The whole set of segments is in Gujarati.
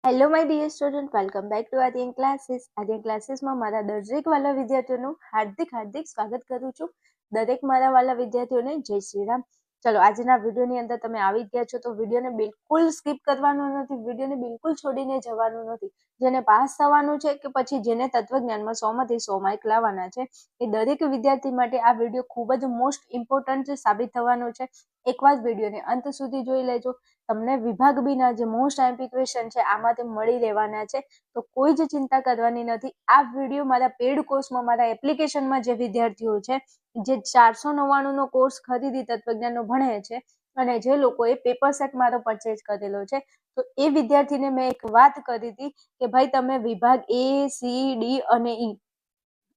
Hello my dear student, welcome back to Aryan classes. Aryan ક્લાસીસમાં મારા દરેક વાલા વિદ્યાર્થીઓનું હાર્દિક સ્વાગત કરું છું. દરેક મારા વાલા વિદ્યાર્થીઓને જય શ્રી રામ. ચલો, આજના વિડીયોની અંદર તમે આવી ગયા છો તો વિડીયોને બિલકુલ સ્કીપ કરવાનું નથી, વિડીયોને બિલકુલ છોડીને જવાનું નથી. જેને પાસ થવાનું છે કે પછી જેને તત્વજ્ઞાનમાં 100 માંથી 100 માર્ક લાવવાના છે એ દરેક વિદ્યાર્થી માટે આ વિડીયો ખૂબ જ મોસ્ટ ઇમ્પોર્ટન્ટ સાબિત થવાનો છે. એકવાર વિડીયોને અંત સુધી જોઈ લેજો. તમને વિભાગ બી ના જે મોસ્ટ આઈએમપી ક્વેશ્ચન છે આમાંથી મળી રહેવાના છે, તો કોઈ જ ચિંતા કરવાની નથી. આ વિડીયો મારા પેડ કોર્સમાં, મારા એપ્લિકેશનમાં જે વિદ્યાર્થીઓ છે જે 499 નો કોર્સ ખરીદી તત્વજ્ઞાનનો ભણે છે અને જે લોકોએ પેપર સેટ મારો પરચેઝ કરેલો છે, તો એ વિદ્યાર્થીને મેં એક વાત કરી હતી કે ભાઈ તમે વિભાગ A, C, D અને E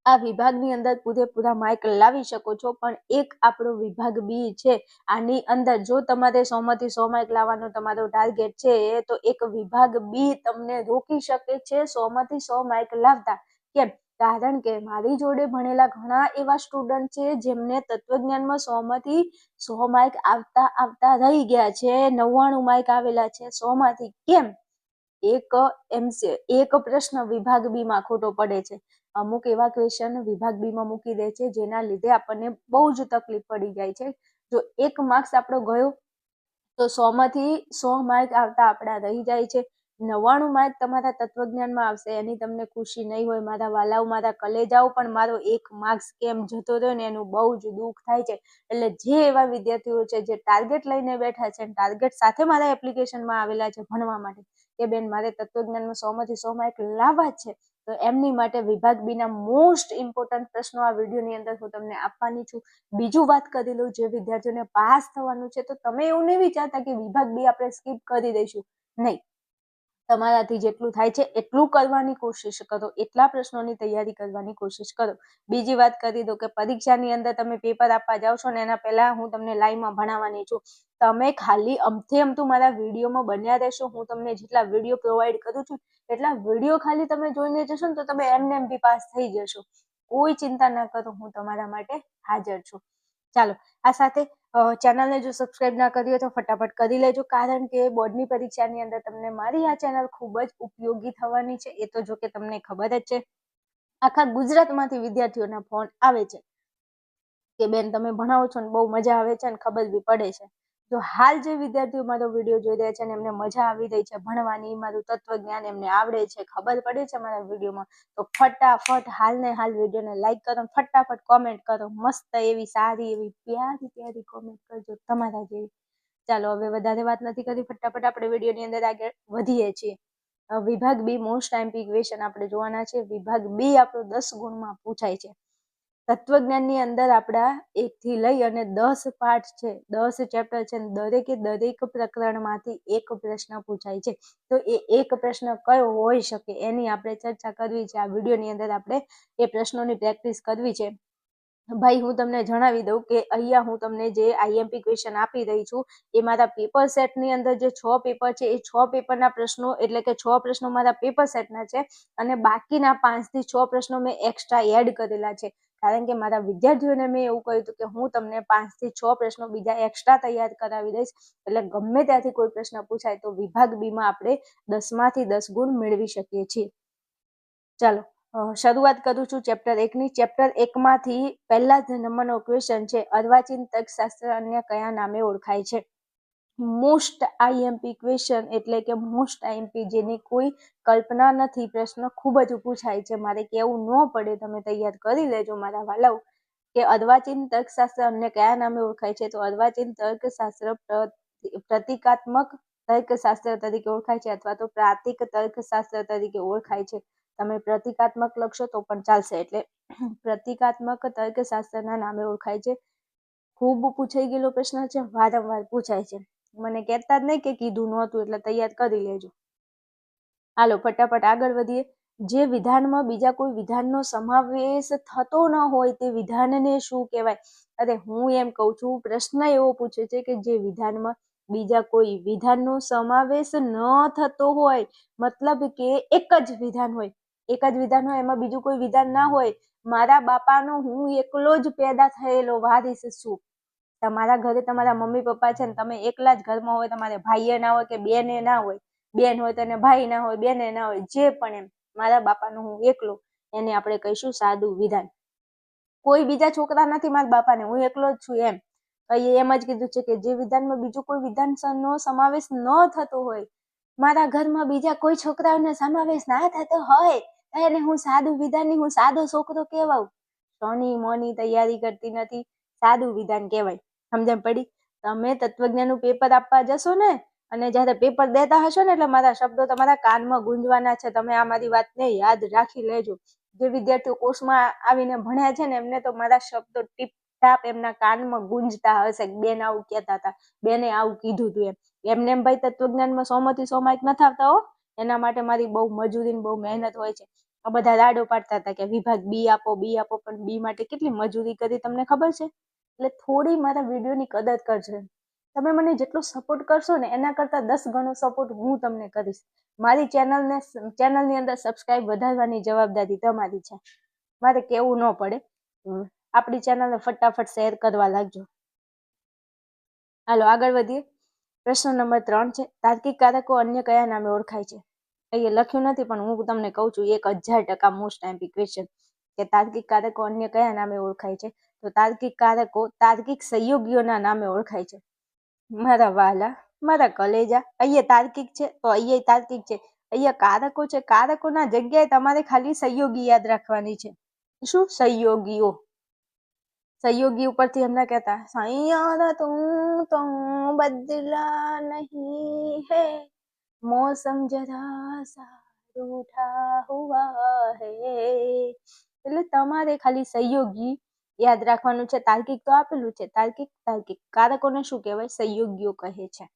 આ વિભાગની અંદર પૂરેપૂરા માર્ક લાવી શકો છો, પણ એક આપણો વિભાગ બી છે. આની અંદર જો તમારે 100 માંથી 100 માર્ક લાવવાનો તમારો ટાર્ગેટ છે તો એક વિભાગ બી તમને રોકી શકે છે 100 માંથી 100 માર્ક લાવતા. કેમ? કારણ કે મારી જોડે ભણેલા ઘણા એવા સ્ટુડન્ટ છે જેમને તત્વજ્ઞાનમાં 100 માંથી 100 માર્ક આવતા રહી ગયા છે. 99 માર્ક આવેલા છે 100 માંથી. કેમ? એક પ્રશ્ન વિભાગ બી માં ખોટો પડે છે. અમુક એવા ક્વેશ્ચન વિભાગ બી માં મૂકી દે છે જેના લીધે આપણને બહુ જ તકલીફ પડી જાય છે. જો એક માર્ક્સ આપણો ગયો તો 100 માંથી 100 માર્ક આવતા આપણા રહી જાય છે. 99 માર્ક તમારા તત્વજ્ઞાનમાં આવશે એની તમને ખુશી નહીં હોય મારા વાલાઓ, મારા કલેજાઓ, પણ મારો એક માર્ક્સ કેમ જતો રહ્યો ને એનું બહુ જ દુઃખ થાય છે. એટલે જે એવા વિદ્યાર્થીઓ છે જે ટાર્ગેટ લઈને બેઠા છે, ટાર્ગેટ સાથે મારા એપ્લિકેશનમાં આવેલા છે ભણવા માટે કે બેન મારે તત્વજ્ઞાનમાં 100 માંથી 100 માર્ક લાવવા જ છે, તો એમની માટે વિભાગ બી ના મોસ્ટ ઇમ્પોર્ટન્ટ પ્રશ્નો આ વિડીયોની અંદર હું તમને આપવાની છું. બીજું વાત કરી લઉં, જે વિદ્યાર્થીઓને પાસ થવાનું છે તો તમે એવું નહીં વિચારતા કે વિભાગ બી આપણે સ્કીપ કરી દઈશું. નહીં, તમારાથી જેટલું થાય છે એટલું કરવાની કોશિશ કરો, એટલા પ્રશ્નોની તૈયારી કરવાની કોશિશ કરો. બીજી વાત કરી દો કે પરીક્ષાની અંદર તમે પેપર આપવા જાઓ છો ને એના પહેલા હું તમને લાઈવમાં ભણાવવાની છું. તમે ખાલી અમથું મારા વિડીયોમાં બન્યા રહેશો. હું તમને જેટલા વિડીયો પ્રોવાઈડ કરું છું એટલા વિડીયો ખાલી તમે જોઈને જશો ને તો તમે એમને બી પાસ થઈ જશો. કોઈ ચિંતા ના કરો, હું તમારા માટે હાજર છું. ચાલો, આ સાથે ચેનલને જો સબસ્ક્રાઇબ ના કરી હોય તો ફટાફટ કરી લેજો, કારણ કે બોર્ડની પરીક્ષાની અંદર તમને મારી આ ચેનલ ખૂબ જ ઉપયોગી થવાની છે. એ તો જો કે તમને ખબર જ છે. આખા ગુજરાતમાંથી વિદ્યાર્થીઓના ફોન આવે છે કે બેન તમે ભણાવો છો ને બહુ મજા આવે છે ને ખબર બી પડે છે. જો હાલ જે વિદ્યાર્થીઓ મારો વિડીયો જોઈ રહ્યા છે ને એમને મજા આવી રહી છે ભણવાની, મારું તત્વજ્ઞાન એમને આવડે છે, ખબર પડે છે મારા વિડીયોમાં, તો ફટાફટ હાલ વિડીયોને લાઈક કરો, ફટાફટ કોમેન્ટ કરો, મસ્ત એવી સારી એવી પ્યારી કોમેન્ટ કરજો તમારા જેવી. ચાલો, હવે વધારે વાત નથી કરી, ફટાફટ આપણે વિડીયોની અંદર આગળ વધીએ છીએ. વિભાગ બી મોસ્ટ આઈએમપી ક્વેશ્ચન આપણે જોવાના છે. વિભાગ બી આપણો 10 ગુણમાં પૂછાય છે. તત્વજ્ઞાનની અંદર આપણા 1 થી લઈ અને 10 પાઠ છે, 10 ચેપ્ટર છે, દરેક પ્રકરણમાંથી એક પ્રશ્ન પૂછાય છે. તો એ એક પ્રશ્ન કયો હોઈ શકે એની આપણે ચર્ચા કરવી છે. આ વિડીયોની અંદર આપણે એ પ્રશ્નોની પ્રેક્ટિસ કરવી છે. ભાઈ હું તમને જણાવી દઉં કે અહીંયા હું તમને જે આઈએમપી ક્વેશ્ચન આપી રહી છું એ મારા પેપર સેટની અંદર જે 6 પેપર છે એ 6 પેપરના પ્રશ્નો, એટલે કે 6 પ્રશ્નો મારા પેપર સેટના છે અને બાકીના 5 થી 6 પ્રશ્નો મેં એક્સ્ટ્રા એડ કરેલા છે. કારણ કે મારા વિદ્યાર્થીઓને મેં એવું કહ્યું હતું કે હું તમને 5 થી 6 પ્રશ્નો બીજા એક્સ્ટ્રા તૈયાર કરાવી દઈશ, એટલે ગમે ત્યાંથી કોઈ પ્રશ્ન પૂછાય તો વિભાગ બી માં આપણે 10 માંથી 10 ગુણ મેળવી શકીએ છીએ. ચાલો, શરૂઆત કરું છું ચેપ્ટર 1 ની. ચેપ્ટર 1 માંથી પહેલા જ નંબરનો ક્વેશ્ચન છે, અર્વાચીન તર્કશાસ્ત્ર અન્ય કયા નામે ઓળખાય છે? મોસ્ટ આઈએમપી ક્વેશ્ચન, એટલે કે મોસ્ટ આઈએમપી, જેની કોઈ કલ્પના નથી. પ્રશ્ન ખૂબ જ પૂછાય છે, મારે કેવું ન પડે, તમે તૈયાર કરી લેજો મારા વાલાઓ. કે અર્વાચીન તર્કશાસ્ત્ર અન્ય કયા નામે ઓળખાય છે? તો અર્વાચીન તર્કશાસ્ત્ર પ્રતિકાત્મક તર્કશાસ્ત્ર તરીકે ઓળખાય છે અથવા તો પ્રાતિક તર્કશાસ્ત્ર તરીકે ઓળખાય છે. તમે પ્રતિકાત્મક લખશો તો પણ ચાલશે, એટલે પ્રતિકાત્મક તર્કશાસ્ત્રના નામે ઓળખાય છે. ખૂબ પૂછાઈ ગયેલો પ્રશ્ન છે, વારંવાર પૂછાય છે. મને કહેતા જ નહીં કે કીધું નહોતું, એટલે તૈયાર કરી લેજો. હાલો, ફટાફટ આગળ વધીએ. જે વિધાનમાં બીજા કોઈ વિધાનનો સમાવેશ થતો ન હોય તે વિધાનને શું કહેવાય? અરે હું એમ કહું છું, પ્રશ્ન એવો પૂછે છે કે જે વિધાનમાં બીજા કોઈ વિધાનનો સમાવેશ ન થતો હોય, મતલબ કે એક જ વિધાન હોય, એમાં બીજું કોઈ વિધાન ના હોય. મારા બાપાનો હું એકલો જ પેદા થયેલો વારીસ છું. તમારા ઘરે તમારા મમ્મી પપ્પા છે ને તમે એકલા જ ઘરમાં હોય, તમારે ભાઈએ ના હોય કે બેને ના હોય, બેન હોય તો એને ભાઈ ના હોય, બેને ના હોય, જે પણ એમ મારા બાપાનું હું એકલો, એને આપણે કહીશું સાદું વિધાન. કોઈ બીજા છોકરા નથી મારા બાપાને, હું એકલો જ છું એમ જ કીધું છે કે જે વિધાનમાં બીજું કોઈ વિધાનનો સમાવેશ ન થતો હોય, મારા ઘરમાં બીજા કોઈ છોકરાઓનો સમાવેશ ના થતો હોય એને હું સાદું વિધાનની, હું સાદો છોકરો કહેવાઉં. સોની મોની તૈયારી કરતી નથી, સાદું વિધાન કહેવાય. સમજણ પડી? તમે તત્વજ્ઞાનનું પેપર આપવા જશો ને, અને જ્યારે પેપર દેતા હશો ને એટલે મારા શબ્દો તમારા કાનમાં ગુંજવાના છે. તમે આ મારી વાતને યાદ રાખી લેજો. જે વિદ્યાર્થીઓ કોર્સમાં આવીને ભણ્યા છે ને એમને તો મારા શબ્દો ટીપ ટાપ એમના કાનમાં ગુંજતા હશે. બેન આવું કહેતા હતા, બેને આવું કીધું હતું એમને એમ ભાઈ તત્વજ્ઞાનમાં 100 માંથી 100 માર્ક નથી આવતા હો. એના માટે મારી બહુ મજૂરી, બહુ મહેનત હોય છે. આ બધા રાડો પાડતા હતા કે વિભાગ બી આપો, બી આપો, પણ બી માટે કેટલી મજૂરી કરી તમને ખબર છે? એટલે થોડી મારા વિડીયોની કદર કરજો. તમે મને જેટલો સપોર્ટ કરશો ને એના કરતા 10 ગણો સપોર્ટ હું તમને કરીશ. મારી ચેનલની અંદર સબસ્ક્રાઇબ વધારવાની જવાબદારી તમારી છે. મારે કેવું ન પડે. આપણી ચેનલને ફટાફટ શેર કરવા લાગજો. હાલો આગળ વધીએ. પ્રશ્ન નંબર 3 છે, તાર્કિક કારકો અન્ય કયા નામે ઓળખાય છે? અહીંયા લખ્યું નથી પણ હું તમને કહું છું, 1000% મોસ્ટ એમપી ક્વેશ્ચન કે તાર્કિક કારકો અન્ય કયા નામે ઓળખાય છે? તો તાર્કિક કારકો તાર્કિક સંયોગીઓના નામે ઓળખાય છે. મારા વાલા, મારા કલેજા, અહીંયા તાર્કિક છે તો અહીંયા તાર્કિક છે, અહીંયા કારકો છે. કારકોના જગ્યાએ તમારે ખાલી સંયોગી યાદ રાખવાની છે. શું? સંયોગીઓ. सहयोगी ઉપરથી हमने कहता है सैयारा तुम बदला नहीं है, मौसम जरा सा रूठा हुआ है. એટલે તમારે ખાલી સંયોગી યાદ રાખવાનું છે. તાર્કિક તો આપેલું છે, તાર્કિક તાર્કિક. કારકોને શું કહેવાય? સંયોગીઓ કહે છે.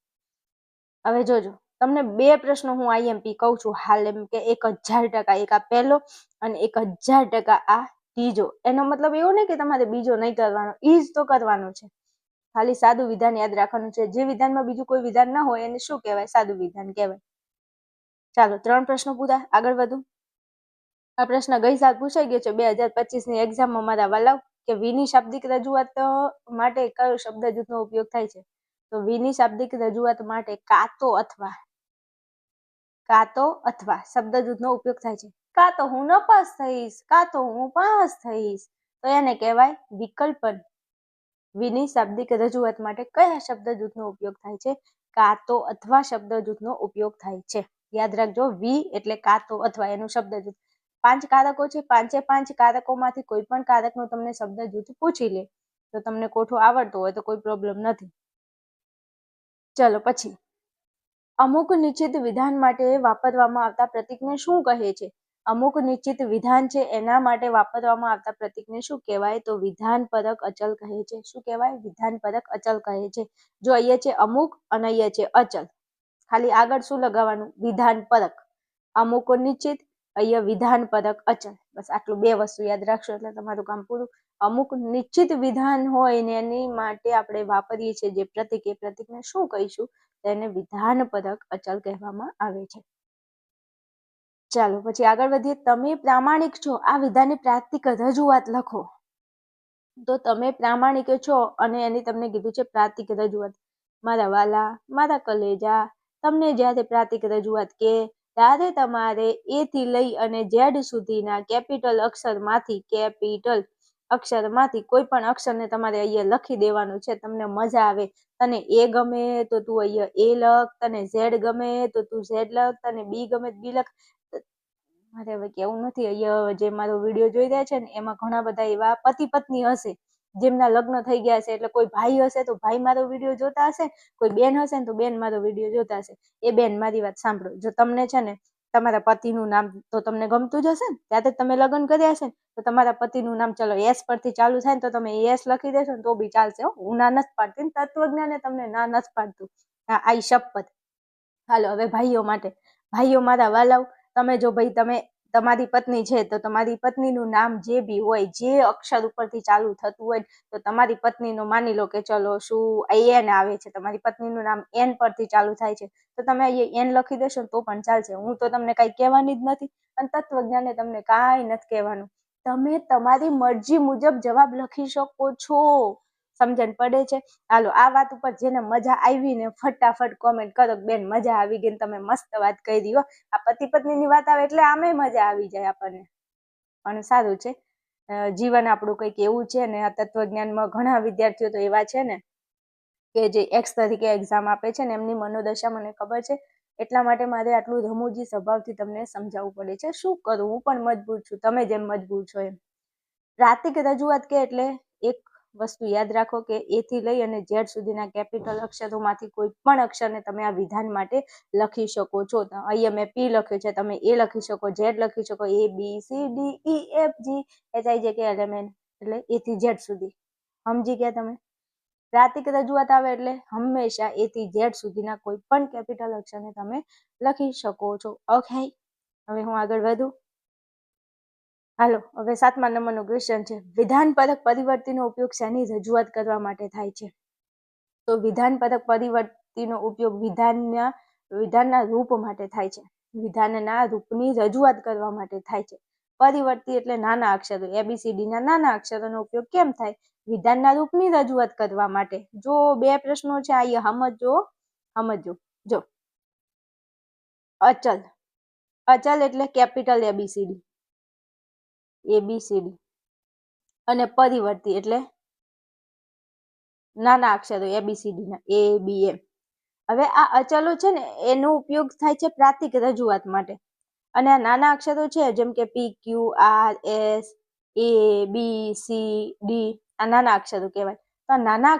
હવે જોજો, તમને 2 પ્રશ્નો હું આઈએમપી કહું છું હાલ, એમ કે 1000%, એક આ પહેલો અને 1000% આ ત્રીજો. એનો મતલબ એવો નહીં કે તમારે બીજો નહીં કરવાનો, ઈ જ તો કરવાનો છે. ખાલી સાદું વિધાન યાદ રાખવાનું છે. જે વિધાનમાં બીજું કોઈ વિધાન ના હોય એને શું કહેવાય? સાદું વિધાન કહેવાય. ચાલો 3 પ્રશ્નો પૂરા, આગળ વધુ. આ પ્રશ્ન ગઈ સાલ પૂછાઈ ગયો છે 2025ની એક્ઝામમાં મારા વાલાવ, કે વિની શાબ્દિક રજૂઆત માટે કયો શબ્દ જૂથનો ઉપયોગ થાય છે? તો વિની શાબ્દિક રજૂઆત માટે કાતો અથવા શબ્દ જૂથનો ઉપયોગ થાય છે. કાં તો હું નપાસ થઈશ, કાં તો હું પાસ થઈશ, તો એને કહેવાય વિકલ્પન. વિની શાબ્દિક રજૂઆત માટે કયા શબ્દ જૂથનો ઉપયોગ થાય છે? કાતો અથવા શબ્દ જૂથનો ઉપયોગ થાય છે. યાદ રાખજો, વી એટલે કાતો અથવા એનું શબ્દ જૂથ. 5 કારકો છે, 5 કારકોમાંથી કોઈ પણ કારકનું તમને શબ્દ જૂથ પૂછી લે તો તમને કોઠો આવડતો હોય તો કોઈ પ્રોબ્લેમ નથી. ચલો પછી, અમુક નિશ્ચિત વિધાન માટે વાપરવામાં આવતા પ્રતીકને શું કહે છે? અમુક નિશ્ચિત વિધાન છે એના માટે વાપરવામાં આવતા પ્રતીકને શું કહેવાય? તો વિધાનપરક અચલ કહે છે. શું કહેવાય? વિધાનપરક અચલ કહે છે. જો અહીંયા છે અમુક અને અહીંયા છે અચલ, ખાલી આગળ શું લગાવવાનું? વિધાનપરક. અમુક નિશ્ચિત, અહીંયા વિધાનપરક અચલ. બસ આટલું 2 વસ્તુ યાદ રાખશો એટલે તમારું કામ પૂરું. અમુક નિશ્ચિત વિધાન હોય ને એની માટે આપણે વાપરીએ છીએ જે પ્રતીક, એ પ્રતીકને શું કહીશું? તેને વિધાનપરક અચલ કહેવામાં આવે છે. ચાલો પછી આગળ વધીએ. તમે પ્રામાણિક છો, આ વિધાનની પ્રાતિક રજૂઆત લખો. તો તમે પ્રામાણિક છો અને એની તમને કીધું છે પ્રાતિક રજૂઆત. મારા વાલા, મારા કલેજા, તમને જ્યારે પ્રાતિક રજૂઆત કે ત્યારે તમારે એ થી લઈ અને ઝેડ સુધીના કેપિટલ અક્ષરમાંથી કોઈ પણ અક્ષરને તમારે અહીંયા લખી દેવાનું છે. તમને મજા આવે, તને એ ગમે તો તું અહીંયા એ લખ, તને ઝેડ ગમે તો તું ઝેડ લખ, તને બી ગમે બી લખ. મારે હવે કેવું નથી. અહીંયા જે મારો વિડીયો જોઈ રહ્યા છે ને એમાં ઘણા બધા એવા પતિ પત્ની હશે જેમના લગ્ન થઈ ગયા છે. એટલે કોઈ ભાઈ હશે તો ભાઈ મારો વિડીયો જોતા હશે, કોઈ બેન હશે ને તો બેન મારો વિડીયો જોતા હશે. એ બેન મારી વાત સાંભળો, જો તમને છે ને તમારા પતિનું નામ તો તમને ગમતું જ હશે ને, ત્યારે તમે લગ્ન કર્યા હશે ને, તો તમારા પતિનું નામ ચલો એસ પરથી ચાલુ થાય ને તો તમે એસ લખી દેશો ને તો બી ચાલશે. હું ના નથી પાડતી, તત્વજ્ઞાને તમને ના નથી પાડતું. હા, આઈ શપથ. હાલો હવે ભાઈઓ માટે. ભાઈઓ મારા વાલાવ, તમે જો ભાઈ તમારી પત્ની છે તો તમારી પત્નીનું નામ જે બી હોય, જે અક્ષર ઉપરથી ચાલુ થતું હોય, તો તમારી પત્નીનું માની લો કે ચલો શું એન આવે છે, તમારી પત્નીનું નામ એન પરથી ચાલુ થાય છે, તો તમે અહીંયા એન લખી દેશો ને તો પણ ચાલશે. હું તો તમને કાંઈ કહેવાની જ નથી અને તત્વજ્ઞાને તમને કાંઈ નથી કહેવાનું. તમે તમારી મરજી મુજબ જવાબ લખી શકો છો. સમજણ પડે છે? હાલો, આ વાત ઉપર જેને મજા આવી ને ફટાફટ કોમેન્ટ કરો, બેન મજા આવી ગઈ, તમે મસ્ત વાત કરી હો. આ પતિ પત્નીની વાત આવે એટલે આમે મજા આવી જાય આપણને. પણ સારું છે, જીવન આપણું કંઈક એવું છે ને. આ તત્વજ્ઞાનમાં ઘણા વિદ્યાર્થીઓ તો એવા છે ને કે જે એક્સ તરીકે એક્ઝામ આપે છે ને, એમની મનોદશા મને ખબર છે. એટલા માટે મારે આટલું રમૂજી સ્વભાવથી તમને સમજાવવું પડે છે. શું કરું, હું પણ મજબૂર છું, તમે જેમ મજબૂર છો એમ. પ્રાતિક રજૂઆત કે એટલે એક વસ્તુ યાદ રાખો કે એ થી લઈ અને ઝેડ સુધીના કેપિટલ અક્ષરોમાંથી કોઈ પણ અક્ષરને તમે આ વિધાન માટે લખી શકો છો. અહીંયા મેં પી લખ્યું છે, તમે એ લખી શકો, ઝેડ લખી શકો, A B C D E F G HIJK L M N, એટલે એ થી ઝેડ સુધી. સમજી ગયા તમે? પ્રાતિક રજૂઆત આવે એટલે હંમેશા એ થી ઝેડ સુધીના કોઈ પણ કેપિટલ અક્ષરને તમે લખી શકો છો. ઓકે, હવે હું આગળ વધું. હાલો, હવે 7મા નંબરનો ક્વેશ્ચન છે, વિધાનપરક પરિવર્તીનો ઉપયોગ શેની રજૂઆત કરવા માટે થાય છે? તો વિધાનપરક પરિવર્તીનો ઉપયોગ વિધાનના રૂપ માટે થાય છે. વિધાનના રૂપની રજૂઆત કરવા માટે થાય છે. પરિવર્તી એટલે નાના અક્ષરો, ABCD ના નાના અક્ષરોનો ઉપયોગ કેમ થાય? વિધાનના રૂપની રજૂઆત કરવા માટે. જો 2 પ્રશ્નો છે, અહીંયા સમજો. જો અચલ એટલે કેપિટલ ABCD અને પરિવર્તી એટલે નાના અક્ષરો ABCD ના ABM. હવે આ અચલો છે ને, એનો ઉપયોગ થાય છે પ્રાતિક રજૂઆત માટે. અને આ નાના અક્ષરો છે, જેમ કે PQ R S A B C D, આ નાના અક્ષરો કહેવાય. તો નાના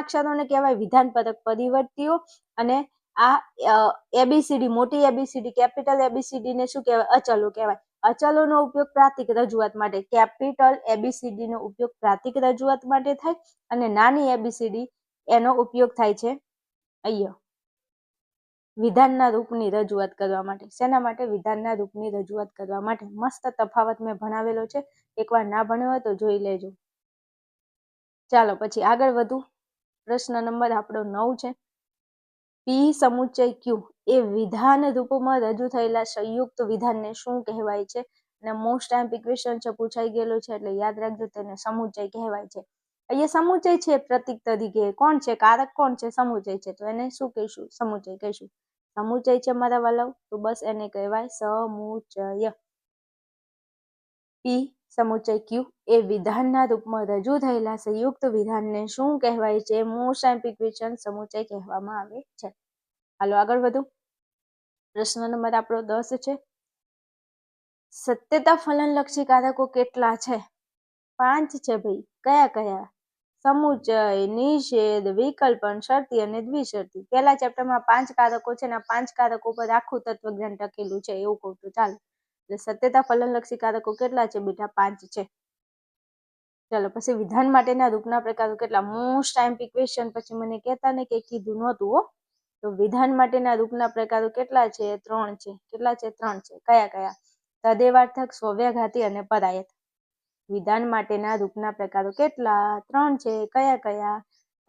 અક્ષરોને કહેવાય વિધાનપરક પરિવર્તીઓ. અને આ ABCD, મોટી ABCD, કેપિટલ ABCD ને શું કહેવાય? અચલો કહેવાય. અચલોનો ઉપયોગ પ્રાતિક રજૂઆત માટે, કેપિટલ ABCD નો ઉપયોગ પ્રાતિક રજૂઆત માટે થાય. અને નાની ABCD એનો ઉપયોગ થાય છે અહીંયા વિધાનના રૂપની રજૂઆત કરવા માટે. શેના માટે? વિધાનના રૂપની રજૂઆત કરવા માટે. મસ્ત તફાવત મેં ભણાવેલો છે, એકવાર ના ભણ્યો હોય તો જોઈ લેજો. ચાલો પછી આગળ વધુ. પ્રશ્ન નંબર આપણો 9 છે, પી સમુચ્ચય ક્યુ એ વિધાન રૂપમાં રજૂ થયેલા સંયુક્ત વિધાનને શું કહેવાય છે? અને મોસ્ટ ટાઈમ ક્વેશ્ચન છે, પૂછાઈ ગયેલો છે, એટલે યાદ રાખજો, તેને સમુચ્ચય કહેવાય છે. અહીંયા સમુચ્ચય છે પ્રતીક તરીકે. કોણ છે? કારક કોણ છે? સમુચ્ચય છે, તો એને શું કહીશું? સમુચ્ચય કહીશું. સમુચ્ચય છે મારા વાલાઓ, તો બસ એને કહેવાય સમુચ્ચય. પી સમુચ્ચય ક્યુ એ વિધાનના રૂપમાં રજૂ થયેલા સંયુક્ત વિધાનને શું કહેવાય છે? મોસ્ટ ટાઈમ ક્વેશ્ચન, સમુચ્ચય કહેવામાં આવે છે. હાલો આગળ વધુ. પ્રશ્ન નંબર આપણો 10 છે, સત્યતા ફલનલક્ષી કારકો કેટલા છે? 5 છે ભાઈ. કયા કયા? સમુચ્ચય, નિષેધ, વિકલ્પન, શરતી અને દ્વિશરતી. પહેલા ચેપ્ટરમાં 5 કારકો છે ને, 5 કારકો પર આખું તત્વજ્ઞાન ટકેલું છે, એવું કહું તો ચાલે. એટલે સત્યતા ફલનલક્ષી કારકો કેટલા છે બેટા? 5 છે. ચાલો પછી વિધાન માટેના રૂપના પ્રકારો કેટલા? Most time question. પછી મને કહેતા ને કે કીધું નહોતું હો. તો વિધાન માટેના રૂપના પ્રકારો કેટલા છે? 3 છે. કેટલા છે? 3 છે. કયા કયા? તદેવાર્થક, સ્વવ્યાઘાતી અને પરાયત. વિધાન માટેના રૂપના પ્રકારો કેટલા? 3 છે. કયા કયા?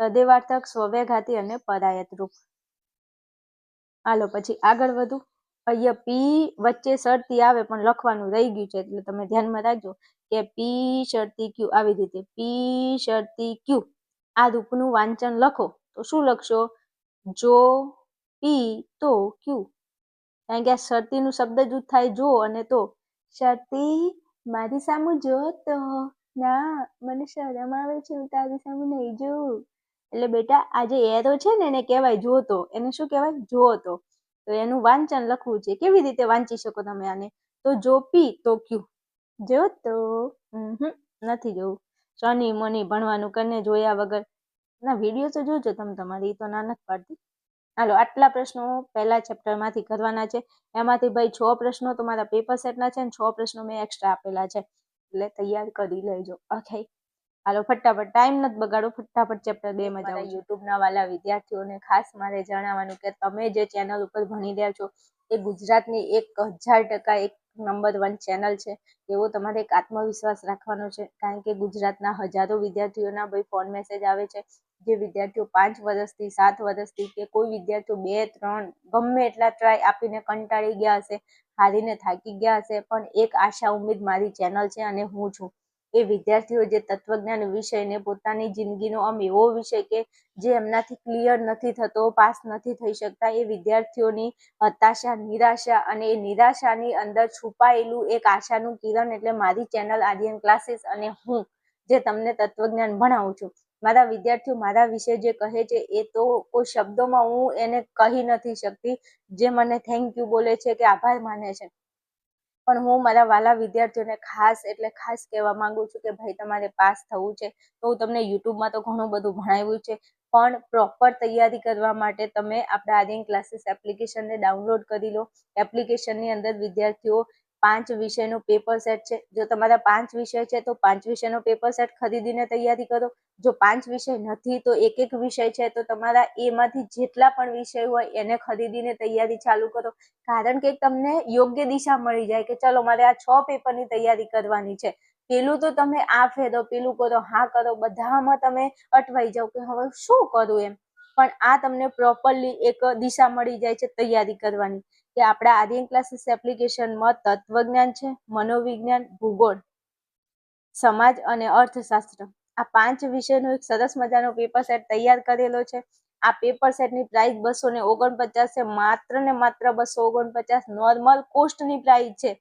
તદેવાર્થક, સ્વવ્યાઘાતી અને પરાયત રૂપ. હાલો પછી આગળ વધુ. અહીંયા પી વચ્ચે શરતી આવે પણ લખવાનું રહી ગયું છે, એટલે તમે ધ્યાનમાં રાખજો કે પી શરતી ક્યુ, આવી રીતે પી શરતી ક્યુ આ રૂપનું વાંચન લખો તો શું લખશો? જો પી તો ક્યુ. કારણ કે આ શરતીનું શબ્દ જૂથ થાય જો અને તો. શરતી મારી સામુ જો તો, ના મને શરમ આવે છે, હું તારી સામુ નહીં જોઉં. એટલે બેટા આ જે એરો છે ને, એને કહેવાય જોતો. એને શું કહેવાય? જોતો. તો એનું વાંચન લખવું છે. કેવી રીતે વાંચી શકો તમે આને? તો જો પી તો ક્યુ. જો તો નથી જોવું. શની મની ભણવાનું કરીને જોયા વગર. ના, વિડીયો તો જોજો તમે તમારી, તો ના નથી પાડતી. હાલો, આટલા પ્રશ્નો પહેલા ચેપ્ટરમાંથી કરવાના છે. એમાંથી ભાઈ 6 પ્રશ્નો તમારા પેપર સેટના છે, અને 6 પ્રશ્નો મેં એક્સ્ટ્રા આપેલા છે, એટલે તૈયાર કરી લેજો. ઓકે, હાલો ફટાફટ, ટાઈમ નથી બગાડો, ફટાફટ ચેપ્ટર 2 માં જાઓ. યુટ્યુબના વાલા વિદ્યાર્થીઓને ખાસ મારે જણાવવાનું કે તમે જે ચેનલ ઉપર ભણી રહ્યા છો એ ગુજરાતની 1000% એક નંબર 1 ચેનલ છે. એવો તમારે એક આત્મવિશ્વાસ રાખવાનો છે, કારણ કે ગુજરાતના હજારો વિદ્યાર્થીઓના ભાઈ ફોન મેસેજ આવે છે. જે વિદ્યાર્થીઓ 5 વર્ષથી 7 વર્ષથી કે કોઈ વિદ્યાર્થીઓ 2-3 ગમે એટલા ટ્રાય આપીને કંટાળી ગયા હશે, હારીને થાકી ગયા હશે, પણ એક આશા ઉમ્મીદ મારી ચેનલ છે અને હું છું. એ વિદ્યાર્થીઓ જે તત્વજ્ઞાન વિષયને પોતાની જિંદગીનો એવો વિષય કે જે એમનાથી ક્લિયર નથી થતો, પાસ નથી થઈ શકતા, એ વિદ્યાર્થીઓની હતાશા, નિરાશા અને એ નિરાશાની અંદર છુપાયેલું એક આશાનું કિરણ એટલે મારી ચેનલ આર્યન ક્લાસીસ અને હું જે તમને તત્વજ્ઞાન ભણાવું છું. મારા વિદ્યાર્થીઓ મારા વિશે જે કહે છે એ તો કોઈ શબ્દોમાં હું એને કહી નથી શકતી. જે મને થેન્ક યુ બોલે છે કે આભાર માને છે, પણ હું મારા વાલા વિદ્યાર્થીઓને ખાસ એટલે ખાસ કહેવા માંગુ છું કે ભાઈ તમારે પાસ થવું છે તો હું તમને યુટ્યુબમાં તો ઘણું બધું ભણાવ્યું છે, પણ પ્રોપર તૈયારી કરવા માટે તમે આપણા આર્યન ક્લાસીસ એપ્લિકેશનને ડાઉનલોડ કરી લો. એપ્લિકેશનની અંદર વિદ્યાર્થીઓ 5 વિષયનો પેપર સેટ છે. જો તમારા 5 વિષય છે તો 5 વિષયનો પેપર સેટ ખરીદીને તૈયારી કરો. જો 5 વિષય નથી તો એક વિષય છે તો તમારા એમાંથી જેટલા પણ વિષય હોય એને ખરીદીને તૈયારી ચાલુ કરો. કારણ કે તમને યોગ્ય દિશા મળી જાય કે ચલો મારે આ 6 પેપરની તૈયારી કરવાની છે. પેલું તો તમે આ ફેરો, પેલું કરો, હા કરો, બધામાં તમે અટવાઈ જાઓ કે હવે શું કરું એમ. પણ આ તમને પ્રોપરલી એક દિશા મળી જાય છે તૈયારી કરવાની કે આપણા આર્યન ક્લાસીસ એપ્લિકેશનમાં તત્વજ્ઞાન છે, મનોવિજ્ઞાન, ભૂગોળ, સમાજ અને અર્થશાસ્ત્ર આ 5 વિષયનો એક સરસ મજાનો પેપર સેટ તૈયાર કરેલો છે. આ પેપર સેટની પ્રાઇસ 249 છે. માત્ર ને માત્ર 249 નોર્મલ કોસ્ટની પ્રાઇસ છે.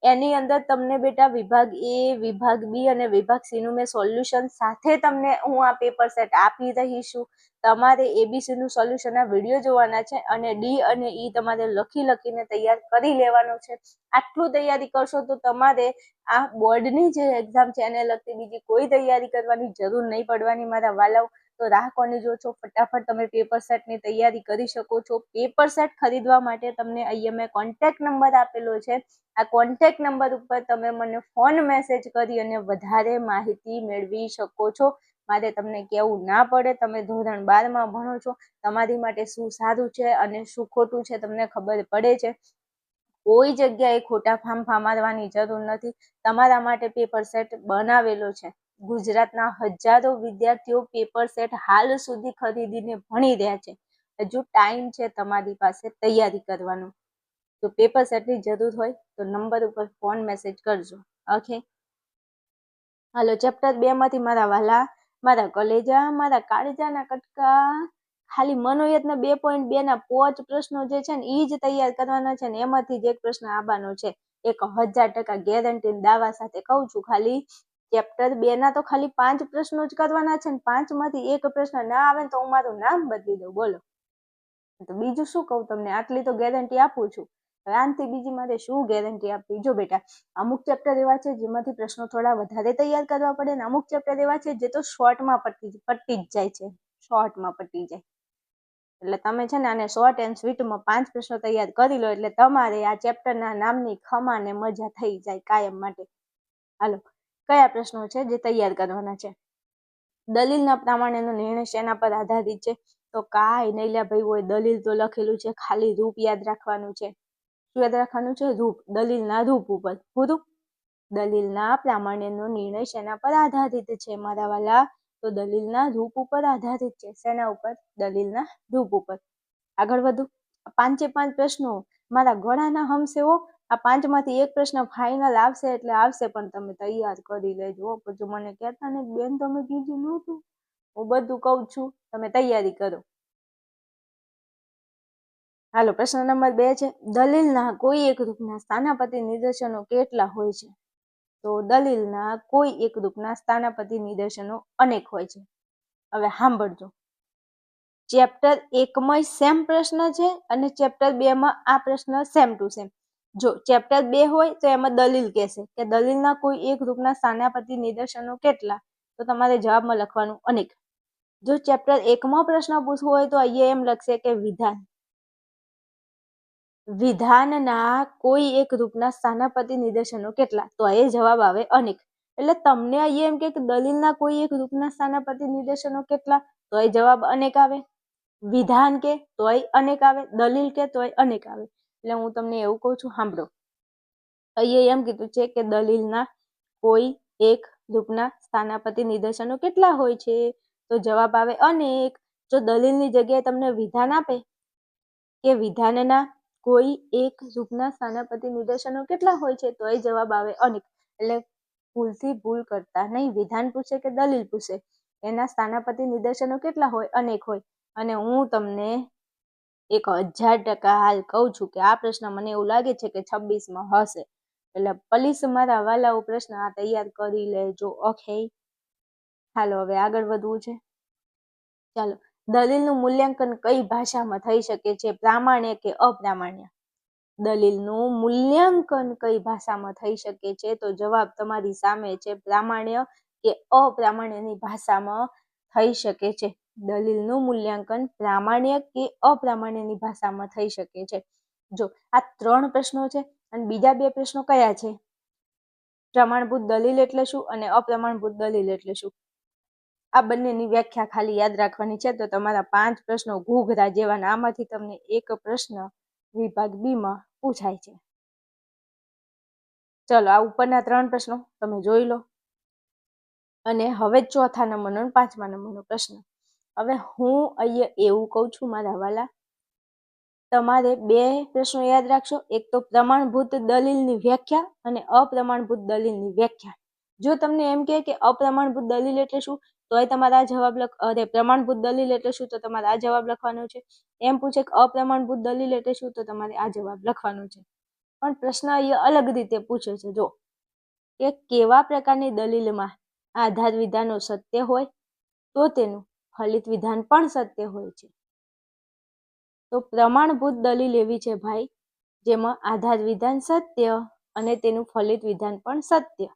એની અંદર તમને બેટા વિભાગ એ, વિભાગ બી અને વિભાગ સી નું મેં સોલ્યુશન સાથે તમને હું આ પેપર સેટ આપી રહી છું. તમારે એબીસી નું સોલ્યુશન આ વિડીયો જોવાના છે અને ડી અને ઈ તમારે લખીને તૈયાર કરી લેવાનો છે. આટલું તૈયારી કરશો તો તમારે આ બોર્ડની જે એક્ઝામ છે એને લગતી બીજી કોઈ તૈયારી કરવાની જરૂર નહીં પડવાની મારા વાલાઓ. તો રાહ કોની જો છો, ફટાફટ તમે પેપર સેટની તૈયારી કરી શકો છો. પેપર સેટ ખરીદવા માટે તમને અહીંયા મેં કોન્ટેક્ટ નંબર આપેલો છે. આ કોન્ટેક્ટ નંબર ઉપર તમે મને ફોન મેસેજ કરી અને વધારે માહિતી મેળવી શકો છો. મારે તમને કહેવું ના પડે, તમે ધોરણ 12માં ભણો છો, તમારી માટે શું સારું છે અને શું ખોટું છે તમને ખબર પડે છે. કોઈ જગ્યાએ ખોટા ફાંફા મારવાની જરૂર નથી. તમારા માટે પેપર સેટ બનાવેલો છે. ગુજરાતના હજારો વિદ્યાર્થીઓ પેપર સેટ હાલ સુધી ખરીદીને ભણી રહ્યા છે. હજુ ટાઈમ છે તમારી પાસે તૈયારી કરવાનો. તો પેપર સેટની જરૂર હોય તો નંબર ઉપર ફોન મેસેજ કરજો. ઓકે, હાલો ચેપ્ટર 2 માંથી મારા વાલા, મારા કલેજા, મારા કાળજાના કટકા, ખાલી મનોયત્ન 2.2 ના 5 પ્રશ્નો જે છે ને એ જ તૈયાર કરવાના છે ને એમાંથી જ એક પ્રશ્ન આવવાનો છે. 1000% ગેરંટી દાવા સાથે કહું છું. ખાલી ચેપ્ટર 2 ના તો ખાલી 5 પ્રશ્નો જ કરવાના છે ને 5 માંથી એક પ્રશ્ન ના આવે ને તો હું મારું નામ બદલી દઉં. બોલો, તો બીજું શું કહું તમને, આટલી તો ગેરંટી આપું છું. આનાથી બીજી મારે શું ગેરંટી આપવી. જો બેટા, અમુક ચેપ્ટર એવા છે જેમાંથી પ્રશ્નો થોડા વધારે તૈયાર કરવા પડે ને અમુક ચેપ્ટર એવા છે જે તો શોર્ટમાં પતી જ જાય છે. શોર્ટમાં પતી જાય એટલે તમે છે ને આને શોર્ટ એન્ડ સ્વીટમાં 5 પ્રશ્નો તૈયાર કરી લો એટલે તમારે આ ચેપ્ટરના નામની ખમાને મજા થઈ જાય કાયમ માટે. હાલો, કયા પ્રશ્નો છે જે તૈયાર કરવાના છે? દલીલના પ્રમાણેનો નિર્ણય શેના પર આધારિત છે? તો કાંઈ નહીં લ્યા ભાઈ, હોય દલીલ તો લખેલું છે, ખાલી રૂપ યાદ રાખવાનું છે. શું યાદ રાખવાનું છે? રૂપ. દલીલના રૂપ ઉપર. પૂરું. દલીલના પ્રામાણ્યનો નિર્ણય શેના પર આધારિત છે મારા વાલા? તો દલીલના રૂપ ઉપર આધારિત છે. શેના ઉપર? દલીલના રૂપ ઉપર. આગળ વધુ. 5 પ્રશ્નો મારા ગળાના હમશે હો. આ 5 માંથી એક પ્રશ્ન ફાઇનલ આવશે એટલે આવશે, પણ તમે તૈયાર કરી લેજો. પછી મને કહેતા ને બેન તમે કીધું નહોતું. હું બધું કહું છું, તમે તૈયારી કરો. હાલો, પ્રશ્ન નંબર 2 છે, દલીલના કોઈ એક રૂપના સ્થાનાપતિ નિદર્શનો કેટલા હોય છે? તો દલીલના કોઈ એક રૂપના સ્થાનાપતિ નિદર્શનો અનેક હોય છે. હવે સાંભળજો, ચેપ્ટર 1 માં સેમ પ્રશ્ન છે અને ચેપ્ટર 2 માં આ પ્રશ્ન સેમ ટુ સેમ. જો ચેપ્ટર 2 હોય તો એમાં દલીલ કહેશે કે દલીલના કોઈ એક રૂપના સ્થાનાપતિ નિદર્શનો કેટલા, તો તમારે જવાબમાં લખવાનું અનેક. જો ચેપ્ટર 1 માં પ્રશ્ન પૂછવો હોય તો અહીંયા એમ લખશે કે વિધાન. વિધાનના કોઈ એક રૂપના સ્થાનાપતિ નિદર્શનો કેટલા, તો એ જવાબ આવે અનેક. એટલે તમને અહીંયા એમ કે દલીલના કોઈ એક રૂપના સ્થાનાપતિ નિદર્શનો કેટલા, તો એ જવાબ અનેક આવે. વિધાન કે તોય અનેક આવે, દલીલ કે તોય અનેક આવે. એટલે હું તમને એવું કહું છું, સાંભળો. અહીંયા એમ કીધું છે કે દલીલના કોઈ એક રૂપના સ્થાનાપતિ નિદર્શનો કેટલા હોય છે, તો જવાબ આવે અનેક. જો દલીલની જગ્યાએ તમને વિધાન આપે કે વિધાનના કોઈ એક રૂપના સ્થાનાપતિ નિદર્શનો કેટલા હોય છે, તો એ જવાબ આવે અનેક. એટલે ભૂલથી ભૂલ કરતા નહીં. વિધાન પૂછે કે દલીલ પૂછે, એના સ્થાનાપતિ નિદર્શનો કેટલા હોય? અનેક હોય. અને હું તમને 1000% હાલ કહું છું કે આ પ્રશ્ન મને એવું લાગે છે કે 26માં હશે. એટલે પ્લીઝ મારા વાલાઓ પ્રશ્ન આ તૈયાર કરી લેજો. ઓકે, હાલો હવે આગળ વધવું છે. ચાલો, દલીલનું મૂલ્યાંકન કઈ ભાષામાં થઈ શકે છે? પ્રામાણ્ય કે અપ્રામાણ્ય? દલીલનું મૂલ્યાંકન કઈ ભાષામાં થઈ શકે છે? તો જવાબ તમારી સામે છે. પ્રામાણ્ય કે અપ્રામાણ્યની ભાષામાં થઈ શકે છે. દલીલનું મૂલ્યાંકન પ્રામાણ્ય કે અપ્રામાણ્યની ભાષામાં થઈ શકે છે. જો આ 3 પ્રશ્નો છે અને બીજા 2 પ્રશ્નો કયા છે? પ્રમાણભૂત દલીલ એટલે શું અને અપ્રમાણભૂત દલીલ એટલે શું? આ બંનેની વ્યાખ્યા ખાલી યાદ રાખવાની છે. તો તમારા 5 પ્રશ્નો ઘૂઘરા જેવા. આમાંથી તમને એક પ્રશ્ન વિભાગ બી માં પૂછાય છે. ચલો, આ ઉપરના 3 પ્રશ્નો તમે જોઈ લો. અને હવે 4થા નંબરનો અને 5મા નંબરનો પ્રશ્ન. હવે હું અહીંયા એવું કહું છું મારા વાલા, તમારે 2 પ્રશ્નો યાદ રાખશો. એક તો પ્રમાણભૂત દલીલની વ્યાખ્યા અને અપ્રમાણભૂત દલીલની વ્યાખ્યા. જો તમને એમ કહે કે અપ્રમાણભૂત દલીલ એટલે શું, તો તમારે આ જવાબ પ્રમાણભૂત દલીલ એટલે શું, તો તમારે આ જવાબ લખવાનો છે. એમ પૂછે કે અપ્રમાણભૂત દલીલ એટલે શું, તો તમારે આ જવાબ લખવાનો છે. પણ પ્રશ્ન અહીંયા અલગ રીતે પૂછે છે. જો કે કેવા પ્રકારની દલીલમાં આધાર વિધાનો સત્ય હોય તો તેનું ફલિત વિધાન પણ સત્ય હોય છે. તો પ્રમાણભૂત દલીલ એવી છે ભાઈ જેમાં આધાર વિધાન સત્ય અને તેનું ફલિત વિધાન પણ સત્ય.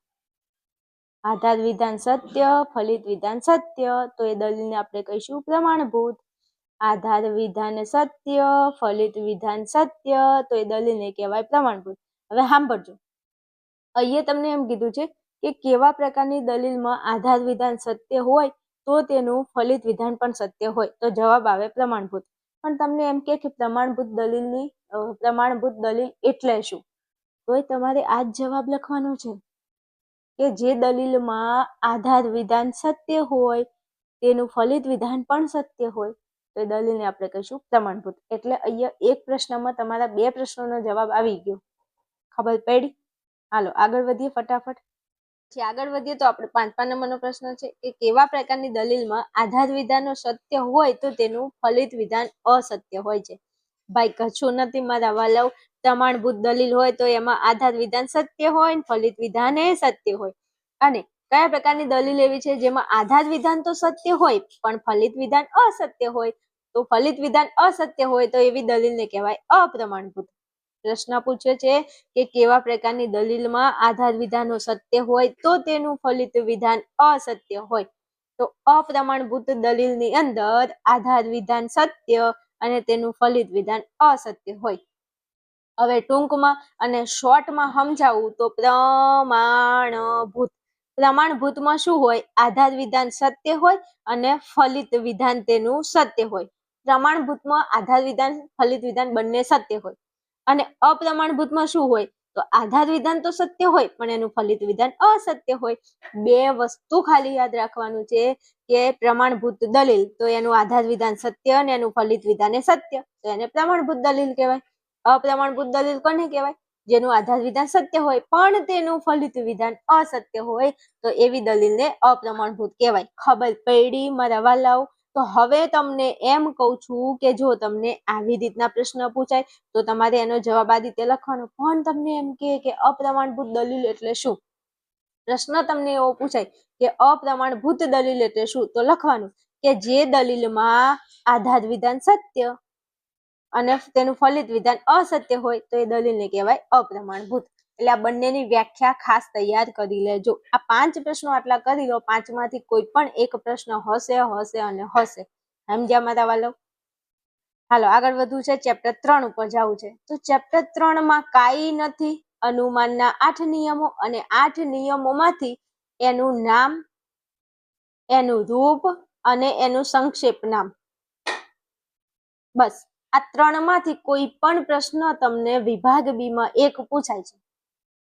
આધાર વિધાન સત્ય, ફલિત વિધાન સત્ય, તો એ દલીલને આપણે કહીશું પ્રમાણભૂત. આધાર વિધાન સત્ય, ફલિત વિધાન સત્ય, તો એ દલીલને કહેવાય પ્રમાણભૂત. હવે સાંભળજો, અહીંયા તમને એમ કીધું છે કે કેવા પ્રકારની દલીલમાં આધાર વિધાન સત્ય હોય તો તેનું ફલિત વિધાન પણ સત્ય હોય, તો જવાબ આવે પ્રમાણભૂત. પણ તમને એમ કે પ્રમાણભૂત દલીલ એટલે શું, તો તમારે આ જ જવાબ લખવાનો છે કે જે દલીલમાં આધાર વિધાન સત્ય હોય તેનું ફલિત વિધાન પણ સત્ય હોય, તો એ દલીલને આપણે કહીશું પ્રમાણભૂત. એટલે અહીંયા એક પ્રશ્નમાં તમારા 2 પ્રશ્નોનો જવાબ આવી ગયો. ખબર પડી? હાલો આગળ વધીએ ફટાફટ. આગળ વધીએ તો આપણે 5મા નંબરનો પ્રશ્ન છે કે કેવા પ્રકારની દલીલમાં આધાર વિધાનો સત્ય હોય તો તેનું ફલિત વિધાન અસત્ય હોય છે? ભાઈ કશું નથી મારા વાલાઓ, પ્રમાણભૂત દલીલ હોય તો એમાં આધાર વિધાન સત્ય હોય ને ફલિત વિધાન એ સત્ય હોય. અને કયા પ્રકારની દલીલ એવી છે જેમાં આધાર વિધાન તો સત્ય હોય પણ ફલિત વિધાન અસત્ય હોય? તો ફલિત વિધાન અસત્ય હોય તો એવી દલીલને કહેવાય અપ્રમાણભૂત. પ્રશ્ન પૂછ્યો છે કે કેવા પ્રકારની દલીલમાં આધાર વિધાનો સત્ય હોય તો તેનું ફલિત વિધાન અસત્ય હોય? તો અપ્રમાણભૂત દલીલની અંદર આધાર વિધાન સત્ય અને તેનું ફલિત વિધાન અસત્ય હોય. હવે ટૂંકમાં અને શોર્ટમાં સમજાવું તો પ્રમાણભૂતમાં શું હોય? આધાર વિધાન સત્ય હોય અને ફલિત વિધાન તેનું સત્ય હોય. પ્રમાણભૂતમાં આધાર વિધાન ફલિત વિધાન બંને સત્ય હોય. અને અપ્રમાણભૂતમાં શું હોય? તો આધાર વિધાન તો સત્ય હોય પણ એનું ફલિત વિધાન અસત્ય હોય. 2 વસ્તુ ખાલી યાદ રાખવાનું છે કે પ્રમાણભૂત દલીલ તો એનું આધાર વિધાન સત્ય અને એનું ફલિત વિધાન એ સત્ય, તો એને પ્રમાણભૂત દલીલ કહેવાય. અપ્રમાણભૂત દલીલ કોને કહેવાય? જેનું આધાર વિધાન સત્ય હોય પણ તેનું ફલિત વિધાન અસત્ય હોય, તો એવી દલીલને અપ્રમાણભૂત કહેવાય. ખબર પડી મારા વાલાઓ? તો હવે તમને એમ કહું છું કે જો તમને આવી રીતના પ્રશ્ન પૂછાય તો તમારે એનો જવાબ આ રીતે લખવાનો. પણ તમને એમ કે અપ્રમાણભૂત દલીલ એટલે શું, પ્રશ્ન તમને એવો પૂછાય કે અપ્રમાણભૂત દલીલ એટલે શું, તો લખવાનું કે જે દલીલમાં આધાર વિધાન સત્ય અને તેનું ફલિત વિધાન અસત્ય હોય તો એ દલીલને કહેવાય અપ્રમાણભૂત. એટલે આ બંનેની વ્યાખ્યા ખાસ તૈયાર કરી લેજો. આ 5 પ્રશ્નો આટલા કરી લો. 5માંથી કોઈ પણ એક પ્રશ્ન હશે અને હશે. સમજ્યા મારા વાલો? હાલો આગળ વધવું છે. ચેપ્ટર 3 ઉપર જવું છે. તો ચેપ્ટર 3 માં કાંઈ નથી. અનુમાનના 8 નિયમો અને 8 નિયમોમાંથી એનું નામ, એનું રૂપ અને એનું સંક્ષેપ નામ. બસ આ 3 માંથી કોઈ પણ પ્રશ્ન તમને વિભાગ બી માં એક પૂછાય છે.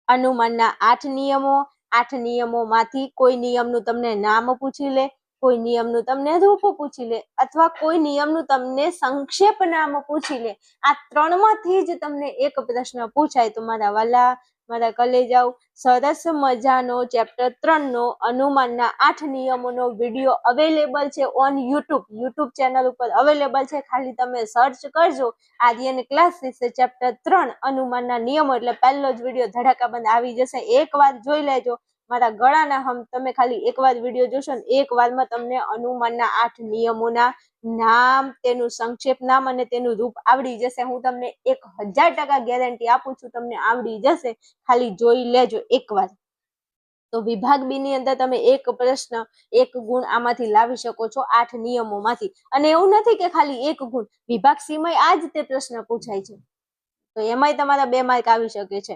અનુમાનના 8 નિયમો, 8 નિયમોમાંથી કોઈ નિયમનું તમને નામ પૂછી લે, કોઈ નિયમનું તમને રૂપ પૂછી લે અથવા કોઈ નિયમનું તમને સંક્ષેપ નામ પૂછી લે. આ 3 માંથી જ તમને એક પ્રશ્ન પૂછાય તો મારા વાલા મારા કલેજાઓ, સરસ મજાનો ચેપ્ટર 3 નો અનુમાનના 8 નિયમોનો વિડીયો અવેલેબલ છે ઓન યુટ્યુબ ચેનલ ઉપર અવેલેબલ છે. ખાલી તમે સર્ચ કરજો આર્યન ક્લાસીસ ચેપ્ટર 3 અનુમાનના નિયમો એટલે પહેલો જ વિડીયો ધડાકાબંધ આવી જશે. એકવાર જોઈ લેજો. મારા ગળાના હમ તમે ખાલી એકવાર વિડીયો જોશો ને એક વારમાં તમને અનુમાનના 8 નિયમોના નામ, તેનું સંક્ષેપ નામ અને તેનું રૂપ આવડી જશે. હું તમને 1000% ગેરંટી આપું છું, તમને આવડી જશે. ખાલી જોઈ લેજો એકવાર. તો વિભાગ બી ની અંદર તમે એક પ્રશ્ન, એક ગુણ આમાંથી લાવી શકો છો 8 નિયમોમાંથી. અને એવું નથી કે ખાલી એક ગુણ, વિભાગ સી માં આ જ તે પ્રશ્ન પૂછાય છે, તો એમાંય તમારા 2 માર્ક આવી શકે છે.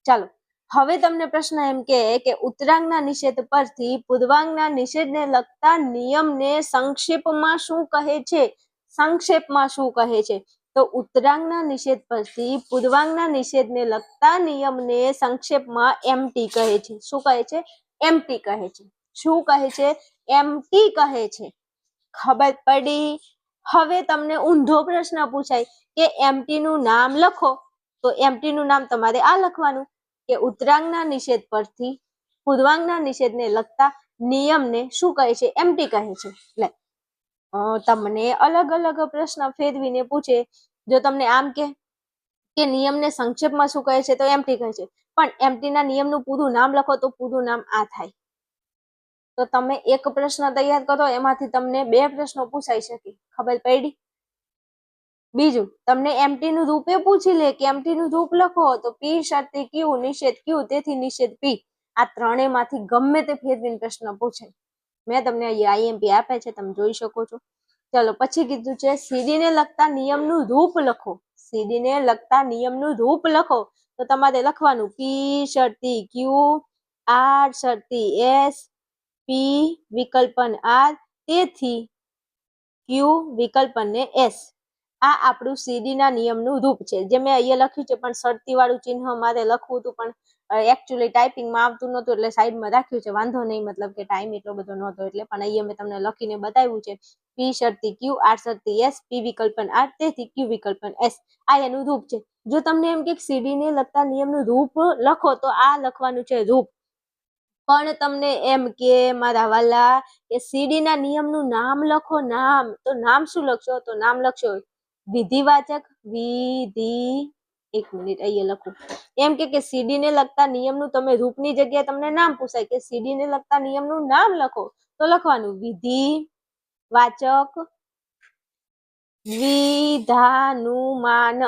ચાલો, હવે તમને પ્રશ્ન એમ કે ઉત્તરાંગના નિષેધ પરથી પૂર્વાંગના નિષેધને લગતા નિયમને સંક્ષેપમાં શું કહે છે? સંક્ષેપમાં શું કહે છે? તો ઉત્તરાંગના નિષેધ પરથી પૂર્વાંગના નિષેધને લગતા નિયમને સંક્ષેપમાં એમટી કહે છે. શું કહે છે? એમટી કહે છે. શું કહે છે? એમટી કહે છે. ખબર પડી? હવે તમને ઊંધો પ્રશ્ન પૂછાય કે એમટી નું નામ લખો, તો એમટી નું નામ તમારે આ લખવાનું કે ઉત્તરાંગના નિષેધ પરથી પૂર્વાંગના નિષેધને લગતા નિયમને શું કહે છે? એમટી કહે છે. એટલે તમને અલગ અલગ પ્રશ્ન ફેરવીને પૂછે. જો તમને આમ કે નિયમને સંક્ષેપમાં શું કહે છે, તો એમટી કહે છે. પણ એમટી ના નિયમનું પૂરું નામ લખો તો પૂરું નામ આ થાય. તો તમે એક પ્રશ્ન તૈયાર કરો, એમાંથી તમને 2 પ્રશ્નો પૂછાઈ શકે. ખબર પડી? બીજું, તમને એમટી નું રૂપે પૂછી લે કે એમટી નું રૂપ લખો, તો પી શરતી ક્યુ, નિષેધ ક્યુ, તેથી નિષેધ પી. આ ત્રણેયમાંથી ગમે તે ફેરવીને પ્રશ્ન પૂછાય. મેં તમને અહીંયા આઈએમપી આપે છે, તમે જોઈ શકો છો. ચલો, પછી કીધું છે સીડી ને લગતા નિયમનું રૂપ લખો. સીડી ને લગતા નિયમનું રૂપ લખો, તો તમારે લખવાનું પી શરતી ક્યુ, આર શરતી એસ, પી વિકલ્પન આર, તેથી ક્યુ વિકલ્પન ને એસ. આ આપણું સીડી ના નિયમનું રૂપ છે, જે મેં અહીંયા લખ્યું છે. પણ શરતી વાળું ચિહ્ન મારે લખવું હતું, પણ એકચ્યુઅલી ટાઈપિંગમાં આવતું નહોતું, એટલે સાઈડમાં રાખ્યું છે. વાંધો નહીં, મતલબ કે ટાઈમ એટલો બધો નહોતો એટલે. પણ અહીંયા મેં તમને લખીને બતાવ્યું છે. પી શરતી ક્યુ, આર શરતી એસ, પી વિકલ્પન આર, તેથી ક્યુ વિકલ્પન એસ. આ એનું રૂપ છે. જો તમને એમ કે સીડી ને લગતા નિયમનું રૂપ લખો, તો આ લખવાનું છે રૂપ. પણ તમને એમ કે મારા વાલા કે સીડી ના નિયમનું નામ લખો, નામ, તો નામ શું લખશો? તો નામ લખશો વિધિવાચક, વિધિ. એક મિનિટ અહીંયા લખું. એમ કે સીડી ને લગતા નિયમનું તમે રૂપની જગ્યાએ તમને નામ પૂછાય કે સીડી ને લગતા નિયમનું નામ લખો, તો લખવાનું વિધિવાચક વિધાનુમાન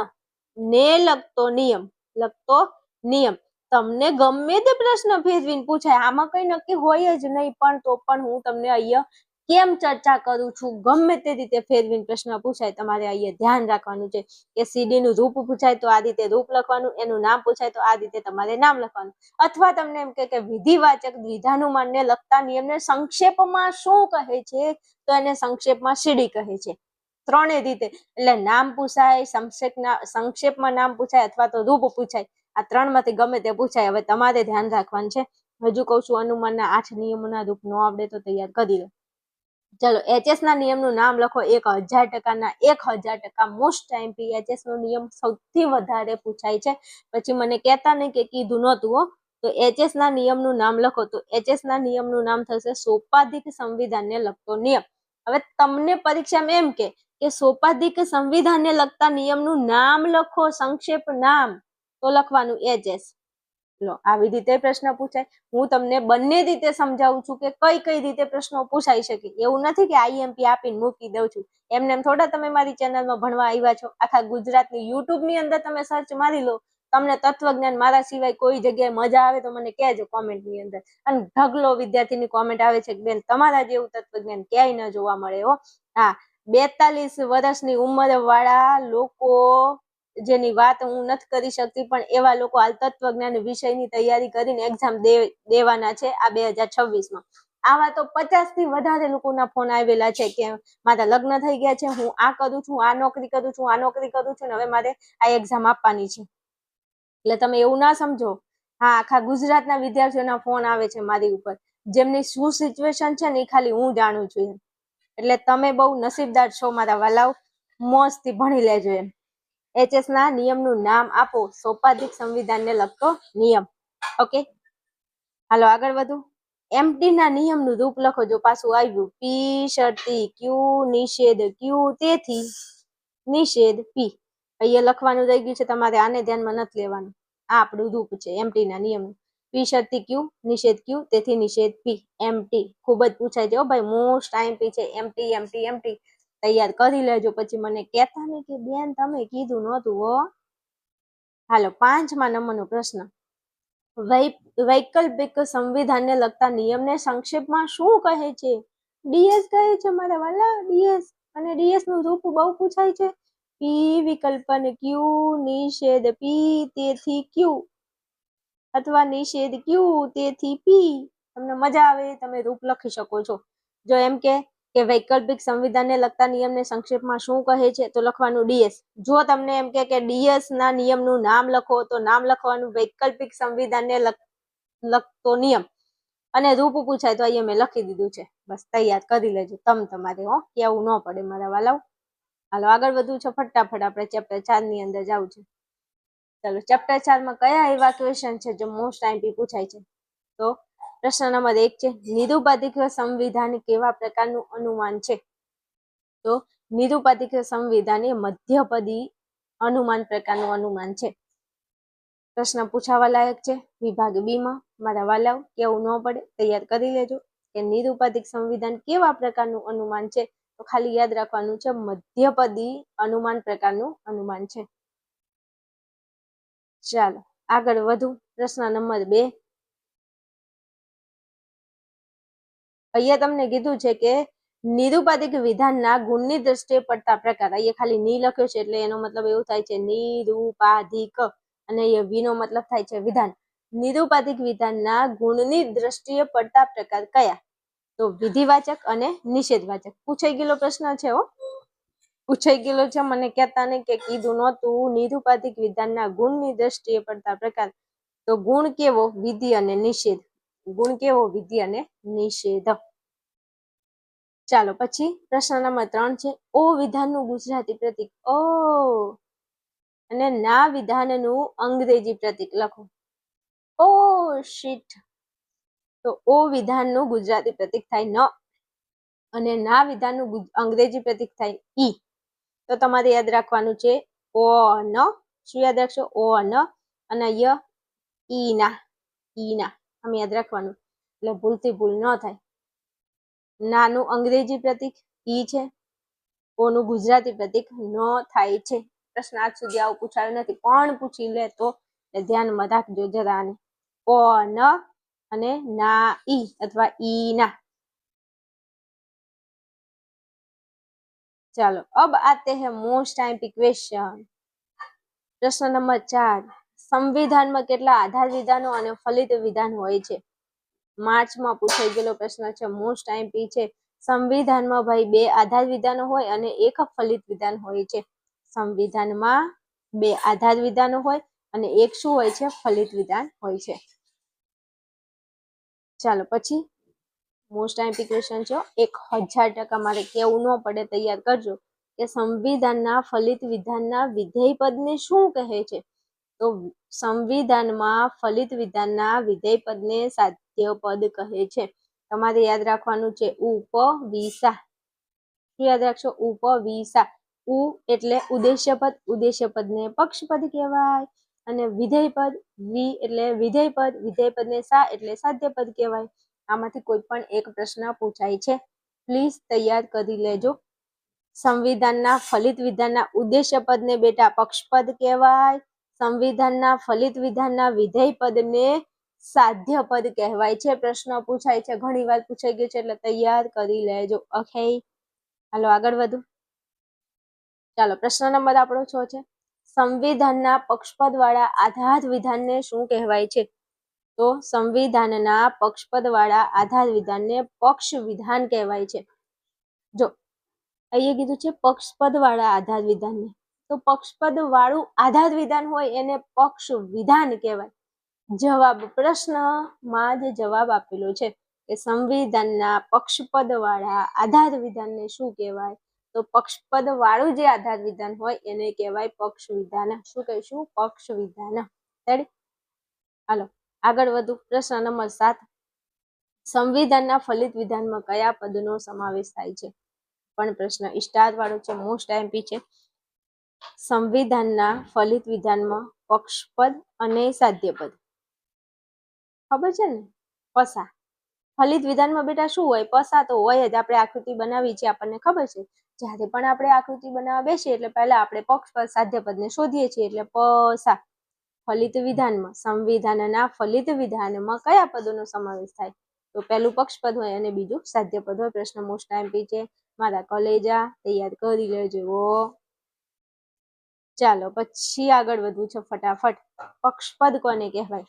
ને લગતો નિયમ. લગતો નિયમ. તમને ગમે તે પ્રશ્ન ફેરવીને પૂછાય, આમાં કઈ નક્કી હોય જ નહીં. પણ તો પણ હું તમને અહીંયા કેમ ચર્ચા કરું છું, ગમે તે રીતે ફેરવીને પ્રશ્ન પૂછાય, તમારે અહીંયા ધ્યાન રાખવાનું છે કે સીડી નું રૂપ પૂછાય તો આ રીતે રૂપ લખવાનું, એનું નામ પૂછાય તો આ રીતે તમારે નામ લખવાનું. અથવા તમને એમ કે વિધિવાચક વિધાનુમાન ને લગતા નિયમને સંક્ષેપમાં શું કહે છે, તો એને સંક્ષેપમાં સીડી કહે છે. 3 રીતે, એટલે નામ પૂછાય, સંક્ષેપમાં નામ પૂછાય, અથવા તો રૂપ પૂછાય. આ 3 માંથી ગમે તે પૂછાય. હવે તમારે ધ્યાન રાખવાનું છે. હજુ કહું છું, અનુમાનના 8 નિયમોના રૂપ ન આવડે તો તૈયાર કરી લો. ચલો, એચએસ ના નિયમનું નામ લખો. 1000%ના 1000% મોસ્ટ આઈએમપી એચએસ નો નિયમ સૌથી વધારે પૂછાય છે. પછી મને કહેતા નહીં કે કીધું નહોતું હો. તો એચએસ ના નિયમનું નામ લખો, તો એચએસ ના નિયમનું નામ થશે સોપાધિક સંવિધાનને લગતો નિયમ. હવે તમને પરીક્ષામાં એમ કે સોપાધિક સંવિધાનને લગતા નિયમનું નામ લખો, સંક્ષેપ નામ, તો લખવાનું એચએસ. લો, આવી રીતે પ્રશ્ન પૂછાય. હું તમને બંને રીતે સમજાવું છું કે કઈ રીતે પ્રશ્નો પૂછાઈ શકે. એવું નથી કે આઈએમપી આપીને મૂકી દઉં છું. એમને એમ થોડા તમે મારી ચેનલમાં ભણવા આવ્યા છો. આખા ગુજરાતની યુટ્યુબ ની અંદર તમે સર્ચ મારી લો, તમને તત્વજ્ઞાન મારા સિવાય કોઈ જગ્યાએ મજા આવે તો મને કહેજો કોમેન્ટ ની અંદર. અને ઢગલો વિદ્યાર્થીની કોમેન્ટ આવે છે કે બેન તમારા જેવું તત્વજ્ઞાન ક્યાંય ન જોવા મળે હો. હા, 42 વર્ષની ઉંમર વાળા લોકો, જેની વાત હું નથી કરી શકતી, પણ એવા લોકો હાલ તત્વજ્ઞાન વિષયની તૈયારી કરીને એક્ઝામ દેવાના છે આ 2026માં. આવા તો 50 થી વધારે લોકોના ફોન આવેલા છે કે મારા લગ્ન થઈ ગયા છે, હું આ કરું છું, આ નોકરી કરું છું, આ નોકરી કરું છું, ને હવે મારે આ એક્ઝામ આપવાની છે. એટલે તમે એવું ના સમજો. હા, આખા ગુજરાતના વિદ્યાર્થીઓના ફોન આવે છે મારી ઉપર, જેમની શું સિચ્યુએશન છે ને એ ખાલી હું જાણું છું એમ. એટલે તમે બહુ નસીબદાર છો મારા વાલાઓ, મોજથી ભણી લેજો એમ. HS ના નિયમનું નામ આપો. સૌપાધિક સંવિધાનને લગતો નિયમ. ઓકે, હાલો આગળ વધુ. એમટી ના નિયમનું રૂપ લખો. જો પાછું આવ્યું. પી શરતી, ક્યુ નિષેધ, ક્યુ તેથી, નિષેધ પી. અહીંયા લખવાનું રહી ગયું છે તમારે, આને ધ્યાનમાં નથી લેવાનું. આ આપણું રૂપ છે એમટી ના નિયમનું. પી શરતી ક્યુ, નિષેધ ક્યુ, તેથી નિષેધ પી. એમટી ખૂબ જ પૂછાય છે ભાઈ, મોસ્ટ આઈએમપી છે. એમટી એમટી એમટી તૈયાર કરી લેજો, પછી મને કહેતા નહીં કે બેન તમે કીધું નહોતું હો. હાલો 5મા નંબરનો પ્રશ્ન. વૈકલ્પિક સંવિધાનને લગતા નિયમને સંક્ષેપમાં શું કહે છે? ડીએસ કહે છે મારા વાલા, ડીએસ. અને ડીએસ નું રૂપ બહુ પૂછાય છે. પી વિકલ્પન ક્યુ, નિષેધ પી તેથી ક્યુ, અથવા નિષેધ ક્યુ તેથી પી. તમને મજા આવે તમે રૂપ લખી શકો છો. જો એમ કે વૈકલ્પિક સંવિધાનને લગતા નિયમને સંક્ષેપમાં શું કહે છે, તો લખવાનું ડીએસ. જો તમને એમ કે ડીએસ ના નિયમનું નામ લખો, તો નામ લખવાનું વૈકલ્પિક સંવિધાનને લગતો નિયમ. અને રૂપ પૂછાય તો અહીંયા મેં લખી દીધું છે. બસ તૈયાર કરી લેજો તમારે હો, કેવું ન પડે મારા વાલાઓ. હાલો આગળ વધવું છે ફટાફટ, આપણે ચેપ્ટર 4 ની અંદર જવું છે. ચલો ચેપ્ટર 4 માં કયા એવા ક્વેશ્ચન છે જે મોસ્ટ આઈએમપી પૂછાય છે? તો પ્રશ્ન નંબર 1 છે, નિરુપાધિક સંવિધાન કેવા પ્રકારનું અનુમાન છે? તો નિરુપાધિક સંવિધાન એ મધ્યપદી અનુમાન પ્રકારનું અનુમાન છે. પ્રશ્ન પૂછાવા લાયક છે વિભાગ બી માં. મારા વાલાઓ કેવું ન પડે, તૈયાર કરી લેજો કે નિરુપાધિક સંવિધાન કેવા પ્રકારનું અનુમાન છે. તો ખાલી યાદ રાખવાનું છે મધ્યપદી અનુમાન પ્રકારનું અનુમાન છે. ચાલો આગળ વધુ. પ્રશ્ન નંબર 2. અહીંયા તમને કીધું છે કે નિરુપાધિક વિધાનના ગુણની દ્રષ્ટિએ પડતા પ્રકાર. અહીંયા ખાલી ની લખ્યો છે એટલે એનો મતલબ એવું થાય છે નિરુપાધિક, અને અહીંયા વી નો મતલબ થાય છે વિધાન. નિરુપાધિક વિધાનના ગુણની દ્રષ્ટિએ પડતા પ્રકાર કયા? તો વિધિવાચક અને નિષેધવાચક. પૂછાઈ ગયેલો પ્રશ્ન છે હો, પૂછાઈ ગયેલો છે. મને કહેતા નહીં કે કીધું નહોતું. નિરુપાધિક વિધાનના ગુણની દ્રષ્ટિએ પડતા પ્રકાર. તો ગુણ કેવો? વિધિ અને નિષેધ. ગુણ કેવો? વિધિ અને નિષેધ. ચાલો પછી પ્રશ્ન નંબર 3 છે, ઓ વિધાનનું ગુજરાતી પ્રતીક. ઓ અને ના વિધાનનું અંગ્રેજી પ્રતીક લખો. ઓ શીટ. તો ઓ વિધાનનું ગુજરાતી પ્રતીક થાય ન, અને ના વિધાનનું અંગ્રેજી પ્રતીક થાય ઈ. તો તમારે યાદ રાખવાનું છે ઓ ન. શું યાદ રાખશો? ઓ ન, અને ય ઈ ના. ઈ ના આમ યાદ રાખવાનું, એટલે ભૂલથી ભૂલ ન થાય. નાનું અંગ્રેજી પ્રતીક ઈ છે, ઓનું ગુજરાતી પ્રતીક ન થાય છે. પ્રશ્ન આજ સુધી આવું પૂછાયું નથી, પણ પૂછી લે તો ધ્યાનમાં રાખજો જરા આને. ઓ ન અને ના ઈ અથવા ઈ ના. ચાલો અબ આતે હૈ મોસ્ટ આઈએમપી ક્વેશ્ચન. પ્રશ્ન નંબર 4. સંવિધાનમાં કેટલા આધાર વિધાનો અને ફલિત વિધાન હોય છે? માર્ચમાં પૂછાઈ ગયેલો પ્રશ્ન છે, મોસ્ટ આઈએમપી છે. સંવિધાનમાં ભાઈ 2 આધાર વિધાનો હોય અને 1 ફલિત વિધાન હોય છે. સંવિધાનમાં 2 આધાર વિધાનો હોય અને 1 શું હોય છે? ફલિત વિધાન હોય છે. ચાલો પછી મોસ્ટ આઈએમપી ક્વેશ્ચન છે, 1000% મારે કેવું ન પડે, તૈયાર કરજો કે સંવિધાનના ફલિત વિધાનના વિધેય પદને શું કહે છે? તો સંવિધાનમાં ફલિત વિધાનના વિધેય પદને સાધ્ય પદ કહે છે. તમારે યાદ રાખવાનું છે ઉપવિસા. શું યાદ રાખશો? ઉપવિસા. ઉ એટલે ઉદ્દેશ્ય પદ, ઉદ્દેશ્ય પદને પક્ષપદ કહેવાય. અને વિધેય પદ વી એટલે વિધેય પદ, વિધેય પદને સા એટલે સાધ્ય પદ કહેવાય. આમાંથી કોઈ પણ એક પ્રશ્ન પૂછાય છે, પ્લીઝ તૈયાર કરી લેજો. સંવિધાનના ફલિત વિધાનના ઉદ્દેશ્ય પદને બેટા પક્ષપદ કહેવાય. સંવિધાનના ફલિત વિધાનના વિધેય પદને સાધ્ય પદ કહેવાય છે. પ્રશ્ન પૂછાય છે, ઘણી વાર પૂછાઈ ગયો છે, એટલે તૈયાર કરી લેજો. ઓકે, હાલો આગળ વધુ. ચાલો પ્રશ્ન નંબર આપણો 6 છે, સંવિધાનના પક્ષપદ વાળા આધાર વિધાનને શું કહેવાય છે? તો સંવિધાનના પક્ષપદ વાળા આધાર વિધાનને પક્ષ વિધાન કહેવાય છે. જો અહીંયા કીધું છે પક્ષપદ વાળા આધાર વિધાનને, તો પક્ષપદ વાળું આધાર વિધાન હોય એને પક્ષ વિધાન કહેવાય. જવાબ પ્રશ્નમાં જ જવાબ આપેલો છે કે સંવિધાનના પક્ષપદ વાળા આધાર વિધાનને શું કહેવાય? તો પક્ષપદ વાળું જે આધાર વિધાન હોય એને કહેવાય પક્ષ વિધાન. શું કહીશું? પક્ષ વિધાન. રેડી? હાલો આગળ વધુ. પ્રશ્ન નંબર 7. સંવિધાનના ફલિત વિધાનમાં કયા પદનો સમાવેશ થાય છે? પણ પ્રશ્ન સ્ટાર વાળો છે, મોસ્ટ આઈએમપી છે. સંવિધાનના ફલિત વિધાનમાં પક્ષપદ અને સાધ્યપદ ખબર છે ને? પસા ફલિત વિધાનમાં બેટા શું હોય? પસા તો હોય જ. આપણે આકૃતિ બનાવી છે, આપણને ખબર છે. જ્યારે પણ આપણે આકૃતિ બનાવવા બેસીએ એટલે પહેલા આપણે પક્ષપદ સાધ્યપદને શોધીએ છીએ, એટલે પસા. ફલિત વિધાનમાં, સંવિધાનના ફલિત વિધાનમાં કયા પદોનો સમાવેશ થાય? તો પહેલું પક્ષપદ હોય અને બીજું સાધ્યપદ હોય. પ્રશ્ન મોસ્ટ આઈએમપી છે. મારા કલેજા તૈયાર કરી લેજો. ચાલો પછી આગળ વધવું છે ફટાફટ. પક્ષપદ કોને કહેવાય?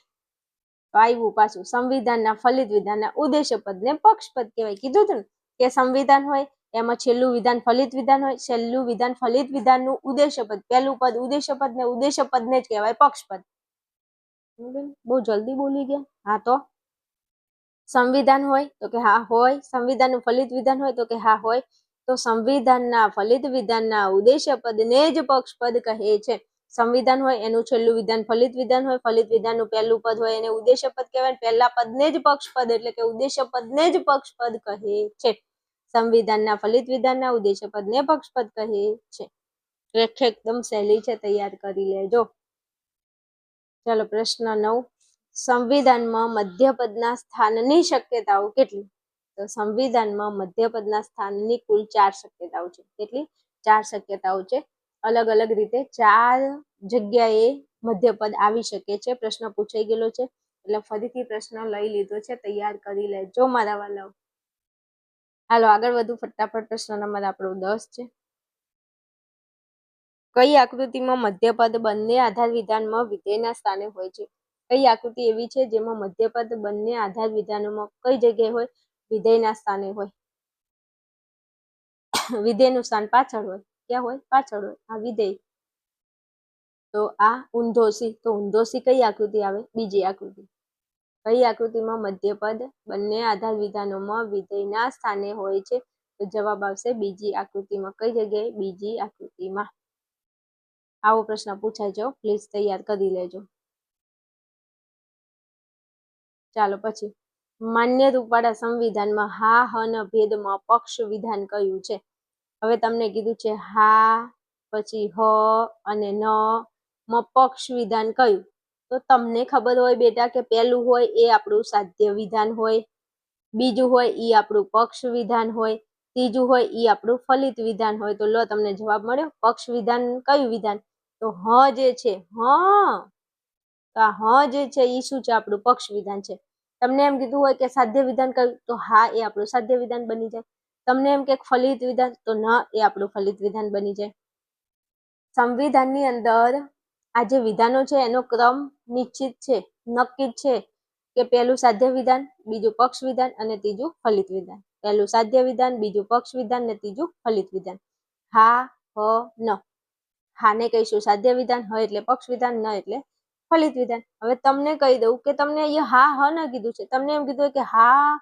તો આવ્યું પાછું સંવિધાનના ફલિત વિધાનના ઉદ્દેશ્ય પદને પક્ષપદ કહેવાય. કીધું હતું ને કે સંવિધાન હોય એમાં છેલ્લું વિધાન ફલિત વિધાન હોય. છેલ્લું વિધાન ફલિત વિધાનનું ઉદ્દેશ્ય પદ, પહેલું પદ ઉદ્દેશ્ય પદ ને ઉદ્દેશ્ય પદને જ કહેવાય પક્ષપદ. બહુ જલ્દી બોલી ગયા. હા તો સંવિધાન હોય તો કે હા હોય. સંવિધાનનું ફલિત વિધાન હોય તો કે હા હોય. તો સંવિધાનના ફલિત વિધાનના ઉદ્દેશ્ય પદને જ પક્ષપદ કહે છે. સંવિધાન હોય એનું છેલ્લું વિધાન ફલિત વિધાન હોય. ફલિત વિધાનનું પહેલું પદ હોય એને ઉદ્દેશ્ય પદ કહેવાય. પહેલા પદને જ પક્ષપદ એટલે કે ઉદ્દેશ્ય પદને જ પક્ષપદ કહે છે. સંવિધાનના ફલિત વિધાનના ઉદ્દેશ્ય પદને પક્ષપદ કહે છે. વ્યાખ્યા એકદમ સહેલી છે, તૈયાર કરી લેજો. ચાલો પ્રશ્ન 9. સંવિધાનમાં મધ્યપદના સ્થાનની શક્યતાઓ કેટલી? તો સંવિધાનમાં મધ્યપદના સ્થાનની કુલ 4 શક્યતાઓ છે. કેટલી? 4 શક્યતાઓ છે. અલગ અલગ રીતે 4 જગ્યાએ મધ્યપદ આવી શકે છે. પ્રશ્ન પૂછાઈ ગયેલો છે એટલે ફરીથી પ્રશ્ન લઈ લીધો છે, તૈયાર કરી લેજો મારા વાલાઓ. હાલો આગળ વધુ ફટાફટ. પ્રશ્ન નંબર આપણો 10 છે. કઈ આકૃતિમાં મધ્યપદ બંને આધાર વિધાનમાં વિધેયના સ્થાને હોય છે? કઈ આકૃતિ એવી છે જેમાં મધ્યપદ બંને આધાર વિધાનોમાં કઈ જગ્યાએ હોય? વિધેયના સ્થાને હોય. વિધેયનું સ્થાન પાછળ હોય. ક્યાં હોય? પાછળ હોય. આ વિધેય. તો આ ઊંધો સી. તો ઊંધો સી કઈ આકૃતિ આવે? બીજી આકૃતિ. કઈ આકૃતિમાં મધ્યપદ બંને આધાર વિધાનોમાં વિધેયના સ્થાને હોય છે? તો જવાબ આવશે બીજી આકૃતિમાં. કઈ જગ્યાએ? બીજી આકૃતિમાં. આવો પ્રશ્ન પૂછાય છે, પ્લીઝ તૈયાર કરી લેજો. ચાલો પછી માન્ય રૂપવાળા સંવિધાનમાં હા હ ના ભેદમાં પક્ષ વિધાન કયું છે? હવે તમને કીધું છે હા પછી હ અને ન માં પક્ષ વિધાન કયું? તો તમને ખબર હોય બેટા કે પહેલું હોય એ આપણું સાધ્ય વિધાન હોય, બીજું હોય એ આપણું પક્ષ વિધાન હોય, ત્રીજું હોય એ આપણું ફલિત વિધાન હોય. તો લો તમને જવાબ મળ્યો. પક્ષ વિધાન કયું વિધાન? તો હ જે છે જે છે એ શું છે? આપણું પક્ષ વિધાન છે. તમને એમ કીધું હોય કે સાધ્ય વિધાન કયું? તો હા એ આપણું સાધ્ય વિધાન બની જાય. તમને એમ કે ફલિત વિધાન? તો ન એ આપણું ફલિત વિધાન બની જાય. સંવિધાનની અંદર આ જે વિધાનો છે એનો ક્રમ નિશ્ચિત છે, નક્કી છે કે પહેલું સાધ્ય વિધાન, બીજું પક્ષ વિધાન અને ત્રીજું ફલિત વિધાન. પહેલું સાધ્ય વિધાન, બીજું પક્ષ વિધાન ને ત્રીજું ફલિત વિધાન. હા હ ન. હા ને કહીશું સાધ્ય વિધાન, હ એટલે પક્ષ વિધાન, ન એટલે ફલિત વિધાન. હવે તમને કહી દઉં કે તમને અહીંયા હા હ ન કીધું છે. તમને એમ કીધું કે હા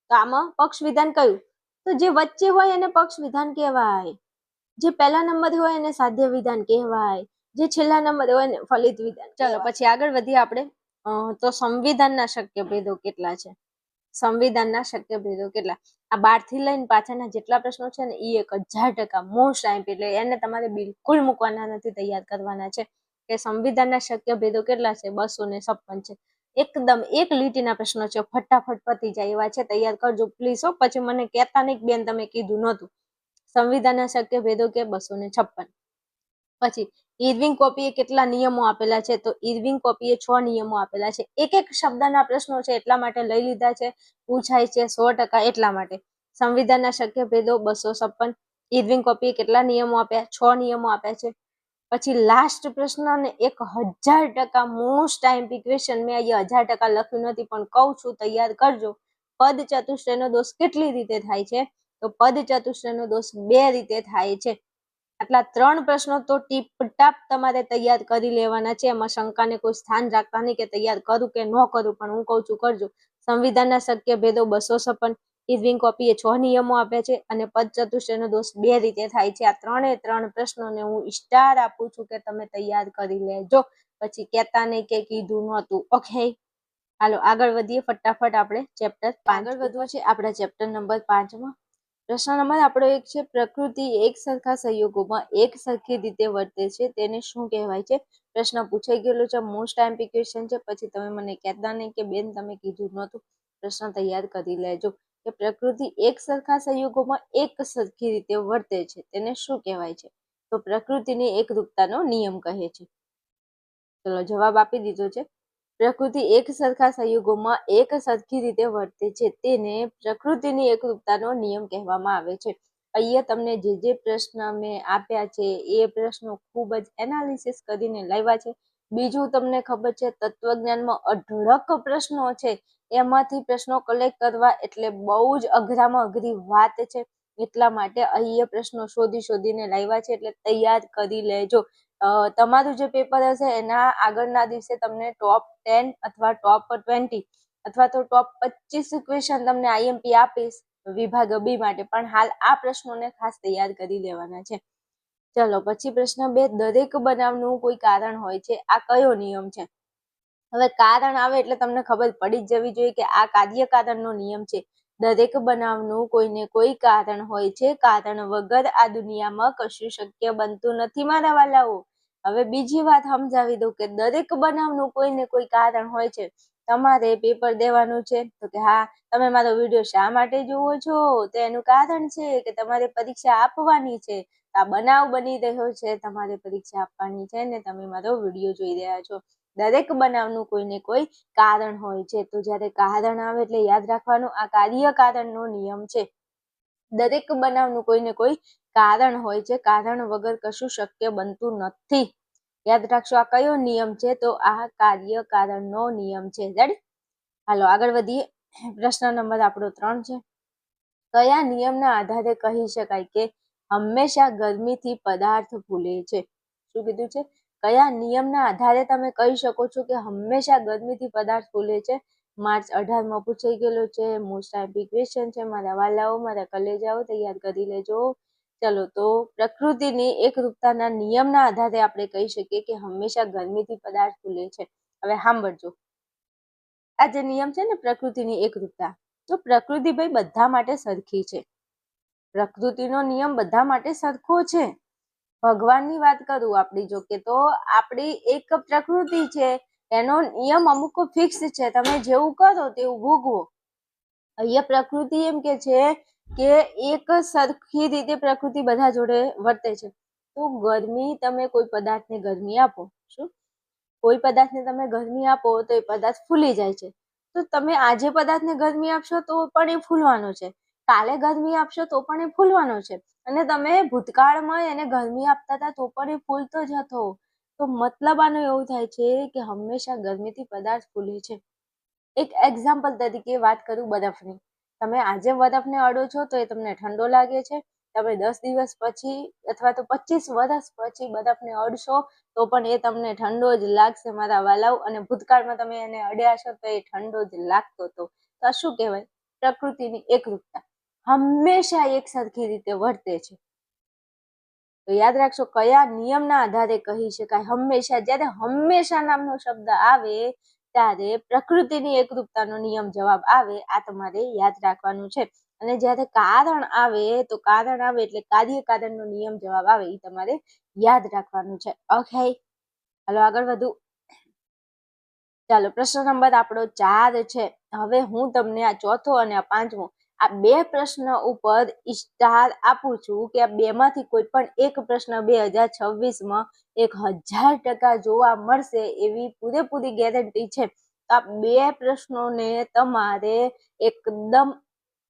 તો આમાં પક્ષ વિધાન કયું? તો જે વચ્ચે હોય એને પક્ષ વિધાન કહેવાય. જે પહેલા નંબરે હોય એને સાધ્ય વિધાન કહેવાય. જે છેલ્લા નંબરે હોય ને ફલિત વિધાન. ચલો પછી આગળ વધીએ આપણે. તો સંવિધાનના શક્ય ભેદો કેટલા છે? સંવિધાનના શક્ય ભેદો કેટલા? આ 12 થી લઈને પાછળના જેટલા પ્રશ્નો છે ને એ 1000% મોસ્ટ આઈમ્પી, એટલે એને તમારે બિલકુલ મૂકવાના નથી, તૈયાર કરવાના છે. કે સંવિધાનના શક્ય ભેદો કેટલા છે? 256 છે. એકદમ એક લીટીના પ્રશ્નો છે, ફટાફટ પતી જાય એવા છે, તૈયાર કરજો પ્લીઝ. પછી મને કહેતા નહીં બેન તમે કીધું નહોતું. સંવિધાનના શક્ય ભેદો કે 256. પછી ઇર્વિંગ કોપીએ કેટલા નિયમો આપેલા છે? તો ઇર્વિંગ કોપીએ 6 નિયમો આપેલા છે. એક શબ્દના પ્રશ્નો છે એટલા માટે લઈ લીધા છે, પૂછાય છે 100% એટલા માટે. સંવિધાનના શક્ય ભેદો 256. ઇર્વિંગ કોપીએ કેટલા નિયમો આપ્યા? 6 નિયમો આપ્યા છે. પછી લાસ્ટ પ્રશ્ન ને 1000% મોસ્ટ આઈમ્પી ક્વેશ્ચન. મેં અહીંયા 1000% લખ્યું નથી પણ કહું છું, તૈયાર કરજો. પદ ચતુષ્ટયનો દોષ કેટલી રીતે થાય છે? તો પદ ચતુષ્ટયનો દોષ 2 રીતે થાય છે. આટલા 3 પ્રશ્નો તો ટીપટાપ તમારે તૈયાર કરી લેવાના છે. એમાં શંકાને કોઈ સ્થાન રાખતા નહીં કે તૈયાર કરું કે ન કરું, પણ હું કહું છું કરજો. સંવિધાનના શક્ય ભેદો 256, ઇરવિંગ કોપીએ 6 નિયમો આપ્યા છે અને પદ ચતુષ્ટયનો દોષ 2 રીતે થાય છે. આ 3 પ્રશ્નોને હું સ્ટાર આપું છું કે તમે તૈયાર કરી લેજો, પછી કહેતા નહીં કે કીધું નહોતું. ઓકે, હાલો આગળ વધીએ ફટાફટ. આપણે ચેપ્ટર 5 આગળ વધવું છે આપણા ચેપ્ટર નંબર 5 માં. પ્રશ્ન નંબર આપણો 1 છે, પ્રકૃતિ એક સરખા સંયોગોમાં એક સરખી રીતે વર્તે છે તેને શું કહેવાય છે? પ્રશ્ન પૂછાઈ ગયેલો છે, મોસ્ટ આઈએમપી ક્વેશ્ચન છે. પછી તમે મને કહેતા નહીં કે બેન તમે કીધું નહોતું. પ્રશ્ન તૈયાર કરી લેજો કે પ્રકૃતિ એક સરખા સંયોગોમાં એક સરખી રીતે વર્તે છે તેને શું કહેવાય છે? તો પ્રકૃતિની એકરૂપતાનો નિયમ કહે છે. ચલો જવાબ આપી દીધો છે. પ્રકૃતિ એક સરખા સંયોગોમાં એક સરખી રીતે વર્તે છે તેને પ્રકૃતિની એકરૂપતાનો નિયમ કહેવામાં આવે છે. અહીંયા તમને જે પ્રશ્ન મેં આપ્યા છે એ પ્રશ્નો ખૂબ જ એનાલિસિસ કરીને લાવ્યા છે. બીજું તમને ખબર છે, તત્વજ્ઞાનમાં અઢળક પ્રશ્નો છે, એમાંથી પ્રશ્નો કલેક્ટ કરવા એટલે બહુ જ અઘરામાં અઘરી વાત છે. એટલા માટે અહીંયા પ્રશ્નો શોધીને લાવ્યા છે, એટલે તૈયાર કરી લેજો. તમારું જે પેપર હશે એના આગળના દિવસે તમને ટોપ 10 અથવા ટોપ 20 અથવા તો ટોપ 25 ક્વેશ્ચન તમને આઈએમપી આપીશ વિભાગ બી માટે, પણ હાલ આ પ્રશ્નોને ખાસ તૈયાર કરી લેવાના છે. ચલો પછી પ્રશ્ન 2, દરેક બનાવનું કોઈ કારણ હોય છે, આ કયો નિયમ છે? હવે કારણ આવે એટલે તમને ખબર પડી જ જવી જોઈએ કે આ કાર્યકારણનો નિયમ છે. દરેક બનાવનું કોઈને કોઈ કારણ હોય છે, કારણ વગર આ દુનિયામાં કશું શક્ય બનતું નથી મારા વાલાઓ. હવે બીજી વાત સમજાવી દઉં કે દરેક બનાવનું કોઈને કોઈ કારણ હોય છે. તમારે પેપર દેવાનું છે તો કે હા તમે મારો વિડીયો શા માટે જુઓ છો? તો એનું કારણ છે કે તમારે પરીક્ષા આપવાની છે. આ બનાવ બની રહ્યો છે, તમારે પરીક્ષા આપવાની છે ને તમે મારો વિડીયો જોઈ રહ્યા છો. દરેક બનાવનું કોઈને કોઈ કારણ હોય છે. તો જ્યારે કારણ આવે એટલે યાદ રાખવાનું આ કાર્યકારણનો નિયમ છે. દરેક બનાવનું કોઈને કોઈ કારણ હોય છે, કારણ વગર કશું શક્ય બનતું નથી. યાદ રાખશો આ કયો નિયમ છે? તો આ કાર્યકારણનો નિયમ છે. રેડી? હાલો આગળ વધીએ. પ્રશ્ન નંબર આપણો 3 છે, કયા નિયમના આધારે કહી શકાય કે હંમેશા ગરમીથી પદાર્થ ફૂલે છે? શું કીધું છે? કયા નિયમના આધારે તમે કહી શકો છો કે હંમેશા ગરમીથી પદાર્થ ફૂલે છે? માર્ચ 18 માં પૂછાઈ ગયેલો છે, મોસ્ટ આઈએમપી ક્વેશ્ચન છે. મારા વાલાઓ, મારા કલેજાઓ તૈયાર કરી લેજો. ચલો તો પ્રકૃતિની એકરૂપતાના નિયમના આધારે આપણે કહી શકીએ કે હંમેશા ગરમીથી પદાર્થ ફૂલે છે. હવે સાંભળજો, આ જે નિયમ છે ને પ્રકૃતિની એકરૂપતા, તો પ્રકૃતિ ભાઈ બધા માટે સરખી છે. પ્રકૃતિનો નિયમ બધા માટે સરખો છે. ભગવાનની વાત કરું આપણી, જો કે તો આપણી એક પ્રકૃતિ છે, એનો નિયમ અમુક ફિક્સ છે, તમે જેવું કરો તેવું ભોગવો. અહીંયા પ્રકૃતિ એમ કે છે કે એક સરખી રીતે પ્રકૃતિ બધા જોડે વર્તે છે. તો ગરમી, તમે કોઈ પદાર્થને ગરમી આપો, શું કોઈ પદાર્થને તમે ગરમી આપો તો એ પદાર્થ ફૂલી જાય છે. તો તમે આજે પદાર્થને ગરમી આપશો તો પણ એ ફૂલવાનો છે, કાલે ગરમી આપશો તો પણ એ ફૂલવાનો છે, અને તમે ભૂતકાળમાં એને ગરમી આપતા હતા તો પણ એ ફૂલતો જ હતો. તો મતલબ આનો એવું થાય છે કે હંમેશા ગરમીથી પદાર્થ ફૂલે છે. એક એક્ઝામ્પલ તરીકે વાત કરું બરફની. તમે આજે બરફને અડો છો તો એ તમને ઠંડો લાગે છે. તમે 10 દિવસ પછી અથવા તો 25 વર્ષ પછી બરફને અડશો તો પણ એ તમને ઠંડો જ લાગશે મારા વાલાઓ. અને ભૂતકાળમાં તમે એને અડ્યા છો તો એ ઠંડો જ લાગતો હતો. તો આ શું કહેવાય? પ્રકૃતિની એકરૂપતા. હંમેશા એક સરખી રીતે વર્તે છે. તો યાદ રાખશો કયા નિયમના આધારે કહી શકાય હંમેશા. જ્યારે હંમેશા નામનો શબ્દ આવે ત્યારે પ્રકૃતિની એકરૂપતાનો નિયમ જવાબ આવે. આ તમારે યાદ રાખવાનું છે. અને જ્યારે કારણ આવે તો કારણ આવે એટલે કાર્યકારણનો નિયમ જવાબ આવે, એ તમારે યાદ રાખવાનું છે. ઓકે, હાલો આગળ વધુ. ચાલો પ્રશ્ન નંબર આપણો 4 છે. હવે હું તમને આ ચોથો અને આ 5મો આ 2 પ્રશ્ન ઉપર સ્ટાર આપું છું કે આ 2 માંથી કોઈ પણ એક પ્રશ્ન 2026માં 1000% જોવા મળશે એવી પૂરેપૂરી ગેરંટી છે. આ 2 પ્રશ્નોને તમારે એકદમ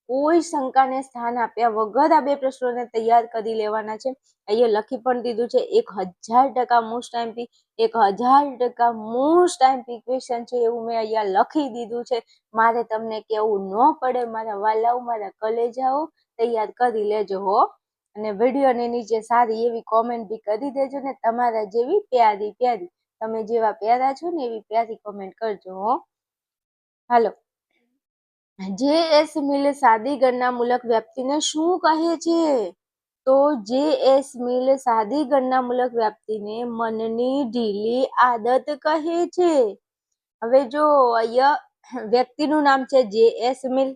કોઈ શંકાને સ્થાન આપ્યા વગર આ 2 પ્રશ્નોને તૈયાર કરી લેવાના છે. અહીંયા લખી પણ દીધું છે 1000% most IMP, 1000% most IMP question છે એવું મેં અહીંયા લખી દીધું છે. મારે તમને કેવું ન પડે મારા વાલાઓ, મારા કલેજાઓ, તૈયાર કરી લેજો હો. અને વિડીયોની નીચે સારી એવી કોમેન્ટ બી કરી દેજો ને, તમારા જેવી પ્યારી પ્યારી, તમે જેવા પ્યારા છો ને એવી પ્યારી કોમેન્ટ કરજો હો. હાલો જે.એસ. મિલ સાદી ગણનામૂલક વ્યાપ્તિને શું કહે છે? તો જે.એસ. મિલ સાદી ગણનામૂલક વ્યાપ્તિને મનની ઢીલી આદત કહે છે. હવે જો અહીંયા વ્યક્તિનું નામ છે જે.એસ. મિલ.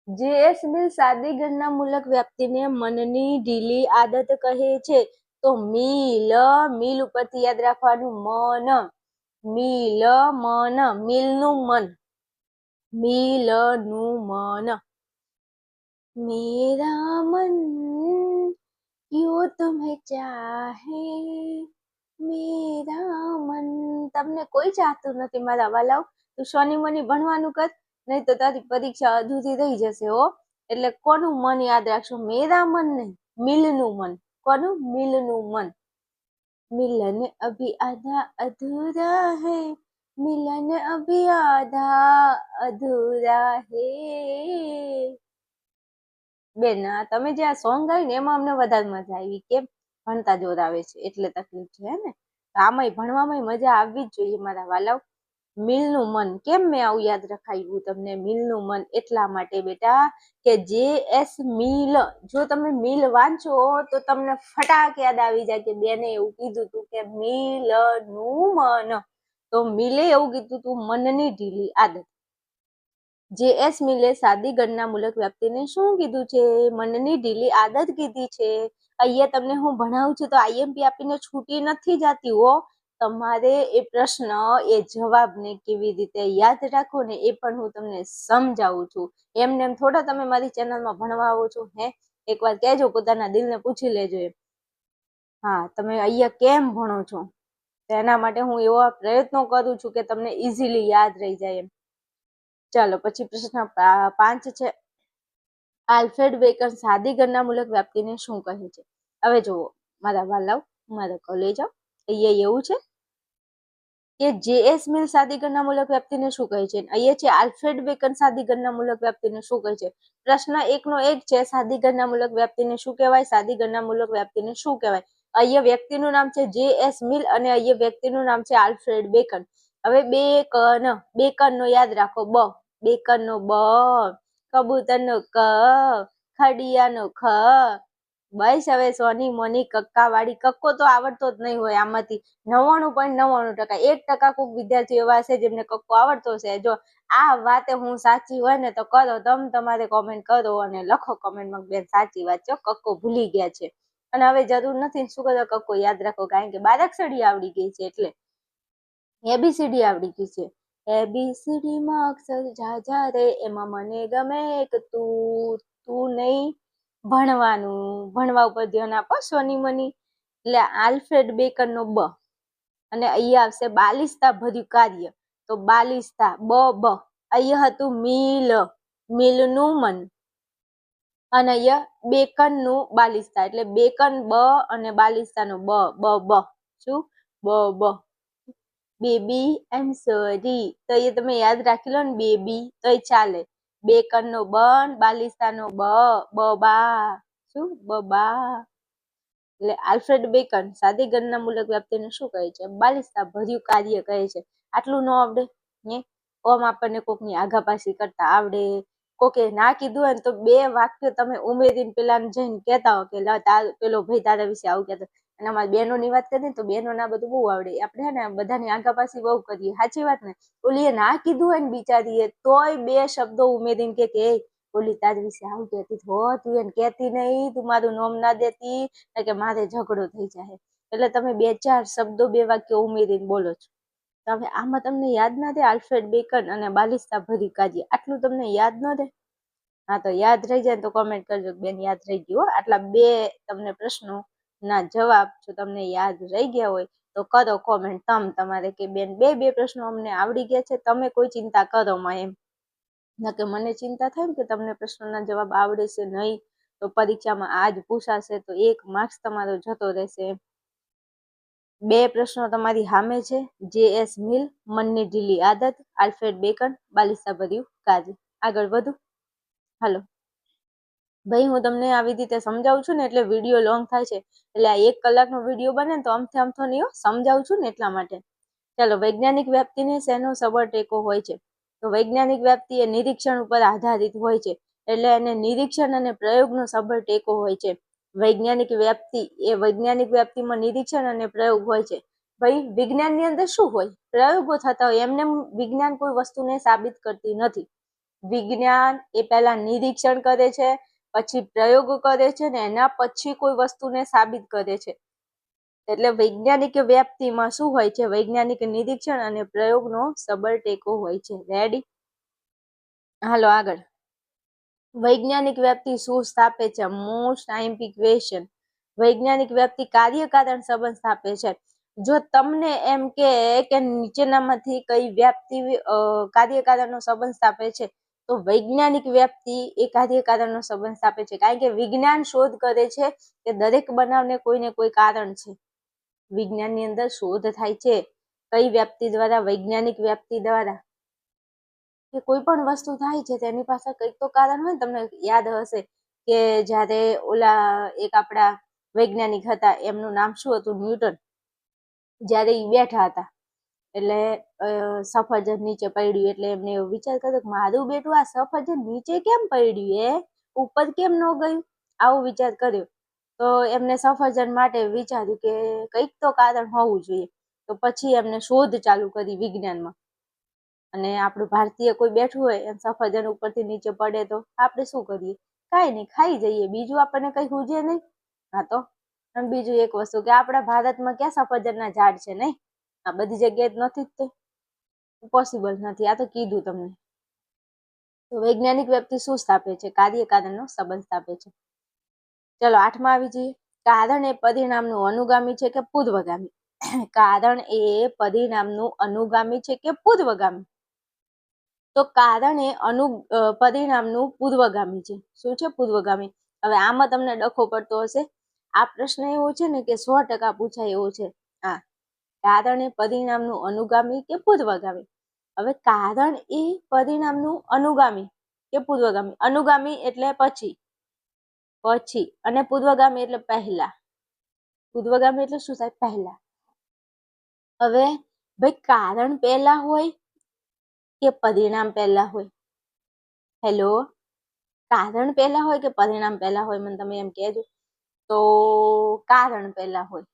જે.એસ. મિલ સાદી ગણનામૂલક વ્યાપ્તિને મનની ઢીલી આદત કહે છે. તો મિલ ઉપરથી યાદ રાખવાનું મન, મિલનું મન, મિલનું મન. મેરા મન ક્યું તુમ્હે ચાહે, મેરા મન. તમને કોઈ ચાહતું નથી મારા વાલાઓ. તું સોની મની ભણવાનું કર, નહીં તો તારી પરીક્ષા અધૂરી રહી જશે હો. એટલે કોનું મન યાદ રાખશો? મેરા મન નહીં, મિલનું મન. કોનું? મિલનું મન. મિલન અભી આધા અધૂરા હૈ, મિલન અભી આધા અધૂરા હે. બેન તમે જે આ સોંગ ગાયું ને એમાં અમને વધારે મજા આવી. કેમ? ભણતા જોર આવે છે એટલે તકલીફ છે હે ને. આમાંય ભણવામાં મજા આવવી જ જોઈએ મારા વાલાઓ. મિલનું મન. કેમ મેં આવું યાદ રખાવ્યું તમને? મિલનું મન એટલા માટે બેટા કે જે.એસ. મિલ, જો તમે મિલ વાંચો તો તમને ફટાક યાદ આવી જાય કે બેને એવું કીધું હતું કે મિલનું મન. તો મિલે એવું કીધું હતું મનની ઢીલી આદત. જે.એસ. મિલે સાદી ગણનામૂલક વ્યાપ્તિને શું કીધું છે? મનની ઢીલી આદત કીધી છે. અહીંયા તમને હું ભણાવું છું તો આઈએમપી આપીને છૂટી નથી જતી હો. તમારે એ પ્રશ્ન, એ જવાબને કેવી રીતે યાદ રાખવો ને એ પણ હું તમને સમજાવું છું. એમને એમ થોડા તમે મારી ચેનલમાં ભણવા આવો છો હે? એકવાર કહેજો, પોતાના દિલને પૂછી લેજો એમ. હા, તમે અહીંયા કેમ ભણો છો? એના માટે હું એવા પ્રયત્નો કરું છું કે તમને ઇઝીલી યાદ રહી જાય એમ. ચાલો પછી પ્રશ્ન 5 છે. આલ્ફ્રેડ બેકન સાદી ગણનામૂલક વ્યાપ્તિને શું કહે છે? હવે જુઓ મારા વાલાઓ, મારા કોલેજો, અહીંયા એવું છે કે જે.એસ. મિલ સાદી ગણનામૂલક વ્યાપ્તિને શું કહે છે? અહીંયા છે આલ્ફ્રેડ બેકન સાદી ગણનામૂલક વ્યાપ્તિને શું કહે છે? પ્રશ્ન 1 નો 1 છે, સાદી ગણનામૂલક વ્યાપ્તિને શું કહેવાય? સાદી ગણનામૂલક વ્યાપ્તિને શું કહેવાય? અહીંયા વ્યક્તિનું નામ છે જે.એસ. મિલ અને અહીંયા વ્યક્તિનું નામ છે આલ્ફ્રેડ બેકન. હવે બેકનનો યાદ રાખો, બેકનનો બ, કબૂતરનો ક, ખડિયાનો ખ. બસ હવે સોની મોની કક્કા વાળી, કક્કો તો આવડતો જ નહીં હોય આમાંથી 99.99%. 1% કોઈક વિદ્યાર્થીઓ એવા હશે જેમને કક્કો આવડતો હશે. જો આ વાતે હું સાચી હોય ને તો કરો, તમારે કોમેન્ટ કરો અને લખો કોમેન્ટમાં બેન સાચી વાત છે, કક્કો ભૂલી ગયા છે. અને હવે જરૂર નથી શું કરો, કક્કો યાદ રાખો, કારણ કે 12 અક્ષરી આવડી ગઈ છે. એટલે એબીસીડી આવડી ગઈ છે. એબીસીડી માં અક્ષર જા રે, એમાં મને ગમે એક તું નહીં ભણવાનું, ભણવા ઉપર ધ્યાન આપો સોની મની. એટલે આલ્ફ્રેડ બેકનનો બ અને અહીંયા આવશે બાલિસ્તા ભર્યું કાર્ય, તો બાલિસ્તા બ. અહીંયા હતું મિલનું મન અને અહીંયા બેકનનું બાલિસ્તા, એટલે બેકન બ અને બાલિસ્તાનું બ. શું? બ. Baby I am sorry. તો એ તમે યાદ રાખી લો ને, બેબી તો એ ચાલે. બેકનનો બન, બાલિસ્તાનો બબા. શું? બબા. એટલે આલ્ફ્રેડ બેકન સાદી ગણનામૂલક વ્યાપ્તિને શું કહે છે? બાલિસ્તા ભર્યું કાર્ય કહે છે. આટલું ન આવડે હે? ઓમ આપણને કોકની આઘાપાછી કરતા આવડે. કોકે ના કીધું હોય ને તો 2 વાક્ય તમે ઉમેરીને પેલાને જઈને કહેતા હો કે પેલો ભાઈ તારા વિશે આવું કહેતો. અને અમારી બહેનોની વાત કરીએ તો બહેનોને આ બધું બહુ આવડે. આપણે હે ને બધાની આઘાપાછી બહુ કરીએ, સાચી વાત ને? ઓલીએ ના કીધું હોય ને બિચારીએ તોય 2 શબ્દો ઉમેરીને કે ઓલી તારી વિશે આવું કહેતી હો, તું એને કહેતી નહીં, તું મારું નામ ના દેતી કે મારે ઝઘડો થઈ જાય. એટલે તમે 2-4 શબ્દો 2 વાક્યો ઉમેરીને બોલો છો. તો હવે આમાં તમને યાદ ના રહે આલ્ફ્રેડ બેકન અને બાલિસ્તા ભરી કાર્ય? આટલું તમને યાદ ન રહે? હા, તો યાદ રહી જાય તો કોમેન્ટ કરજો બેન યાદ રહી ગયું. આટલા 2 તમને પ્રશ્નો ના જવાબ જો તમને યાદ રહી ગયા હોય તો કરો કોમેન્ટ તમારે કે બેન 2 પ્રશ્નો અમને આવડી ગયા છે, તમે કોઈ ચિંતા કરો માં એમ. ના કે મને ચિંતા થાય ને કે તમને પ્રશ્નોના જવાબ આવડે છે નહીં, તો પરીક્ષામાં આજ પૂછાશે તો 1 માર્ક્સ તમારો જતો રહેશે. 2 પ્રશ્નો તમારી સામે છે, જે.એસ. મિલ મનની ઢીલી આદત, આલ્ફ્રેડ બેકન બાલિસ્તા ભર્યું કાર્ય. આગળ વધુ. હાલો ભાઈ, હું તમને આવી રીતે સમજાવું છું ને એટલે વિડીયો લોંગ થાય છે. એટલે આ 1 કલાકનો વિડીયો બને ને તો અમથો નહીં સમજાવું છું ને એટલા માટે. ચાલો, વૈજ્ઞાનિક વ્યાપ્તિને શેનો સબળ ટેકો હોય છે? તો વૈજ્ઞાનિક વ્યાપ્તિ એ નિરીક્ષણ ઉપર આધારિત હોય છે, એટલે એને નિરીક્ષણ અને પ્રયોગનો સબળ ટેકો હોય છે. વૈજ્ઞાનિક વ્યાપ્તિમાં નિરીક્ષણ અને પ્રયોગ હોય છે. ભાઈ વિજ્ઞાનની અંદર શું હોય? પ્રયોગો થતા હોય. એમને વિજ્ઞાન કોઈ વસ્તુને સાબિત કરતી નથી. વિજ્ઞાન એ પહેલા નિરીક્ષણ કરે છે, પછી પ્રયોગ કરે છે, ને એના પછી કોઈ વસ્તુને સાબિત કરે છે. એટલે વૈજ્ઞાનિક વ્યાપ્તિમાં શું હોય છે? વૈજ્ઞાનિક નિરીક્ષણ અને પ્રયોગનો સબળ ટેકો હોય છે. રેડી? હાલો આગળ. વૈજ્ઞાનિક વ્યાપ્તિ શું સ્થાપે છે? Most IMP question. વૈજ્ઞાનિક વ્યાપ્તિ કાર્યકારણ સંબંધ સ્થાપે છે. જો તમને એમ કે નીચેનામાંથી કઈ વ્યાપ્તિ કાર્યકારણનો સંબંધ સ્થાપે છે, તો વૈજ્ઞાનિક વ્યાપ્તિ એ કાર્યકારણનો સંબંધ સ્થાપે છે. કારણ કે વિજ્ઞાન શોધ કરે છે કે દરેક બનાવને કોઈને કોઈ કારણ છે. વિજ્ઞાનની અંદર શોધ થાય છે કઈ વ્યાપ્તિ દ્વારા? વૈજ્ઞાનિક વ્યાપ્તિ દ્વારા. કે કોઈ પણ વસ્તુ થાય છે તેની પાછળ કંઈક તો કારણ હોય. તમને યાદ હશે કે જ્યારે ઓલા એક આપણા વૈજ્ઞાનિક હતા, એમનું નામ શું હતું? ન્યૂટન. જ્યારે એ બેઠા હતા એટલે સફરજન નીચે પડ્યું, એટલે એમને એવો વિચાર કર્યો કે મારું બેટું આ સફરજન નીચે કેમ પડ્યું, ઉપર કેમ ન ગયું? આવો વિચાર કર્યો. તો એમને સફરજન માટે વિચાર્યું કે કંઈક તો કારણ હોવું જોઈએ. તો પછી એમને શોધ ચાલુ કરી વિજ્ઞાનમાં. અને આપણું ભારતીય કોઈ બેઠું હોય એમ સફરજન ઉપરથી નીચે પડે તો આપણે શું કરીએ? કાંઈ નહીં, ખાઈ જઈએ. બીજું આપણને કંઈ સૂઝે નહીં. હા તો અને બીજું એક વસ્તુ કે આપણા ભારતમાં ક્યાં સફરજનના ઝાડ છે? નહીં, આ બધી જગ્યાએ જ નથી. જ તે પોસિબલ નથી. આ તો કીધું તમને. તો વૈજ્ઞાનિક વ્યાપ્તિ શું સ્થાપે છે? કાર્યકારણનો સંબંધ સ્થાપે છે. ચલો 8માં આવી જઈએ. કારણ એ પરિણામનું અનુગામી છે કે પૂર્વગામી? કારણ એ પરિણામનું અનુગામી છે કે પૂર્વગામી? તો કારણ એ પરિણામનું પૂર્વગામી છે. શું છે? પૂર્વગામી. હવે આમાં તમને ડખો પડતો હશે. આ પ્રશ્ન એવો છે ને કે 100% પૂછાય એવો છે. હા, કારણ એ પરિણામનું અનુગામી કે પૂર્વગામી? હવે કારણ એ પરિણામનું અનુગામી કે પૂર્વગામી? અનુગામી એટલે પછી અને પૂર્વગામી એટલે પહેલા. પૂર્વગામી એટલે શું થાય? પહેલા. હવે ભાઈ કારણ પહેલા હોય કે પરિણામ પહેલા હોય? હેલો, કારણ પહેલા હોય કે પરિણામ પહેલા હોય? મને તમે એમ કહેજો. તો કારણ પહેલા હોય.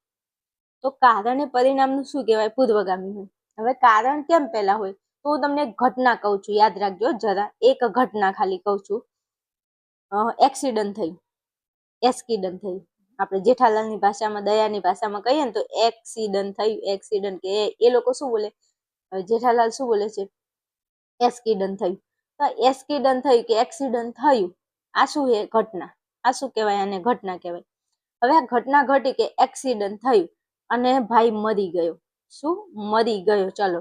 તો કારણ એ પરિણામનું શું કહેવાય? પૂર્વગામી હોય. હવે કારણ કેમ પહેલા હોય? તો હું તમને એક ઘટના કહું છું, યાદ રાખજો જરા. એક ઘટના ખાલી કહું છું. એક્સિડન્ટ થયું. આપણે જેઠાલાલની ભાષામાં, દયાની ભાષામાં કહીએ ને તો એક્સિડન્ટ થયું. એક્સિડન્ટ કે એ લોકો શું બોલે? જેઠાલાલ શું બોલે છે? એક્સિડન્ટ થયું. તો એક્સિડન્ટ થયું કે એક્સિડન્ટ થયું, આ શું છે? ઘટના. આ શું કહેવાય? આને ઘટના કહેવાય. હવે આ ઘટના ઘટી કે એક્સિડન્ટ થયું અને ભાઈ મરી ગયો. શું? મરી ગયો. ચલો,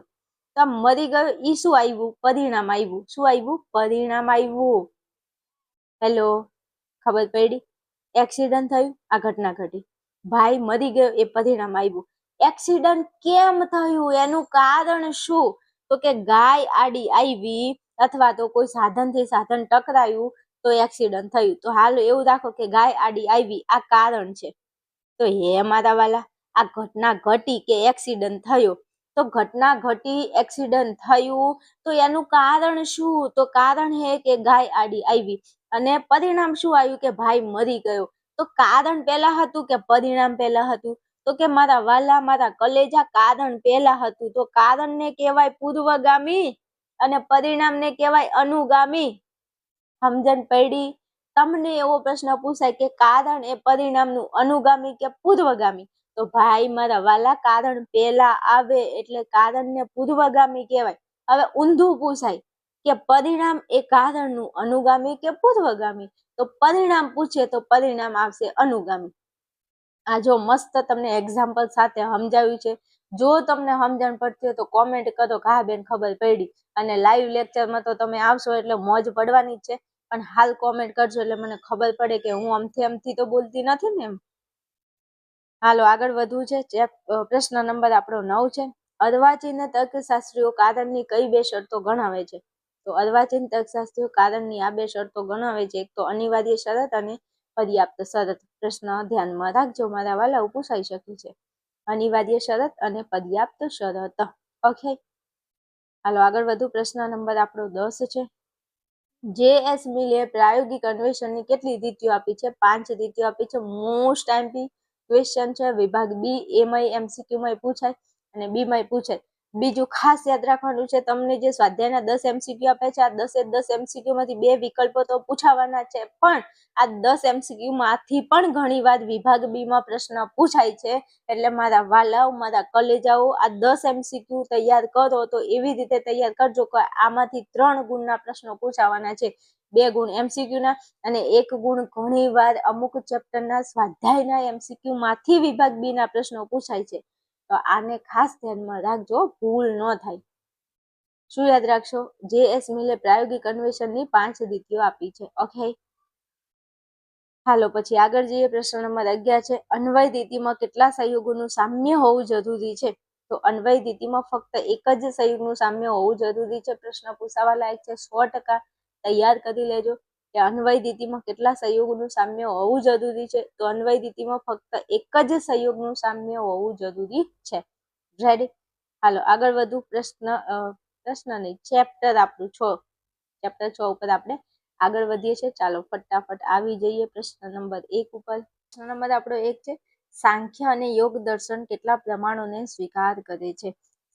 તો મરી ગયો ઈ શું આવ્યું? પરિણામ આવ્યું. શું આવ્યું? પરિણામ આવ્યું. હેલો, ખબર પડી? એક્સિડન્ટ થયું, આ ઘટના ઘટી. ભાઈ મરી ગયો, એ પરિણામ આવ્યું. એક્સિડન્ટ કેમ થયું? એનું કારણ શું? તો કે ગાય આડી આવી અથવા તો કોઈ સાધનથી સાધન ટકરાયું તો એક્સિડન્ટ થયું. તો હાલો એવું રાખો કે ગાય આડી આવી, આ કારણ છે. તો હે મારા વાલા, આ ઘટના ઘટી કે એક્સિડન્ટ થયો, તો ઘટના ઘટી, એક્સિડન્ટ થયું, તો એનું કારણ શું? તો કારણ હે કે ગાય આડી આવી. અને પરિણામ શું આવ્યું? કે ભાઈ મરી ગયો. તો કારણ પહેલા હતું કે પરિણામ પહેલા હતું? તો કે મારા વાલા, મારા કલેજા, કારણ પહેલા હતું. તો કારણને કહેવાય પૂર્વગામી અને પરિણામને કહેવાય અનુગામી. સમજણ પડી? તમને એવો પ્રશ્ન પૂછાય કે કારણ એ પરિણામનું અનુગામી કે પૂર્વગામી? તો ભાઈ મારા વાલા, કારણ પહેલા આવે એટલે કારણને પૂર્વગામી કહેવાય. હવે ઊંધું પૂછાય કે પરિણામ એ કારણનું અનુગામી કે પૂર્વગામી? તો પરિણામ પૂછે તો પરિણામ આવશે અનુગામી. આ જો મસ્ત તમને એક્ઝામ્પલ સાથે સમજાવ્યું છે. જો તમને સમજણ પડતી હોય તો કોમેન્ટ કરો કે હા બેન ખબર પડી. અને લાઈવ લેક્ચરમાં તો તમે આવશો એટલે મોજ પડવાની જ છે. પણ હાલ કોમેન્ટ કરજો એટલે મને ખબર પડે કે હું અમથી તો બોલતી નથી ને એમ. હાલો આગળ વધવું છે. પ્રશ્ન નંબર આપણો 9 છે. અર્વાચીન તર્કશાસ્ત્રીઓ કારણની કઈ બે શરતો ગણાવે છે? તો અર્વાચીન તર્કશાસ્ત્રીઓ કારણની આ બે શરતો ગણાવે છે. એક તો અનિવાર્ય શરત અને પર્યાપ્ત શરત. પ્રશ્ન ધ્યાનમાં રાખજો મારા વાલા, પૂછાઈ શકે છે. અનિવાર્ય શરત અને પર્યાપ્ત શરત. ઓકે, હાલો આગળ વધુ. પ્રશ્ન નંબર આપણો 10 છે. JS મિલે પ્રાયોગિક અન્વેષણની કેટલી રીતિઓ આપી છે? 5 રીતિઓ આપી છે. મોસ્ટ આઈએમપી ક્વેશ્ચન છે. વિભાગ બી એમાં MCQ માં પૂછાય અને બી માં પૂછાય. બીજું ખાસ યાદ રાખવાનું છે, તમને જે સ્વાધ્યાયના 10 MCQ આપે છે, આ 10 MCQ માંથી 2 વિકલ્પો તો પૂછાવાના છે, પણ આ 10 MCQ માંથી પણ ઘણી વાર વિભાગ બી માં પ્રશ્ન પૂછાય છે. એટલે મારા વાલાઓ, મારા કલેજાઓ, આ 10 MCQ તૈયાર કરો તો એવી રીતે તૈયાર કરજો કે આમાંથી 3 ગુણના પ્રશ્નો પૂછાવાના છે. 2 ગુણ MCQ ના અને 1 ગુણ ઘણી વાર અમુક ચેપ્ટરના સ્વાધ્યાયના MCQ માંથી વિભાગ બી ના પ્રશ્નો પૂછાય છે. તો આને ખાસ ધ્યાનમાં રાખજો, ભૂલ ન થાય. શું યાદ રાખશો? JS મિલે પ્રાયોગિક અન્વેષણની 5 રીતિઓ આપી છે. ઓકે, હાલો પછી આગળ જઈએ. પ્રશ્ન નંબર 11 છે. અન્વય રીતિમાં કેટલા સંયોગોનું સામ્ય હોવું જરૂરી છે? તો અન્વય રીતિમાં ફક્ત એક જ સંયોગનું સામ્ય હોવું જરૂરી છે. પ્રશ્ન પૂછાવા લાયક છે, 100% તૈયાર કરી લેજો કે અન્વય રીતિમાં કેટલા સંયોગોનું સામ્ય હોવું જરૂરી છે. તો અન્વય રીતિમાં ફક્ત એક જ સંયોગનું સામ્ય હોવું જરૂરી છે. રેડી? હાલો આગળ વધુ. પ્રશ્ન નહીં, ચેપ્ટર આપણું 6, ચેપ્ટર 6 ઉપર આપણે આગળ વધીએ છીએ. ચાલો ફટાફટ આવી જઈએ પ્રશ્ન નંબર 1 ઉપર. પ્રશ્ન નંબર આપણો 1 છે. સાંખ્ય અને યોગ દર્શન કેટલા પ્રમાણોને સ્વીકાર કરે છે?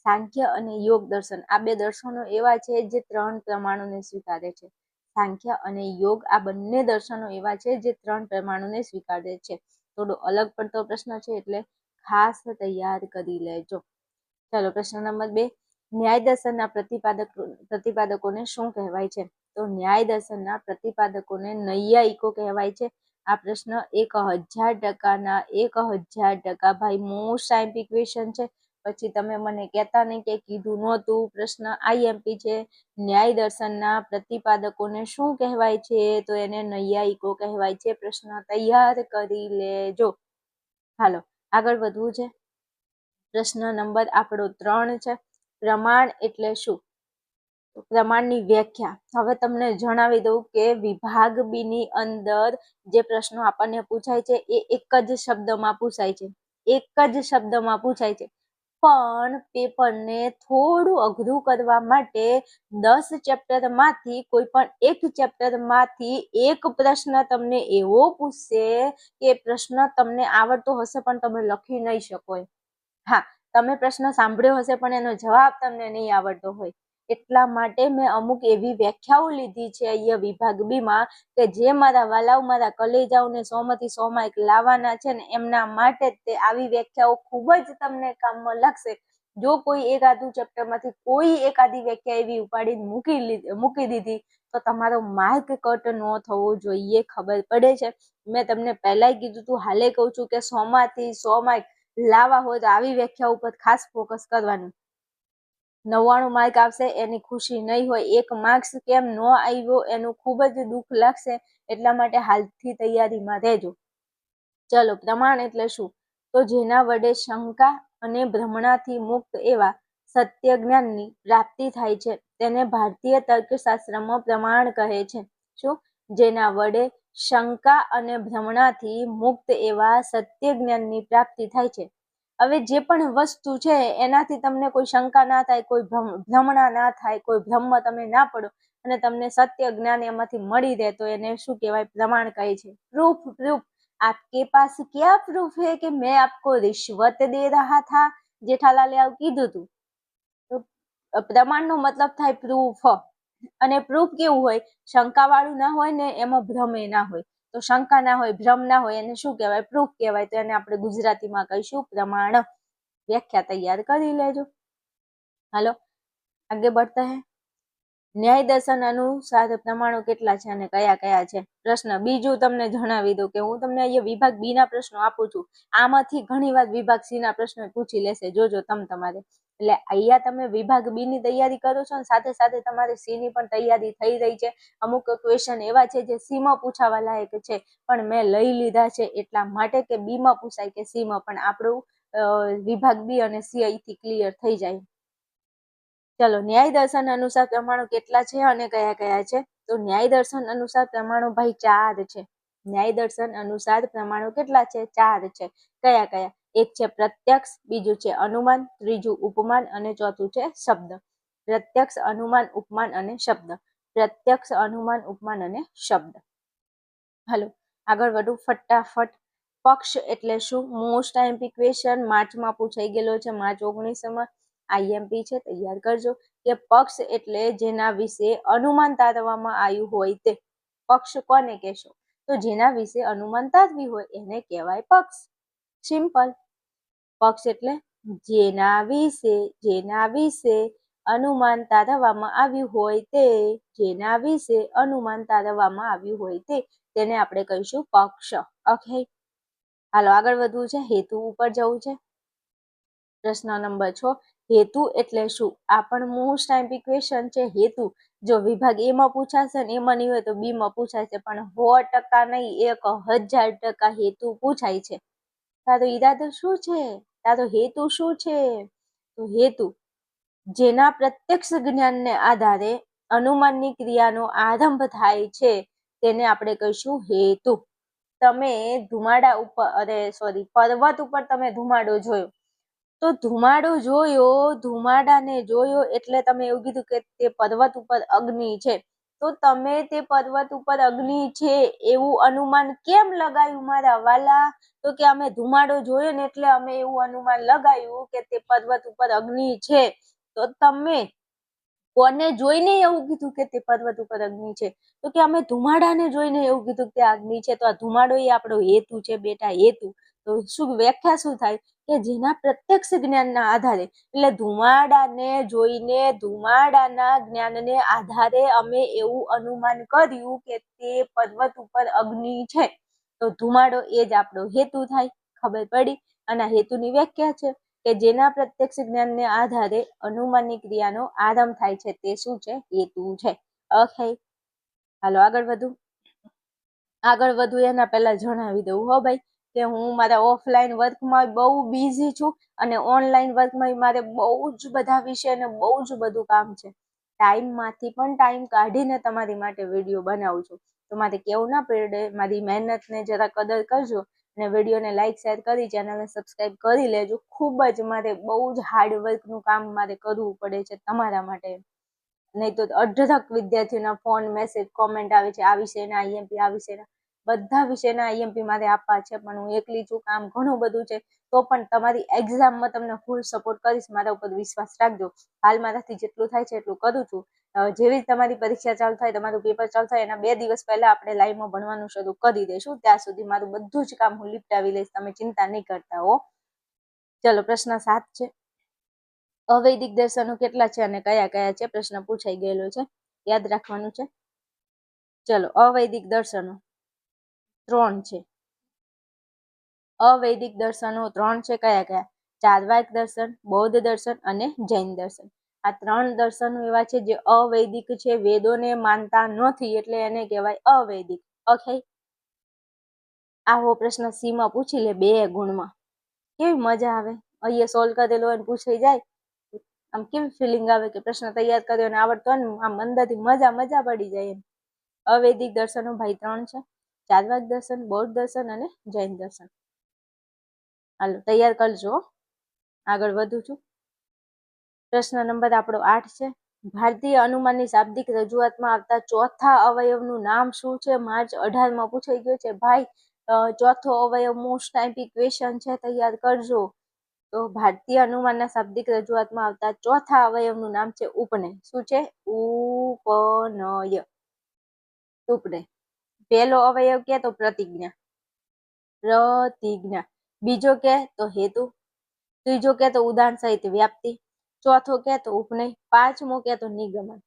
સાંખ્ય અને યોગ દર્શન આ 2 દર્શનો એવા છે જે 3 પ્રમાણોને સ્વીકારે છે. સાંખ્ય અને યોગ આ બંને દર્શનો એવા છે જે 3 પ્રમાણોને સ્વીકારે છે. થોડો અલગ પડતો પ્રશ્ન છે એટલે ખાસ તૈયાર કરી લેજો. ચાલો પ્રશ્ન નંબર 2. ન્યાય દર્શનના પ્રતિપાદકોને શું કહેવાય છે? તો ન્યાય દર્શનના પ્રતિપાદકોને નૈયાયિકો કહેવાય છે. આ પ્રશ્ન 1000% ભાઈ મોસ્ટ આઈએમપી ક્વેશ્ચન છે. પછી તમે મને કહેતા નહીં કે કીધું નહોતું. પ્રશ્ન આઈએમપી છે. ન્યાય દર્શનના પ્રતિપાદકોને શું કહેવાય છે? તો એને નૈયાયિકો કહેવાય છે. પ્રશ્ન તૈયાર કરી લેજો. હાલો આગળ વધવું છે. પ્રશ્ન નંબર આપણો 3 છે. પ્રમાણ એટલે શું? પ્રમાણની વ્યાખ્યા. હવે તમને જણાવી દઉં કે વિભાગ બી ની અંદર જે પ્રશ્નો આપણને પૂછાય છે એ એક જ શબ્દમાં પૂછાય છે. એક જ શબ્દમાં પૂછાય છે. પણ પેપરને થોડું અઘરું કરવા માટે 10 ચેપ્ટરમાંથી કોઈ પણ એક ચેપ્ટરમાંથી એક પ્રશ્ન તમને એવો પૂછશે કે પ્રશ્ન તમને આવડતો હશે પણ તમે લખી નહીં શકો. હા, તમે પ્રશ્ન સાંભળ્યો હશે પણ એનો જવાબ તમને નહીં આવડતો હોય. એટલા માટે મેં અમુક એવી વ્યાખ્યાઓ લીધી છે અહીંયા વિભાગ બીમાં કે જે મારા વાલાઓ, મારા કલેજાઓને 100માંથી 100 માર્ક લાવવાના છે ને એમના માટે તે આવી વ્યાખ્યાઓ ખૂબ જ તમને કામમાં લાગશે. જો કોઈ એકાદું ચેપ્ટરમાંથી કોઈ એકાદી વ્યાખ્યા એવી ઉપાડીને મૂકી દીધી તો તમારો માર્ક કટ ન થવો જોઈએ. ખબર પડે છે? મેં તમને પહેલાય કીધું તું, હાલે કહું છું કે 100માંથી 100 માર્ક લાવવા હોય તો આવી વ્યાખ્યા ઉપર ખાસ ફોકસ કરવાનું. 99 માર્ક આવશે એની ખુશી નહીં હોય, 1 માર્ક્સ કેમ ન આવ્યો એનું ખૂબ જ દુઃખ લાગશે. એટલા માટે હાલથી તૈયારીમાં રહેજો. ચલો, પ્રમાણ એટલે શું? તો જેના વડે શંકા અને ભ્રમણાથી મુક્ત એવા સત્ય જ્ઞાનની પ્રાપ્તિ થાય છે તેને ભારતીય તર્કશાસ્ત્રમાં પ્રમાણ કહે છે. શું? જેના વડે શંકા અને ભ્રમણાથી મુક્ત એવા સત્ય જ્ઞાનની પ્રાપ્તિ થાય છે. હવે જે પણ વસ્તુ છે એનાથી તમને કોઈ શંકા ના થાય, કોઈ ભ્રમણા ના થાય, કોઈ ભ્રમ તમે ના પડો અને તમને સત્ય જ્ઞાન એમાંથી મળી રહે તો એને શું કહેવાય? પ્રમાણ કહે છે. પ્રૂફ. आपके पास क्या प्रूफ है कि मैं आपको रिश्वत दे रहा था? જેઠાલાલે આવું કીધું તું. તો પ્રમાણનો મતલબ થાય પ્રૂફ. અને પ્રૂફ કેવું હોય? શંકા વાળું ના હોય ને, એમાં ભ્રમે ના હોય. તો શંકા ના હોય, ભ્રમ ના હોય એને શું કહેવાય? પ્રૂફ કહેવાય. તો એને આપણે ગુજરાતીમાં કહીશું પ્રમાણ. વ્યાખ્યા તૈયાર કરી લેજો. હાલો આગે बढ़ते हैं. ન્યાય દર્શન અનુસાર પ્રમાણો કેટલા છે અને કયા કયા છે? પ્રશ્ન બીજું તમને જણાવી દઉં કે હું તમને અહીંયા વિભાગ બી ના પ્રશ્નો આપું છું. આમાંથી ઘણી વાર વિભાગ સી ના પ્રશ્નો પૂછી લેશે. જોજો તમારે. એટલે અહીંયા તમે વિભાગ બી ની તૈયારી કરો છો ને સાથે સાથે તમારે સી ની પણ તૈયારી થઈ રહી છે. અમુક ક્વેશ્ચન એવા છે જે સી માં પૂછાવા લાયક છે પણ મેં લઈ લીધા છે એટલા માટે કે બી માં પૂછાય કે સી માં, પણ આપણું વિભાગ બી અને સી અહીંથી ક્લિયર થઈ જાય. ચલો, ન્યાય દર્શન અનુસાર પ્રમાણો કેટલા છે અને કયા કયા છે? તો ન્યાય દર્શન અનુસાર પ્રમાણો ભાઈ 4 છે. ન્યાય દર્શન અનુસાર પ્રમાણો કેટલા છે? 4 છે. કયા કયા? એક છે પ્રત્યક્ષ, બીજું છે અનુમાન, ત્રીજું ઉપમાન અને ચોથું છે શબ્દ. પ્રત્યક્ષ, અનુમાન, ઉપમાન અને શબ્દ. પ્રત્યક્ષ, અનુમાન, ઉપમાન અને શબ્દ. હાલો આગળ વધુ ફટાફટ. પક્ષ એટલે શું? મોસ્ટ આઈએમપી ક્વેશ્ચન, માર્ચમાં પૂછાઈ ગયેલો છે, માર્ચ 19માં. આઈએમપી છે, તૈયાર કરજો. કે પક્ષ એટલે જેના વિશે અનુમાન તારવવામાં આવ્યું હોય તે. પક્ષ કોને કહેશો? તો જેના વિશે અનુમાન તારવી હોય એને કહેવાય પક્ષ. સિમ્પલ. પક્ષ એટલે જેના વિશે અનુમાન તારવવામાં આવ્યું હોય તે. જેના વિશે અનુમાન તારવવામાં આવ્યું હોય તે, તેને આપણે કહીશું પક્ષ. ઓકે, હાલો આગળ વધવું છે, હેતુ ઉપર જવું છે. પ્રશ્ન નંબર 6, હેતુ એટલે શું? આ પણ મોસ્ટ આઈએમપી ક્વેશ્ચન છે. હેતુ જો વિભાગ એ માં પૂછાશે ને એમાં નહીં હોય તો બી માં પૂછાશે, પણ 100% નહીં, 1000% હેતુ પૂછાય છે. તારો ઈરાદો શું છે? તારો હેતુ શું છે? તો હેતુ જેના પ્રત્યક્ષ જ્ઞાનને આધારે અનુમાનની ક્રિયાનો આરંભ થાય છે તેને આપણે કહીશું હેતુ. તમે ધુમાડા ઉપર પર્વત ઉપર તમે ધુમાડો જોયો, તો ધુમાડાને જોયો એટલે તમે એવું કીધું કે તે પર્વત ઉપર અગ્નિ છે. તો તમે તે પર્વત ઉપર અગ્નિ છે એવું અનુમાન કેમ લગાવ્યું મારા વાલા? તો કે અમે ધુમાડો જોયો ને એટલે અમે એવું અનુમાન લગાવ્યું કે તે પર્વત ઉપર અગ્નિ છે. તો તમે કોને જોઈને એવું કીધું કે તે પર્વત ઉપર અગ્નિ છે? તો કે અમે ધુમાડાને જોઈને એવું કીધું કે અગ્નિ છે. તો આ ધુમાડો એ આપણો હેતુ છે બેટા, હેતુ. તો શું વ્યાખ્યા શું થાય? કે જેના પ્રત્યક્ષ જ્ઞાનના આધારે, એટલે ધુમાડાને જોઈને ધુમાડાના જ્ઞાનને આધારે અમે એવું અનુમાન કર્યું કે તે પર્વત ઉપર અગ્નિ છે. તો ધુમાડો એ જ આપણો હેતુ થાય. ખબર પડી? અને હેતુની વ્યાખ્યા છે કે જેના પ્રત્યક્ષ જ્ઞાનને આધારે અનુમાનની ક્રિયાનો આરંભ થાય છે તે શું છે? હેતુ છે. ઓકે, હાલો આગળ વધુ એના પહેલા જણાવી દઉં હો ભાઈ કે હું મારા ઓફલાઈન વર્કમાં બહુ બિઝી છું અને ઓનલાઈન વર્કમાં મારે બહુ જ બધા વિષય અને બહુ જ બધું કામ છે. ટાઈમમાંથી પણ ટાઈમ કાઢીને તમારી માટે વિડીયો બનાવું છું. તો મારે કેવું ના પડે, મારી મહેનતને જરા કદર કરજો અને વિડીયોને લાઈક શેર કરી ચેનલને સબસ્ક્રાઈબ કરી લેજો. ખૂબ જ મારે બહુ જ હાર્ડવર્કનું કામ મારે કરવું પડે છે તમારા માટે. નહીં તો અઢળક વિદ્યાર્થીઓના ફોન, મેસેજ, કોમેન્ટ આવે છે આ વિષયના આઈએમપી, આ વિષયના બધા વિષયના આઈએમપી મારે આપવા છે, પણ હું એકલી છું, કામ ઘણું બધું છે. તો પણ તમારી એક્ઝામમાં તમને ફૂલ સપોર્ટ કરીશ, મારા ઉપર વિશ્વાસ રાખજો. હાલ મારાથી જેટલું થાય છે એટલું કરું છું. જેવી તમારી પરીક્ષા ચાલુ થાય, તમારું પેપર ચાલુ થાય એના 2 દિવસ પહેલા આપણે લાઈવમાં ભણવાનું શરૂ કરી દઈશું. ત્યાં સુધી મારું બધું જ કામ હું લીપટાવી લઈશ, તમે ચિંતા નહીં કરતા હો. ચલો પ્રશ્ન 7 છે. અવૈદિક દર્શનો કેટલા છે અને કયા કયા છે? પ્રશ્ન પૂછાઈ ગયેલો છે, યાદ રાખવાનું છે. ચલો, અવૈદિક દર્શનો 3 છે. અવૈદિક દર્શનો 3 છે. કયા કયા? ચાર્વાક દર્શન, બૌદ્ધ દર્શન અને જૈન દર્શન. આ 3 દર્શનો એવા છે જે અવૈદિક છે, વેદોને માનતા નથી, એટલે એને કહેવાય અવૈદિક. ઓકે, આવો પ્રશ્ન સી માં પૂછી લે 2 ગુણમાં. કેવી મજા આવે, અહીંયા સોલ્વ કરેલો હોય પૂછાઈ જાય, આમ કેવી ફિલિંગ આવે કે પ્રશ્ન તૈયાર કર્યો અને આવડતો હોય ને, આમ અંદરથી મજા પડી જાય. અવૈદિક દર્શનો ભાઈ 3 છે. ચાર્વાક દર્શન, બૌદ્ધ દર્શન અને જૈન દર્શન. હાલો તૈયાર કરજો, આગળ વધું છું. પ્રશ્ન નંબર આપણો 8 છે. ભારતીય અનુમાનની શાબ્દિક રજૂઆતમાં આવતા ચોથા અવયવનું નામ શું છે? માર્ચ 18માં પૂછાઈ ગયો છે ભાઈ. ચોથો અવયવ મોસ્ટ આઈએમપી ક્વેશ્ચન છે, તૈયાર કરજો. તો ભારતીય અનુમાનના શાબ્દિક રજૂઆતમાં આવતા ચોથા અવયવનું નામ છે ઉપનય. શું છે? ઉપનય. ઉપનય. પહેલો અવયવ કે તો પ્રતિજ્ઞા. બીજો કે તો હેતુ. ત્રીજો કે તો ઉદાહરણ સહિત વ્યાપ્તિ. ચોથો કે તો ઉપનય. પાંચમો કે તો નિગમન.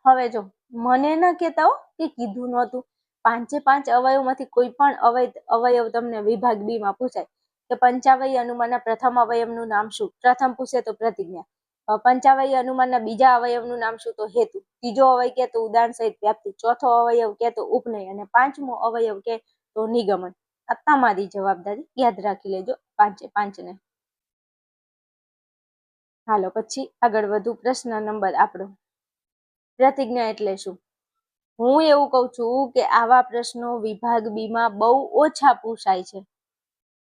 હવે જો મને ન કહેતા હો કે કીધું નહોતું. 5 અવયવમાંથી કોઈ પણ અવયવ તમને વિભાગ બી માં પૂછાય કે પંચાવય અનુમાનના પ્રથમ અવયવનું નામ શું? પ્રથમ પૂછે તો પ્રતિજ્ઞા. પંચાવય અનુમાનના બીજા અવયવનું નામ શું? તો હેતુ. ત્રીજો અવયવ કે તો ઉદાહરણ સહિત વ્યાપ્તિ. ચોથો અવયવ કે તો ઉપનય અને પાંચમો અવયવ કે તો નિગમન. આ તમારી જવાબદારી, યાદ રાખી લેજો 5 ને. હાલો પછી આગળ વધુ. પ્રશ્ન નંબર આપણો, પ્રતિજ્ઞા એટલે શું? હું એવું કહું છું કે આવા પ્રશ્નો વિભાગ બી માં બહુ ઓછા પૂછાય છે,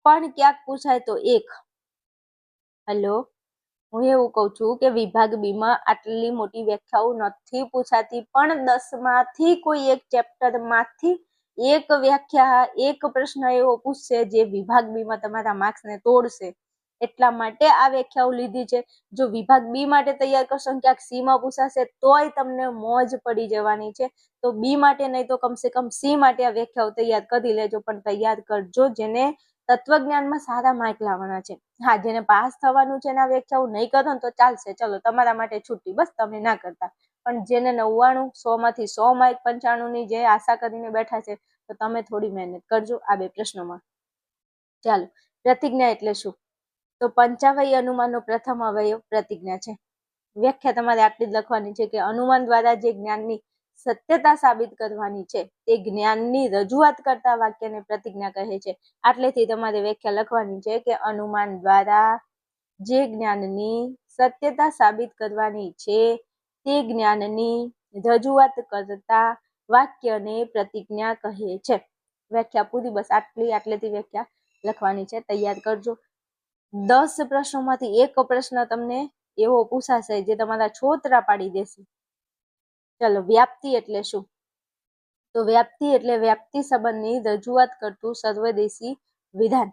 પણ ક્યાંક પૂછાય તો 1. હેલો, હું એવું કહું છું કે વિભાગ બી માં આટલી મોટી વ્યાખ્યાઓ નથી પૂછાતી, પણ 10 માંથી કોઈ એક ચેપ્ટર માંથી એક વ્યાખ્યા, એક પ્રશ્ન એવો પૂછશે જે વિભાગ બી માં તમારા માર્ક્સ ને તોડશે, એટલા માટે આ વ્યાખ્યાઓ લીધી છે. જો વિભાગ બી માટે તૈયાર કરશો ને ક્યાંક સી માં પૂછાશે તોય તમને મોજ પડી જવાની છે. તો બી માટે નહીં તો કમસે કમ સી માટે આ વ્યાખ્યાઓ તૈયાર કરી લેજો, પણ તૈયાર કરજો જેને તત્વજ્ઞાનમાં સારા માર્ક લાવવાના છે. હા, જેને પાસ થવાનું છે એના વ્યાખ્યાઓ નહીં કરો ને તો ચાલશે, ચલો તમારા માટે છૂટી, બસ તમે ના કરતા. પણ જેને 99, 100 માંથી 100 માર્ક, 95 ની જે આશા કરીને બેઠા છે, તો તમે થોડી મહેનત કરજો આ બે પ્રશ્નોમાં. ચાલો, પ્રતિજ્ઞા એટલે શું? તો પંચાવય અનુમાનનો પ્રથમ અવયવ પ્રતિજ્ઞા છે. વ્યાખ્યા તમારે આટલી જ લખવાની છે કે અનુમાન દ્વારા જે જ્ઞાનની સત્યતા સાબિત કરવાની છે તે જ્ઞાનની રજૂઆત કરતા વાક્યને પ્રતિજ્ઞા કહે છે. આટલેથી તમારે વ્યાખ્યા લખવાની છે કે અનુમાન દ્વારા જે જ્ઞાનની સત્યતા સાબિત કરવાની છે તે જ્ઞાનની રજૂઆત કરતા વાક્યને પ્રતિજ્ઞા કહે છે. વ્યાખ્યા પૂરી, બસ આટલેથી વ્યાખ્યા લખવાની છે. તૈયાર કરજો. 10 પ્રશ્નોમાંથી એક પ્રશ્ન તમને એવો પૂછાશે જે તમારા છોતરા પાડી દેશે. ચલો, વ્યાપ્તિ એટલે શું? તો વ્યાપ્તિ એટલે વ્યક્તિ સંબંધની રજૂઆત કરતું સર્વદેશી વિધાન.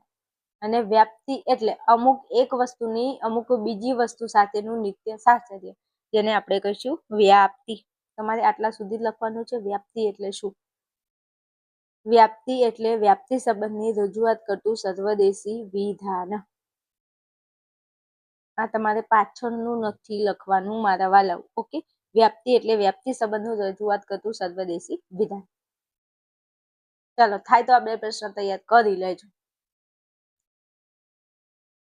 અને વ્યાપ્તિ એટલે અમુક એક વસ્તુની અમુક બીજી વસ્તુ સાથેનું નિત્ય સાહચર્ય, જેને આપણે કહીશું વ્યાપ્તિ. તમારે આટલા સુધી લખવાનું છે. વ્યાપ્તિ એટલે શું? વ્યાપ્તિ એટલે વ્યાપ્તિ સંબંધની રજૂઆત કરતું સર્વદેશી વિધાન. આ તમારે પાછળનું નથી લખવાનું મારા વાલાઓ. ઓકે, વ્યાપ્તિ એટલે વ્યાપ્તિ સંબંધનું રજૂઆત કરતું સર્વદેશી વિધાન. ચાલો, થાય તો આ બે પ્રશ્ન તૈયાર કરી લેજો.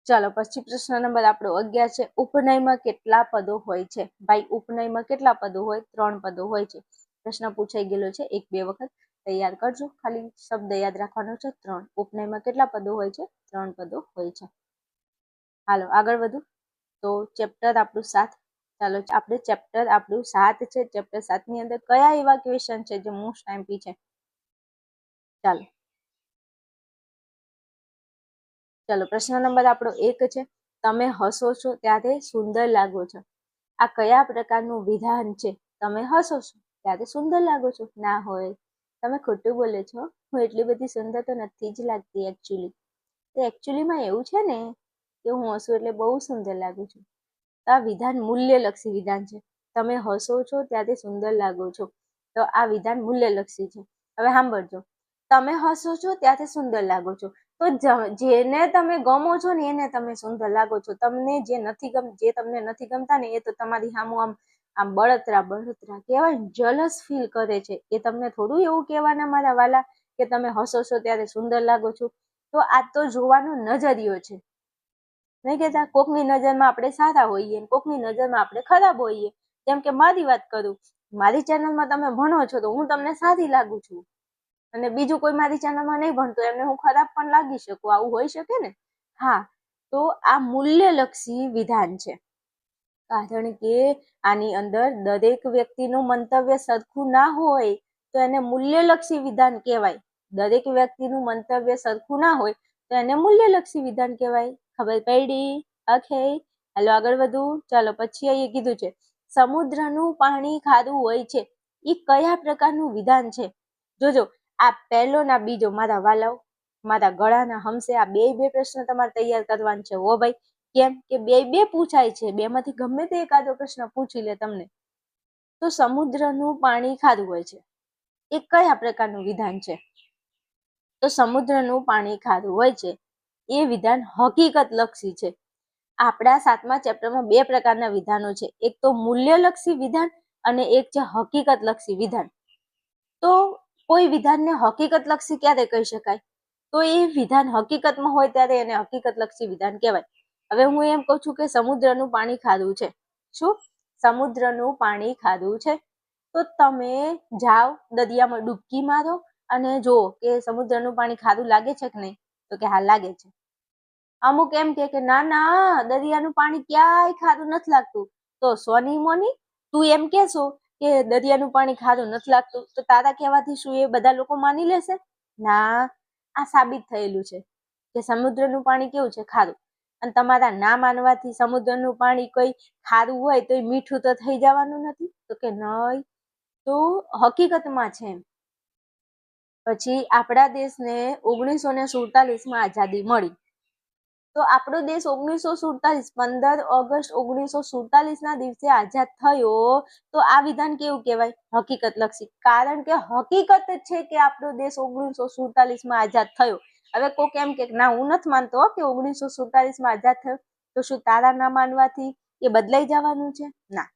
ચાલો, પછી પ્રશ્ન નંબર આપણો 11 છે. ઉપનયમાં કેટલા પદો હોય છે? ભાઈ, ઉપનયમાં કેટલા પદો હોય? 3 પદો હોય છે. પ્રશ્ન પૂછાઈ ગયેલો છે 1-2 વખત. તૈયાર કરજો, ખાલી શબ્દ યાદ રાખવાનો છે 3. ઉપનયમાં કેટલા પદો હોય છે? 3 પદો હોય છે. હાલો, આગળ વધુ. તો ચેપ્ટર આપણું 7. ચાલો, આપણે ચેપ્ટર આપણું 7 છે. ચેપ્ટર 7 ની અંદર કયા એવા ક્વેશ્ચન છે જે મોસ્ટ એમપી છે? ચાલો, પ્રશ્ન નંબર આપણો 1 છે. તમે હસો છો ત્યારે સુંદર લાગો છો. આ કયા પ્રકારનું વિધાન છે? તમે હસો છો ત્યારે સુંદર લાગો છો? ના હોય, તમે ખોટું બોલે છો. હું એટલી બધી સુંદર તો નથી જ લાગતી એકચ્યુઅલી. તો એકચ્યુઅલીમાં એવું છે ને કે હું હસું એટલે બહુ સુંદર લાગુ છું. તો આ વિધાન મૂલ્યલક્ષી વિધાન છે. તમે હસો છો ત્યારે સુંદર લાગો છો, તો આ વિધાન મૂલ્યલક્ષી છે. હવે સાંભળજો, તમે હસો છો ત્યારે સુંદર લાગો છો. તો જેને તમે ગમો છો ને એને તમે સુંદર લાગો છો. તમને જે તમને નથી ગમતા ને એ તો તમારી સામું આમ બળતરા કહેવાય, જલસ ફીલ કરે છે. એ તમને થોડું એવું કહેવાના મારા વાલા કે તમે હસો છો ત્યારે સુંદર લાગો છો. તો આ તો જોવાનો નજરિયો છે. નહીં કહેતા કોકની નજરમાં આપણે સારા હોઈએ, કોકની નજરમાં આપણે ખરાબ હોઈએ. જેમ કે મારી વાત કરું, મારી ચેનલમાં તમે ભણો છો તો હું તમને સારી લાગુ છું, અને બીજું કોઈ મારી ચેનલમાં નહીં ભણતો એમને હું ખરાબ પણ લાગી શકું. આવું હોઈ શકે ને? હા, તો આ મૂલ્યલક્ષી વિધાન છે. કારણ કે આની અંદર દરેક વ્યક્તિનું મંતવ્ય સરખું ના હોય તો એને મૂલ્યલક્ષી વિધાન કહેવાય. દરેક વ્યક્તિનું મંતવ્ય સરખું ના હોય તો એને મૂલ્યલક્ષી વિધાન કહેવાય. ખબર પડી? ઓકે, હાલો આગળ વધુ. ચાલો, પછી અહીંયા કીધું છે સમુદ્રનું પાણી ખારું હોય છે. એ કયા પ્રકારનું વિધાન છે? જોજો, આ પહેલો ના બીજો મારા વાલાઓ, મારા ગળાના હમસે આ બે પ્રશ્ન તમારે તૈયાર કરવાના છે. હો ભાઈ, કેમ કે બે પૂછાય છે. બેમાંથી ગમે તે એકાદો પ્રશ્ન પૂછી લે તમને. તો સમુદ્રનું પાણી ખારું હોય છે એ કયા પ્રકારનું વિધાન છે? તો સમુદ્રનું પાણી ખારું હોય છે એ વિધાન હકીકત લક્ષી છે. આપણા 7મા ચેપ્ટરમાં 2 પ્રકારના વિધાનો છે. એક તો મૂલ્યલક્ષી વિધાન અને એક છે હકીકત લક્ષી વિધાન. તો કોઈ વિધાનને હકીકત લક્ષી ક્યારે કહી શકાય? તો એ વિધાન હકીકતમાં હોય ત્યારે એને હકીકત લક્ષી વિધાન કહેવાય. હવે હું એમ કહું છું કે સમુદ્રનું પાણી ખારું છે. શું? સમુદ્રનું પાણી ખારું છે. તો તમે જાઓ દરિયામાં ડૂબકી મારો અને જો કે સમુદ્રનું પાણી ખારું લાગે છે કે નહીં? તો કે હા લાગે છે. અમુક એમ કે ના ના, દરિયાનું પાણી ક્યાંય ખારું નથી લાગતું. તો સોની મોની, તું એમ કહેશો કે દરિયાનું પાણી ખારું નથી લાગતું, તો તારા કહેવાથી શું એ બધા લોકો માની લેશે? ના, આ સાબિત થયેલું છે કે સમુદ્રનું પાણી કેવું છે? ખારું. અને તમારા ના માનવાથી સમુદ્રનું પાણી કોઈ ખારું હોય તો એ મીઠું તો થઈ જવાનું નથી? તો કે નહીં, તો હકીકતમાં છે. પછી આપણા દેશને 1947માં આઝાદી મળી. તો આપણો દેશ 1947 15 ઓગસ્ટ 1947 ના દિવસે આઝાદ થયો. તો આ વિધાન કેવું કહેવાય? હકીકત લક્ષી. કારણ કે હકીકત છે કે આપણો દેશ 1947માં આઝાદ થયો. હવે કોક એમ કે ના, હું નથી માનતો કે 1947માં આઝાદ થયો. તો શું તારા ના માનવાથી એ બદલાઈ જવાનું છે? ના.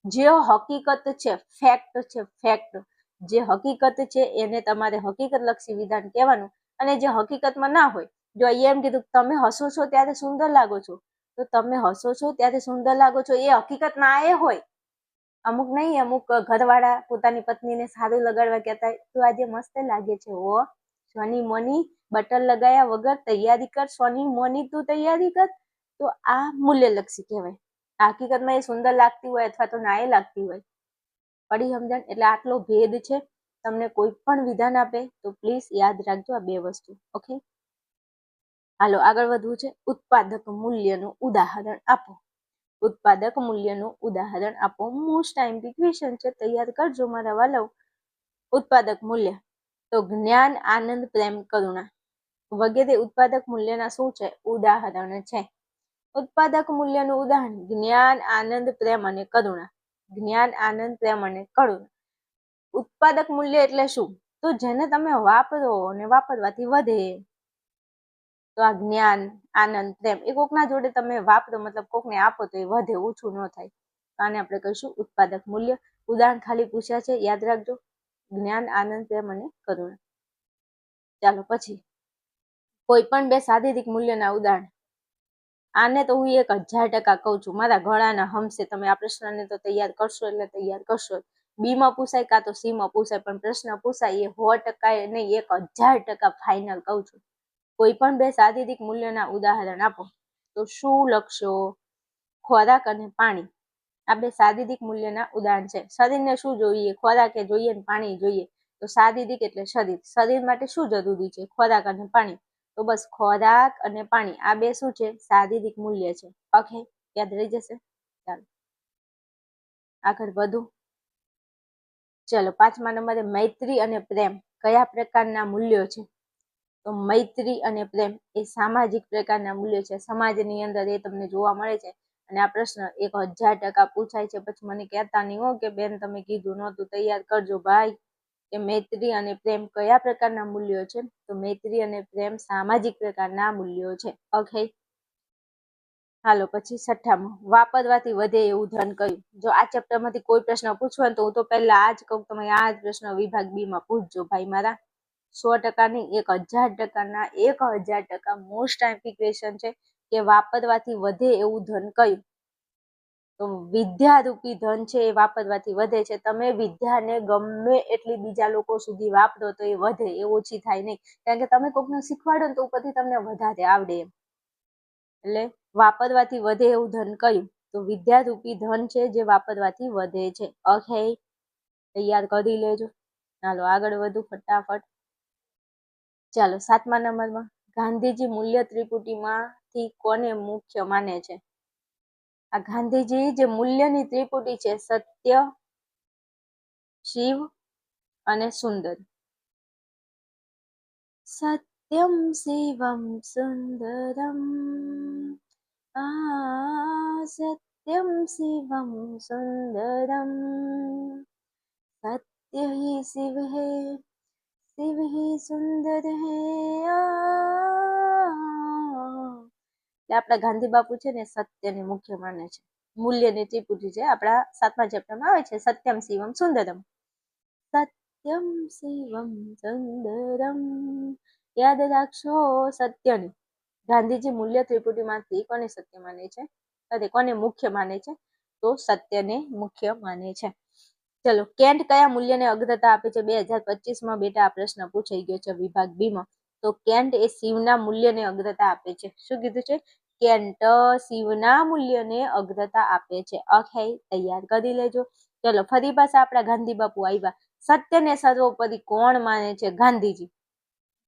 જે હકીકત છે, ફેક્ટ છે, ફેક્ટ, જે હકીકત છે એને તમારે હકીકત લક્ષી વિધાન કહેવાનું. અને જે હકીકતમાં ના હોય, જો અહીંયા એમ કીધું તમે હસો છો ત્યારે સુંદર લાગો છો, તો તમે હસો છો ત્યારે સુંદર લાગો છો એ હકીકત ના એ હોય. અમુક નહીં, અમુક ઘરવાળા પોતાની પત્નીને સારું લગાડવા કહેતા હોય, તું આજે મસ્ત લાગે છે, ઓ સોની મોની, બટર લગાયા વગર તૈયારી કર, સોની મોની તું તૈયારી કર. તો આ મૂલ્યલક્ષી કહેવાય. હકીકતમાં એ સુંદર લાગતી હોય અથવા તો ના એ લાગતી હોય. પડી સમજણ? એટલે આટલો ભેદ છે. તમને કોઈ પણ વિધાન આપે તો પ્લીઝ યાદ રાખજો આ બે વસ્તુ. ઓકે, હાલો આગળ વધવું છે. ઉત્પાદક મૂલ્યનું ઉદાહરણ આપો. ઉત્પાદક મૂલ્યનું ઉદાહરણ આપો. મોસ્ટ ટાઈમથી ક્વેશ્ચન છે, તૈયાર કરજો મારા વાલાઓ. ઉત્પાદક મૂલ્ય તો જ્ઞાન, આનંદ, પ્રેમ, કરુણા વગેરે ઉત્પાદક મૂલ્યના શું છે? ઉદાહરણ છે. ઉત્પાદક મૂલ્યનું ઉદાહરણ જ્ઞાન, આનંદ, પ્રેમ અને કરુણા. જ્ઞાન, આનંદ, પ્રેમ અને કરુણા. ઉત્પાદક મૂલ્ય એટલે શું? તો જેને તમે વાપરો અને વાપરવાથી વધે. તો આ જ્ઞાન, આનંદ, પ્રેમ એ કોકના જોડે તમે વાપરો, મતલબ કોકને આપો તો એ વધે, ઓછું ન થાય. આને આપણે કહીશું ઉત્પાદક મૂલ્ય. ઉદાહરણ ખાલી પૂછ્યા છે, યાદ રાખજો. જ્ઞાન, આનંદ, પ્રેમ અને કરુણા. ચાલો પછી કોઈ પણ બે શારીરિક મૂલ્યના ઉદાહરણ. આને તો હું 1000% કહું છું, મારા ગળાના હમશે. તમે આ પ્રશ્નને તો તૈયાર કરશો એટલે તૈયાર કરશો. બીમાં પૂછાય કાં તો સીમાં પૂછાય, પણ પ્રશ્ન પૂછાય એ 100% નહીં, 1000% ફાઇનલ કહું છું. કોઈ પણ બે શારીરિક મૂલ્યના ઉદાહરણ આપો. તો શું લખશો? ખોરાક અને પાણી. આ બે શારીરિક મૂલ્યના ઉદાહરણ છે. શરીરને શું જોઈએ? ખોરાક જોઈએ ને પાણી જોઈએ. તો શારીરિક એટલે શરીર. શરીર માટે શું જરૂરી છે? ખોરાક અને પાણી. તો બસ ખોરાક અને પાણી આ બે શું છે? શારીરિક મૂલ્ય છે. ઓકે, યાદ રહી જશે. ચાલો આગળ વધુ. ચલો 5મા નંબરે મૈત્રી અને પ્રેમ કયા પ્રકારના મૂલ્યો છે? તો મૈત્રી અને પ્રેમ એ સામાજિક પ્રકારના મૂલ્યો છે. સમાજની અંદર એ તમને જોવા મળે છે. અને આ પ્રશ્ન 1000% પૂછાય છે. પછી મને કહેતા નહીં હો કે બેન તમે કીધું નહોતું, તૈયાર કરજો ભાઈ. કે મૈત્રી અને પ્રેમ કયા પ્રકારના મૂલ્યો છે? તો મૈત્રી અને પ્રેમ સામાજિક પ્રકારના મૂલ્યો છે. ઓકે, હાલો પછી 6માં વાપરવાથી વધે એવું ધન કયું? જો આ ચેપ્ટરમાંથી કોઈ પ્રશ્ન પૂછવાનો તો હું તો પહેલા આ જ કહું, તમે આ જ પ્રશ્ન વિભાગ બી માં પૂછજો ભાઈ મારા. 100% નહીં, 1000%ના 1000% મોસ્ટ ટાઈમ ક્વેશ્ચન છે કે વાપરવાથી વધે એવું ધન કયું? તો વિદ્યારૂપી ધન છે એ વાપરવાથી વધે છે. તમે વિદ્યાને ગમે એટલી બીજા લોકો સુધી વાપરો તો એ વધે, એ ઓછી થાય નહીં. કારણ કે તમે કોકને શીખવાડો ને તો ઉપરથી તમને વધારે આવડે એમ. એટલે વાપરવાથી વધે એવું ધન કયું? તો વિદ્યારૂપી ધન છે જે વાપરવાથી વધે છે. ઓકે, તૈયાર કરી લેજો. ચાલો આગળ વધુ ફટાફટ. ચાલો 7મા નંબરમાં ગાંધીજી મૂલ્ય ત્રિપુટીમાંથી કોને મુખ્ય માને છે? આ ગાંધીજી જે મૂલ્યની ત્રિપુટી છે, સત્ય, શિવ અને સુંદર. સત્યમ શિવમ સુંદરમ, સત્યમ શિવમ સુંદરમ, સત્ય હી શિવ હૈ, શિવ હી સુંદર હૈ. આપણા ગાંધી બાપુ છે ને સત્યને મુખ્ય માને છે. મૂલ્યની ત્રિપુટી છે, આપણા 7મા ચેપ્ટરમાં આવે છે. સત્યમ શિવમ સુંદરમ, સત્યમ શિવમ સુંદરમ. યાદ રાખશો સત્યને. ગાંધીજી મૂલ્ય ત્રિપુટીમાંથી કોને સત્ય માને છે? અરે કોને મુખ્ય માને છે? તો સત્યને મુખ્ય માને છે. ચલો કેન્ટ કયા મૂલ્યને અગ્રતા આપે છે? 2025માં બેટા આ પ્રશ્ન પૂછાઈ ગયો છે વિભાગ બી માં. તો કેન્ટ એ શિવના મૂલ્યને અગ્રતા આપે છે. શું કીધું છે? કેન્ટ શિવના મૂલ્યને અગ્રતા આપે છે. ઓકે, તૈયાર કરી લેજો. ચલો ફરી પાછા આપણા ગાંધી બાપુ આવ્યા. સત્યને સર્વોપરી કોણ માને છે? ગાંધીજી.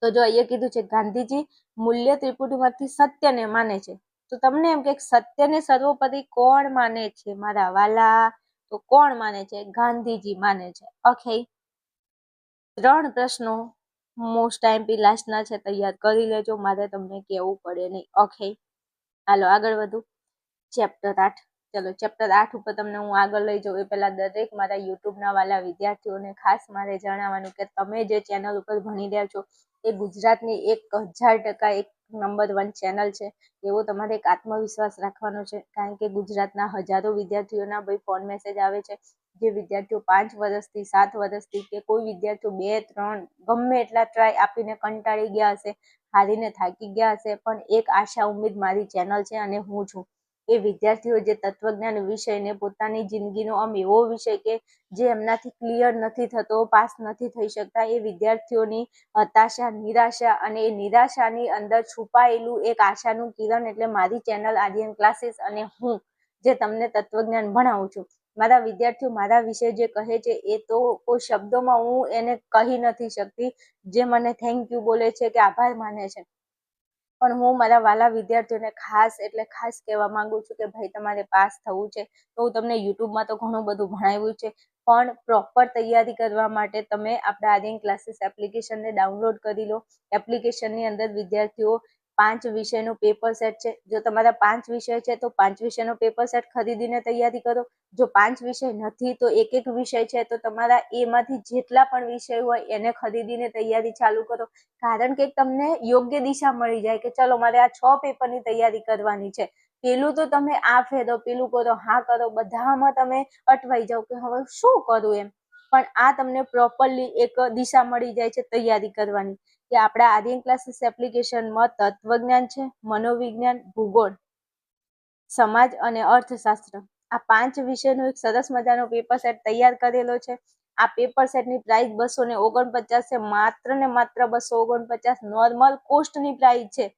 તો જો અહીંયા કીધું છે ગાંધીજી મૂલ્ય ત્રિપુટીમાંથી સત્યને માને છે. તો તમને એમ કે સત્યને સર્વોપરી કોણ માને છે મારા વાલા? તો કોણ માને છે? ગાંધીજી માને છે. ઓકે, 3 પ્રશ્નો મોસ્ટ આઈએમપી લાસ્ટના છે, તૈયાર કરી લેજો, મારે તમને કહેવું પડે નહીં. ઓકે, હાલો આગળ વધુ. ચેપ્ટર 8. ચલો ચેપ્ટર 8 ઉપર તમને હું આગળ લઈ જાઉં એ પહેલા દરેક મારા યુટ્યુબના વાલા વિદ્યાર્થીઓને ખાસ મારે જણાવવાનું કે તમે જે ચેનલ ઉપર ભણી રહ્યા છો એ ગુજરાતની 1000% એક નંબર 1 ચેનલ છે. એવો તમારે એક આત્મવિશ્વાસ રાખવાનો છે, કારણ કે ગુજરાતના હજારો વિદ્યાર્થીઓના ભાઈ ફોન મેસેજ આવે છે, જે વિદ્યાર્થીઓ 5 વર્ષથી 7 વર્ષથી કે કોઈ વિદ્યાર્થીઓ 2-3 ગમે એટલા ટ્રાય આપીને કંટાળી ગયા હશે, હારીને થાકી ગયા હશે, પણ એક આશા ઉમ્મીદ મારી ચેનલ છે અને હું છું. એ વિદ્યાર્થીઓ જે તત્વજ્ઞાન વિષયને પોતાની જિંદગીનો એવો વિષય કે જે એમનાથી ક્લિયર નથી થતો, પાસ નથી થઈ શકતા, એ વિદ્યાર્થીઓની હતાશા, નિરાશા અને એ નિરાશાની અંદર છુપાયેલું એક આશાનું કિરણ એટલે મારી ચેનલ આર્યન ક્લાસીસ અને હું જે તમને તત્વજ્ઞાન ભણાવું છું. મારા વિદ્યાર્થીઓ મારા વિશે જે કહે છે એ તો કોઈ શબ્દોમાં હું એને કહી નથી શકતી, જે મને થેન્ક યુ બોલે છે કે આભાર માને છે. પણ હું મારા વાલા વિદ્યાર્થીઓને ખાસ કહેવા માંગુ છું કે ભાઈ તમારે પાસ થવું છે તો હું તમને યુટ્યુબમાં તો ઘણું બધું ભણાવ્યું છે, પણ પ્રોપર તૈયારી કરવા માટે તમે આપણા આર્યન ક્લાસીસ એપ્લિકેશનને ડાઉનલોડ કરી લો. એપ્લિકેશનની અંદર વિદ્યાર્થીઓ 5 વિષયનો પેપર સેટ છે. જો તમારા 5 વિષય છે તો 5 વિષયનો પેપર સેટ ખરીદીને તૈયારી કરો. જો 5 વિષય નથી તો એક વિષય છે તો તમારા એમાંથી જેટલા પણ વિષય હોય એને ખરીદીને તૈયારી ચાલુ કરો. કારણ કે તમને યોગ્ય દિશા મળી જાય કે ચલો મારે આ 6 પેપરની તૈયારી કરવાની છે. પેલું તો તમે આ ફેરો, પેલું કરો, હા કરો, બધામાં તમે અટવાઈ જાઓ કે હવે શું કરું એમ. પણ આ તમને પ્રોપરલી એક દિશા મળી જાય છે તૈયારી કરવાની, કે આપણા આર્યન ક્લાસીસ એપ્લિકેશનમાં તત્વજ્ઞાન છે, મનોવિજ્ઞાન, ભૂગોળ, સમાજ અને અર્થશાસ્ત્ર, આ 5 વિષયનો એક સરસ મજાનો પેપર સેટ તૈયાર કરેલો છે. આ પેપર સેટની પ્રાઇસ 249 છે, માત્ર ને માત્ર 249 નોર્મલ કોસ્ટની પ્રાઇસ છે.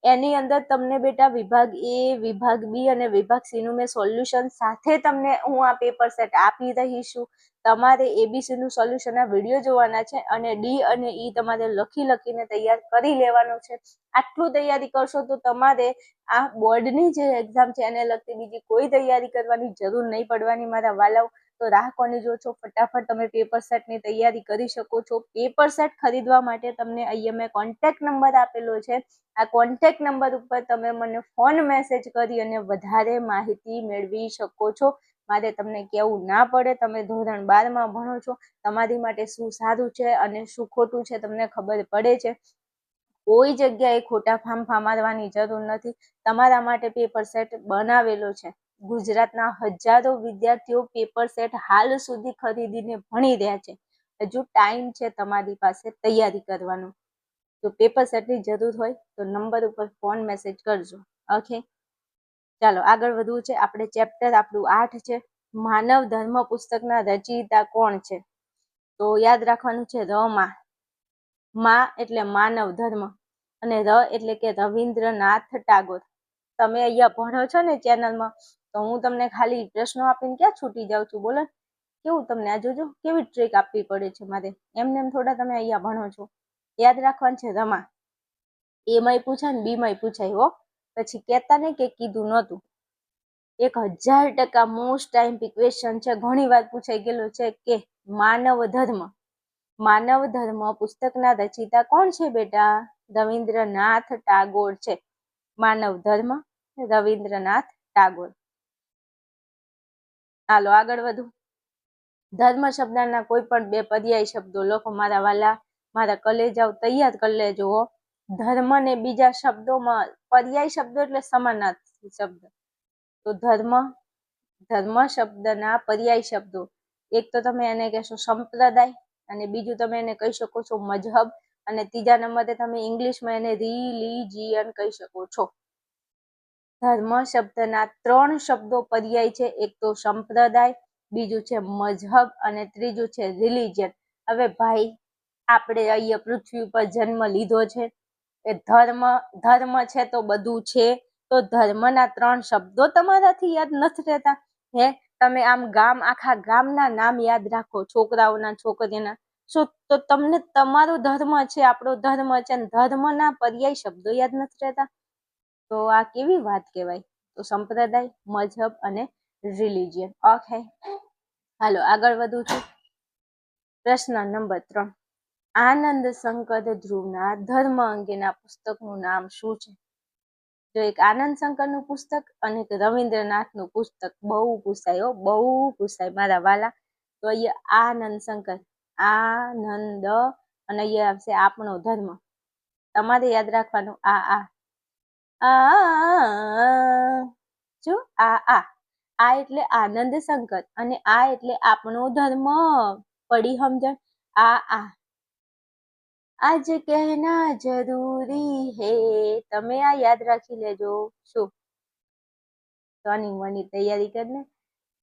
એની અંદર તમને બેટા વિભાગ એ, વિભાગ બી અને વિભાગ સી નું મેં સોલ્યુશન સાથે તમને હું આ પેપર સેટ આપી રહી છું. તમારે એબીસી નું સોલ્યુશન આ વિડીયો જોવાના છે અને ડી અને ઈ તમારે લખીને તૈયાર કરી લેવાનું છે. આટલું તૈયારી કરશો તો તમારે આ બોર્ડની જે એક્ઝામ છે એને લગતી બીજી કોઈ તૈયારી કરવાની જરૂર નહીં પડવાની મારા વાલાઓ. તો રાહ કોની જો છો, ફટાફટ તમે પેપર સેટની તૈયારી કરી શકો છો. પેપર સેટ ખરીદવા માટે તમને અહીંયા મેં કોન્ટેક્ટ નંબર આપેલો છે. આ કોન્ટેક્ટ નંબર ઉપર તમે મને ફોન મેસેજ કરી અને વધારે માહિતી મેળવી શકો છો. મારે તમને કહેવું ના પડે, તમે ધોરણ 12માં ભણો છો, તમારી માટે શું સારું છે અને શું ખોટું છે તમને ખબર પડે છે. કોઈ જગ્યાએ ખોટા ફાંફા મારવાની જરૂર નથી. તમારા માટે પેપર સેટ બનાવેલો છે. ગુજરાતના હજારો વિદ્યાર્થીઓ પેપર સેટ હાલ સુધી ખરીદીને ભણી રહ્યા છે. હજુ ટાઈમ છે તમારી પાસે તૈયારી કરવાનો. તો પેપર સેટની જરૂર હોય તો નંબર ઉપર ફોન મેસેજ કરજો. ઓકે, ચાલો આગળ વધવું છે. આપણે ચેપ્ટર આપણું 8 છે. માનવ ધર્મ પુસ્તકના રચયિતા કોણ છે? તો યાદ રાખવાનું છે માં. માં એટલે માનવ ધર્મ અને એટલે કે રવિન્દ્રનાથ ટાગોર. તમે અહીંયા ભણો છો ને ચેનલમાં, તો હું તમને ખાલી પ્રશ્નો આપીને ક્યાં છૂટી જાઉં છું? બોલો, કેવું તમને આ જોજો કેવી ટ્રીક આપવી પડે છે મારે. એમને થોડા તમે અહીંયા ભણો છો. યાદ રાખવાનું છે રમા. એમાંય પૂછાય ને બીમાંય પૂછાય હો, પછી કહેતા નહીં કે કીધું નહોતું. 1000% મોસ્ટ આઈએમપી ક્વેશ્ચન છે, ઘણી વાર પૂછાઈ ગયેલો છે કે માનવ ધર્મ પુસ્તકના રચયિતા કોણ છે બેટા? રવિન્દ્રનાથ ટાગોર છે. માનવ ધર્મ, રવિન્દ્રનાથ ટાગોર. હાલો આગળ વધુ. ધર્મ શબ્દના કોઈ પણ 2 પર્યાય શબ્દો લખો મારા વાલા, મારા કલેજાઓ તૈયાર કરી લેજો. ધર્મ ને બીજા શબ્દોમાં પર્યાય શબ્દો એટલે સમાનાર્થી શબ્દ. તો ધર્મ શબ્દના પર્યાય શબ્દો, એક તો તમે એને કહેશો સંપ્રદાય અને બીજું તમે એને કહી શકો છો મજહબ અને ત્રીજા નંબરે તમે ઇંગ્લિશમાં એને રિલિજિયન કહી શકો છો. ધર્મ શબ્દના 3 શબ્દો પર્યાય છે. એક તો સંપ્રદાય, બીજું છે મજહબ અને ત્રીજું છે રિલિજિયન. હવે ભાઈ આપણે અહીંયા પૃથ્વી ઉપર જન્મ લીધો છે એ ધર્મ છે તો બધું છે. તો ધર્મના 3 શબ્દો તમારાથી યાદ નથી રહેતા? તમે આમ આખા ગામના નામ યાદ રાખો, છોકરાઓના, છોકરીના. શું તો તમને તમારો ધર્મ છે, આપણો ધર્મ છે, ધર્મના પર્યાય શબ્દો યાદ નથી રહેતા? તો આ કેવી વાત કહેવાય? તો સંપ્રદાય, મજહબ અને રિલિજિયન. ઓકે, હાલો આગળ વધું છું. પ્રશ્ન નંબર 3. આનંદ શંકર ધ્રુવના ધર્મ અંગેના પુસ્તકનું નામ શું છે? જો એક આનંદ શંકરનું પુસ્તક અને એક રવિન્દ્રનાથનું પુસ્તક બહુ પૂછાય, બહુ પૂછાય મારા વાલા. તો અહીંયા આનંદ શંકર, આનંદ, અને અહીંયા આવશે આપણો ધર્મ. તમારે યાદ રાખવાનું આ શું? આ એટલે આનંદ શંકર અને આ એટલે આપણો ધર્મ. પડી સમજણ? આજ કહેના જરૂરી હે. તમે આ યાદ રાખી લેજો. શું? સોની મોની તૈયારી કરીને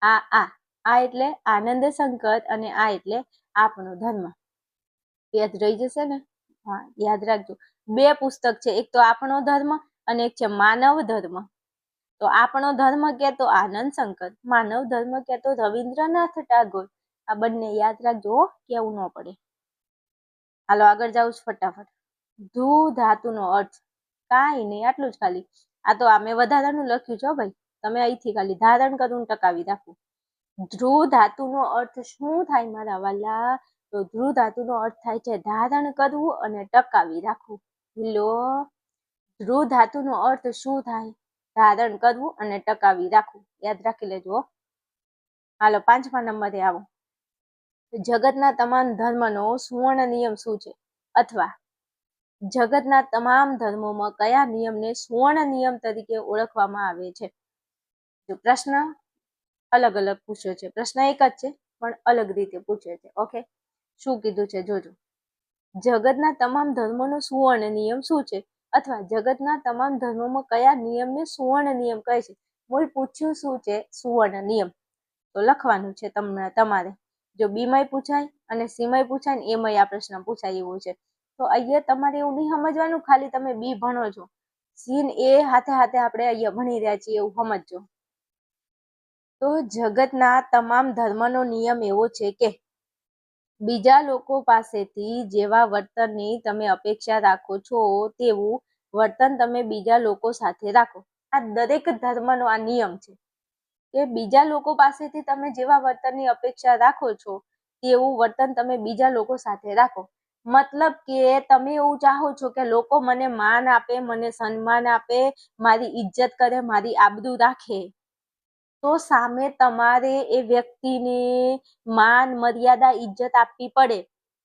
આ એટલે આનંદ શંકર અને આ એટલે આપણો ધર્મ. યાદ રહી જશે ને? હા, યાદ રાખજો. 2 પુસ્તક છે, એક તો આપણો ધર્મ અને એક છે માનવ ધર્મ. તો આપણો ધર્મ કે તો આનંદ શંકર, માનવ ધર્મ કે તો રવિન્દ્રનાથ ટાગોર. આ બંને યાદ રાખજો, કેવું ન પડે. હાલો આગળ જાઉં છું ફટાફટ. ધ્રુવ ધાતુનો અર્થ કાંઈ નહીં, આટલું જ ખાલી. આ તો મેં વધારાનું લખ્યું છે ભાઈ, તમે અહીંથી ખાલી ધારણ કરવું, ટકાવી રાખવું. ધ્રુવ ધાતુનો અર્થ શું થાય મારા વાલા? તો ધ્રુવ ધાતુનો અર્થ થાય છે ધારણ કરવું અને ટકાવી રાખવું. લો, ધ્રુવ ધાતુનો અર્થ શું થાય? ધારણ કરવું અને ટકાવી રાખવું. યાદ રાખી લેજો. હાલો 5મા નંબરે આવો. જગતના તમામ ધર્મનો સુવર્ણ નિયમ શું છે? અથવા જગતના તમામ ધર્મોમાં કયા નિયમને સુવર્ણ નિયમ તરીકે ઓળખવામાં આવે છે? જો પ્રશ્ન અલગ અલગ પૂછ્યો છે, પ્રશ્ન એક જ છે પણ અલગ રીતે પૂછ્યો છે. ઓકે, શું કીધું છે જોજો. જગતના તમામ ધર્મોનો સુવર્ણ નિયમ શું છે? અથવા જગતના તમામ ધર્મોમાં કયા નિયમને સુવર્ણ નિયમ કહે છે? મૂળ પૂછ્યું શું છે? સુવર્ણ નિયમ. તો લખવાનું છે તમારે. જો બીમાંય પૂછાય અને સીમાંય પૂછાય ને એમાંય આ પ્રશ્ન પૂછાય એવું છે. તો અહીંયા તમારે એવું નહીં સમજવાનું ખાલી તમે બી ભણો છો, સીન એ હાથે હાથે આપણે અહીંયા ભણી રહ્યા છીએ એવું સમજજો. તો જગતના તમામ ધર્મનો નિયમ એવો છે કે બીજા લોકો પાસેથી જેવા વર્તનની તમે અપેક્ષા રાખો છો તેવું વર્તન તમે બીજા લોકો સાથે રાખો. આ દરેક ધર્મનો આ નિયમ છે કે બીજા લોકો પાસેથી તમે જેવા વર્તનની અપેક્ષા રાખો છો તેવું વર્તન તમે બીજા લોકો સાથે રાખો. મતલબ કે તમે એવું ચાહો છો કે લોકો મને માન આપે, મને સન્માન આપે, મારી ઇજ્જત કરે, મારી આબરૂ રાખે, તો સામે તમારે એ વ્યક્તિને માન, મર્યાદા, ઇજ્જત આપવી પડે.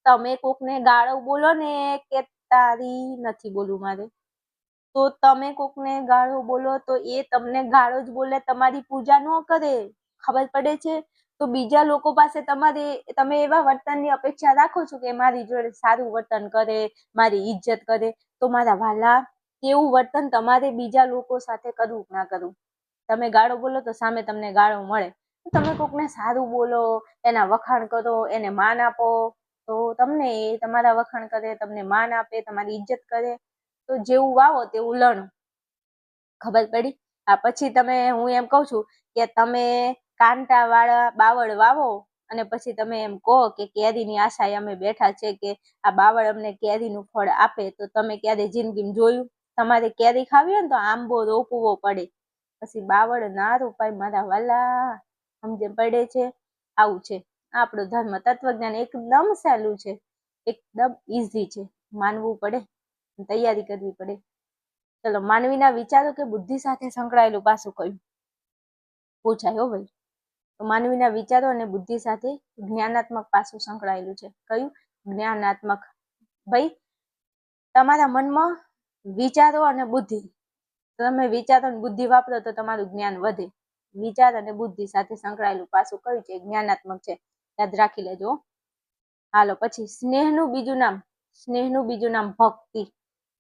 તમે કોકને ગાળો બોલો ને કે તારી નથી બોલવું મારે, તો તમે કોકને ગાળો બોલો તો એ તમને ગાળો જ બોલે, તમારી પૂજા ન કરે. ખબર પડે છે? તો બીજા લોકો પાસે તમે એવા વર્તનની અપેક્ષા રાખો છો કે મારી જોડે સારું વર્તન કરે, મારી ઇજ્જત કરે. તો મારા વાલા, તેવું વર્તન તમારે બીજા લોકો સાથે કરવું ના કરવું. તમે ગાળો બોલો તો સામે તમને ગાળો મળે. તમે કોકને સારું બોલો, એના વખાણ કરો, એને માન આપો, તો તમને એ તમારા વખાણ કરે, તમને માન આપે, તમારી ઇજ્જત કરે. તો જેવું વાવો તેવું લણો. ખબર પડી? આ પછી હું એમ કહું છું કે તમે કાંટા વાળા બાવળ વાવો અને પછી તમે એમ કહો કે કેરીની આશાએ અમે બેઠા છે કે આ બાવળ અમને કેરીનું ફળ આપે, તો તમે ક્યારે જિંદગીમાં જોયું? તમારે કેરી ખાવી હોય ને તો આંબો રોપવો પડે, પછી બાવળ ના રોપાય મારા વાલા. સમજે પડે છે? આવું છે આપણો ધર્મ. તત્વજ્ઞાન એકદમ સહેલું છે, એકદમ ઈઝી છે. માનવું પડે, તૈયારી કરવી પડે. ચલો, માનવીના વિચારો કે બુદ્ધિ સાથે સંકળાયેલું પાસું કયું પૂછાય? હો ભાઈ, તો માનવીના વિચારો અને બુદ્ધિ સાથે જ્ઞાનાત્મક પાસું સંકળાયેલું છે. કયું? જ્ઞાનાત્મક. ભાઈ, તમારા મનમાં વિચારો અને બુદ્ધિ, તમે વિચારો અને બુદ્ધિ વાપરો તો તમારું જ્ઞાન વધે. વિચાર અને બુદ્ધિ સાથે સંકળાયેલું પાસું કયું છે? જ્ઞાનાત્મક છે. યાદ રાખી લેજો. હાલો પછી, સ્નેહનું બીજું નામ ભક્તિ.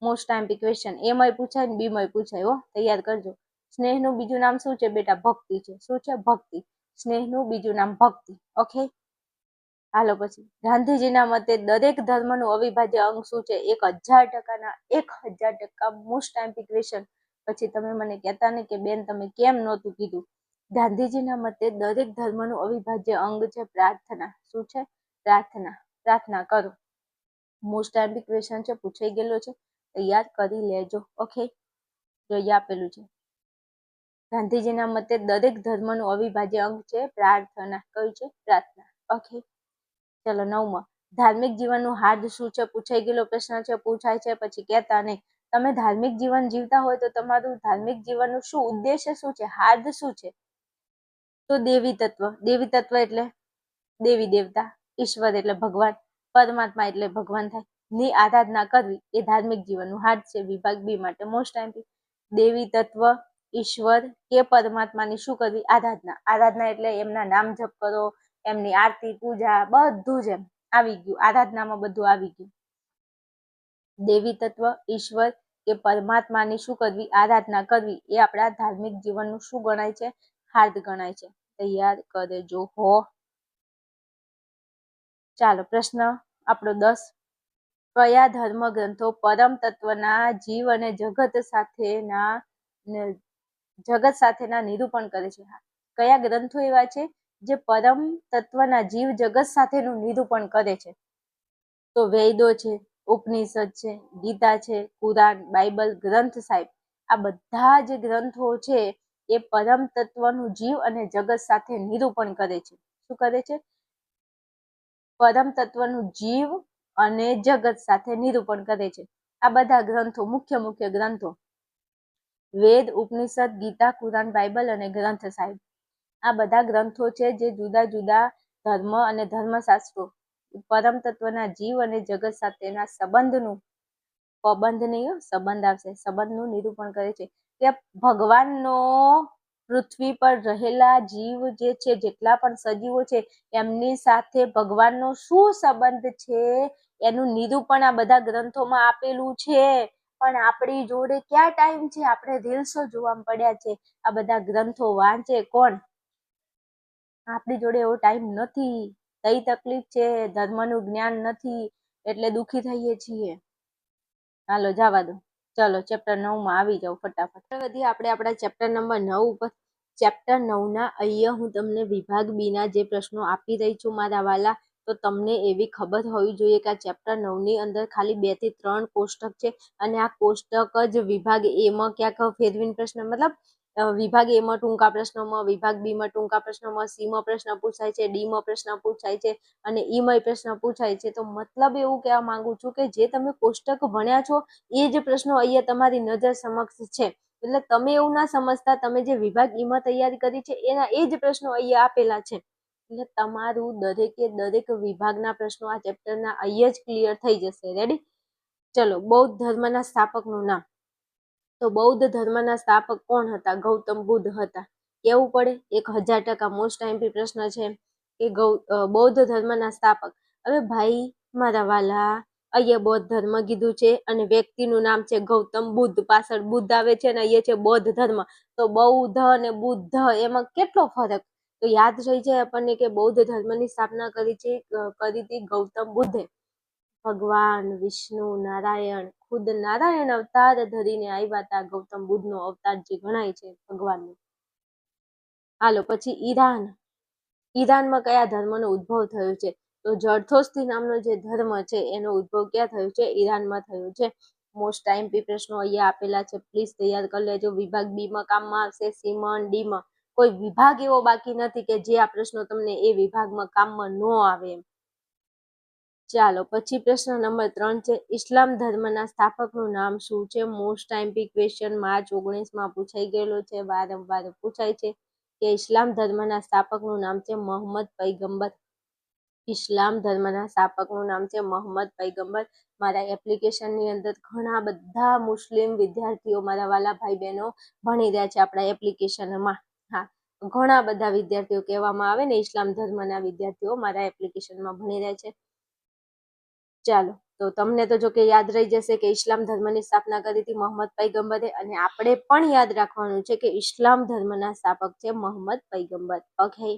Most time question. એમાંય પૂછાય ને બીમાંય પૂછાય. હો, તૈયાર કરજો. સ્નેહનું બીજું નામ શું છે બેટા? ભક્તિ છે. શું છે? ભક્તિ. સ્નેહનું બીજું નામ ભક્તિ. ઓકે, હાલો પછી, ગાંધીજીના મતે દરેક ધર્મનું અવિભાજ્ય અંગ શું છે? 1000% મોસ્ટ ટાઈમ ક્વેશ્ચન. પછી તમે મને કહેતા ને કે બેન તમે કેમ નહોતું કીધું. ગાંધીજીના મતે દરેક ધર્મનું અવિભાજ્ય અંગ છે પ્રાર્થના. શું છે? પ્રાર્થના. પ્રાર્થના કરો. મોસ્ટ ટાઈમ ક્વેશ્ચન છે, પૂછાઈ ગયેલો છે, તૈયાર કરી લેજો. ઓકે, તો અહીંયા આપેલું છે. ગાંધીજીના મતે દરેક ધર્મનું અવિભાજ્ય અંગ છે પ્રાર્થના. કયું છે? પ્રાર્થના. ઓકે, ચલો 9માં. ધાર્મિક જીવનનું હાર્દ શું છે? પૂછાઈ ગયેલો પ્રશ્ન છે, પૂછાય છે, પછી કહેતા નહીં. તમે ધાર્મિક જીવન જીવતા હોય તો તમારું ધાર્મિક જીવનનું શું ઉદ્દેશ્ય શું છે? હાર્દ શું છે? તો દેવી તત્વ. દેવી તત્વ એટલે દેવી દેવતા, ઈશ્વર એટલે ભગવાન, પરમાત્મા એટલે ભગવાન થાય, ની આરાધના કરવી એ ધાર્મિક જીવનનું હાર્દ છે. વિભાગ બી માટે મોસ્ટ ટાઈમ દેવી તત્વ, ઈશ્વર કે પરમાત્માની શું કરવી? આરાધના. આરાધના એટલે એમના નામ જપ કરો, એમની આરતી પૂજા બધું જ એમ આવી ગયું. આરાધનામાં બધું આવી ગયું. દેવી તત્વ, ઈશ્વર કે પરમાત્માની શું કરવી? આરાધના કરવી એ આપણા ધાર્મિક જીવનનું શું ગણાય છે? હાર્દ ગણાય છે. તૈયાર કરજો હો. ચાલો પ્રશ્ન આપણો 10. કયા ધર્મ ગ્રંથો પરમ તત્વના જીવ અને જગત સાથેના નિરૂપણ કરે છે? કયા ગ્રંથો એવા છે જે પરમ તત્વના જીવ જગત સાથેનું નિરૂપણ કરે છે? તો વેદો છે, ઉપનિષદ છે, ગીતા છે, કુરાન, બાઇબલ, ગ્રંથ સાહેબ. આ બધા જે ગ્રંથો છે એ પરમ તત્વનું જીવ અને જગત સાથે નિરૂપણ કરે છે. શું કરે છે? પરમ તત્વનું જીવ અને જગત સાથે નિરૂપણ કરે છે. આ બધા ગ્રંથો, મુખ્ય ગ્રંથો વેદ, ઉપનિષદ, ગીતા, કુરાન, બાઇબલ અને ગ્રંથ સાહેબ. આ બધા ગ્રંથો છે જે જુદા જુદા ધર્મ અને ધર્મશાસ્ત્રો પરમ તત્વના જીવ અને જગત સાથેના સંબંધનું સંબંધનું નિરૂપણ કરે છે. કે ભગવાનનો પૃથ્વી પર રહેલા જીવ જે છે, જેટલા પણ સજીવો છે, એમની સાથે ભગવાનનો શું સંબંધ છે એનું નિરૂપણ આ બધા ગ્રંથોમાં આપેલું છે. પણ આપણી જોડે ક્યાં ટાઈમ છે? આપણે રીલ્સો જોવામાં પડ્યા છે. આ બધા ગ્રંથો વાંચે કોણ? આપણી જોડે એવો ટાઈમ નથી. કઈ તકલીફ છે? ધર્મનું જ્ઞાન નથી એટલે દુઃખી થઈએ છીએ. હાલો જવા દો. ચલો ચેપ્ટર 9માં આવી જાવ ફટાફટ. વધી આપણે આપણા ચેપ્ટર નંબર 9 ઉપર. ચેપ્ટર 9ના અહીંયા હું તમને વિભાગ બી ના જે પ્રશ્નો આપી રહી છું મારા વાલા, તો તમને એવી ખબર હોવી જોઈએ કે આ ચેપ્ટર 9ની અંદર ખાલી 2 થી 3 કોષ્ટક છે અને આ કોષ્ટક જ વિભાગ એમાં ક્યાંક ફેરવીને પ્રશ્ન, મતલબ વિભાગ એમાં ટૂંકા પ્રશ્નોમાં, વિભાગ બીમાં ટૂંકા પ્રશ્નોમાં, સીમાં પ્રશ્ન પૂછાય છે, ડીમાં પ્રશ્ન પૂછાય છે અને ઈમાં પ્રશ્ન પૂછાય છે. તો મતલબ એવું કહેવા માંગુ છું કે જે તમે કોષ્ટક ભણ્યા છો એ જ પ્રશ્નો અહીંયા તમારી નજર સમક્ષ છે. એટલે તમે એવું ના સમજતા તમે જે વિભાગ ઈમાં તૈયારી કરી છે એના એ જ પ્રશ્નો અહીંયા આપેલા છે. એટલે તમારું દરેકે દરેક વિભાગના પ્રશ્નો આ ચેપ્ટરના અહીંયા જ ક્લિયર થઈ જશે. રેડી? ચલો, બૌદ્ધ ધર્મના સ્થાપકનું નામ. તો બૌદ્ધ ધર્મના સ્થાપક કોણ હતા? ગૌતમ બુદ્ધ હતા. કેવું પડે? 1000% મોસ્ટ ટાઈમ પ્રશ્ન છે કે બૌદ્ધ ધર્મના સ્થાપક. હવે ભાઈ મારા વાલા, અહીંયા બૌદ્ધ ધર્મ કીધું છે અને વ્યક્તિનું નામ છે ગૌતમ બુદ્ધ, પાછળ બુદ્ધ આવે છે અને અહીંયા છે બૌદ્ધ ધર્મ. તો બૌદ્ધ અને બુદ્ધ એમાં કેટલો ફરક? તો યાદ રહી જાય આપણને કે બૌદ્ધ ધર્મની સ્થાપના કરી હતી ગૌતમ બુદ્ધે. ભગવાન વિષ્ણુ નારાયણ, ખુદ નારાયણ અવતાર ધરીને આવ્યા હતા. ગૌતમ બુદ્ધનો અવતાર જે ગણાય છે ભગવાનનો. હાલો પછી ઈરાનમાં કયા ધર્મનો ઉદ્ભવ થયો છે? તો ઝરથોસ્ત્રી નામનો જે ધર્મ છે એનો ઉદ્ભવ ક્યાં થયો છે? ઈરાનમાં થયો છે. મોસ્ટ ટાઈમ પ્રશ્નો અહીંયા આપેલા છે, પ્લીઝ તૈયાર કરી લેજો. વિભાગ બીમાં કામમાં આવશે, સીમાં, ડીમાં. કોઈ વિભાગ એવો બાકી નથી કે જે આ પ્રશ્નો તમને એ વિભાગમાં કામમાં ન આવે. ચાલો પછી પ્રશ્ન નંબર 3 છે, ઇસ્લામ ધર્મના સ્થાપકનું નામ શું છે? મોસ્ટ ટાઈમ ક્વેશ્ચન માર્ચ 19માં પૂછાઈ ગયેલો છે, વારંવાર પૂછાય છે કે ઇસ્લામ ધર્મના સ્થાપકનું નામ છે મોહમ્મદ પૈગંબર. ઇસ્લામ ધર્મના સ્થાપકનું નામ છે મોહમ્મદ પૈગંબર. મારા એપ્લિકેશનની અંદર ઘણા બધા મુસ્લિમ વિદ્યાર્થીઓ, મારા વાલા ભાઈ બહેનો ભણી રહ્યા છે આપણા એપ્લિકેશનમાં. હા, ઘણા બધા વિદ્યાર્થીઓ કહેવામાં આવે ને ઇસ્લામ ધર્મના વિદ્યાર્થીઓ મારા એપ્લિકેશનમાં ભણી રહ્યા છે. ચાલો, તો તમને તો જો કે યાદ રહી જશે કે ઇસ્લામ ધર્મની સ્થાપના કરી હતી મોહમ્મદ પૈગંબરે, અને આપણે પણ યાદ રાખવાનું છે કે ઇસ્લામ ધર્મના સ્થાપક છે મોહમ્મદ પૈગંબર. ઓકે,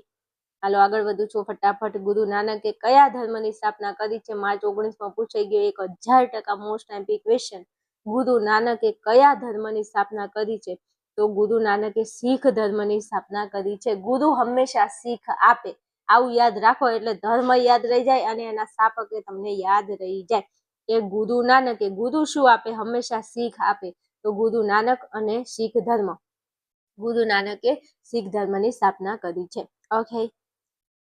હાલો આગળ વધુ છું ફટાફટ. ગુરુ નાનકે કયા ધર્મની સ્થાપના કરી છે? માર્ચ 19માં પૂછાઈ ગયો. 1000% મોસ્ટ ટાઈમ ક્વેશ્ચન. ગુરુ નાનકે કયા ધર્મની સ્થાપના કરી છે? તો ગુરુ નાનકે શીખ ધર્મની સ્થાપના કરી છે. ગુરુ હંમેશા શીખ આપે, આવું યાદ રાખો એટલે ધર્મ યાદ રહી જાય અને એના સ્થાપકે તમને યાદ રહી જાય કે ગુરુ નાનકે, ગુરુ શું આપે? હંમેશા શીખ આપે. તો ગુરુ નાનક અને શીખ ધર્મ. ગુરુ નાનકે શીખ ધર્મની સ્થાપના કરી છે. ઓકે,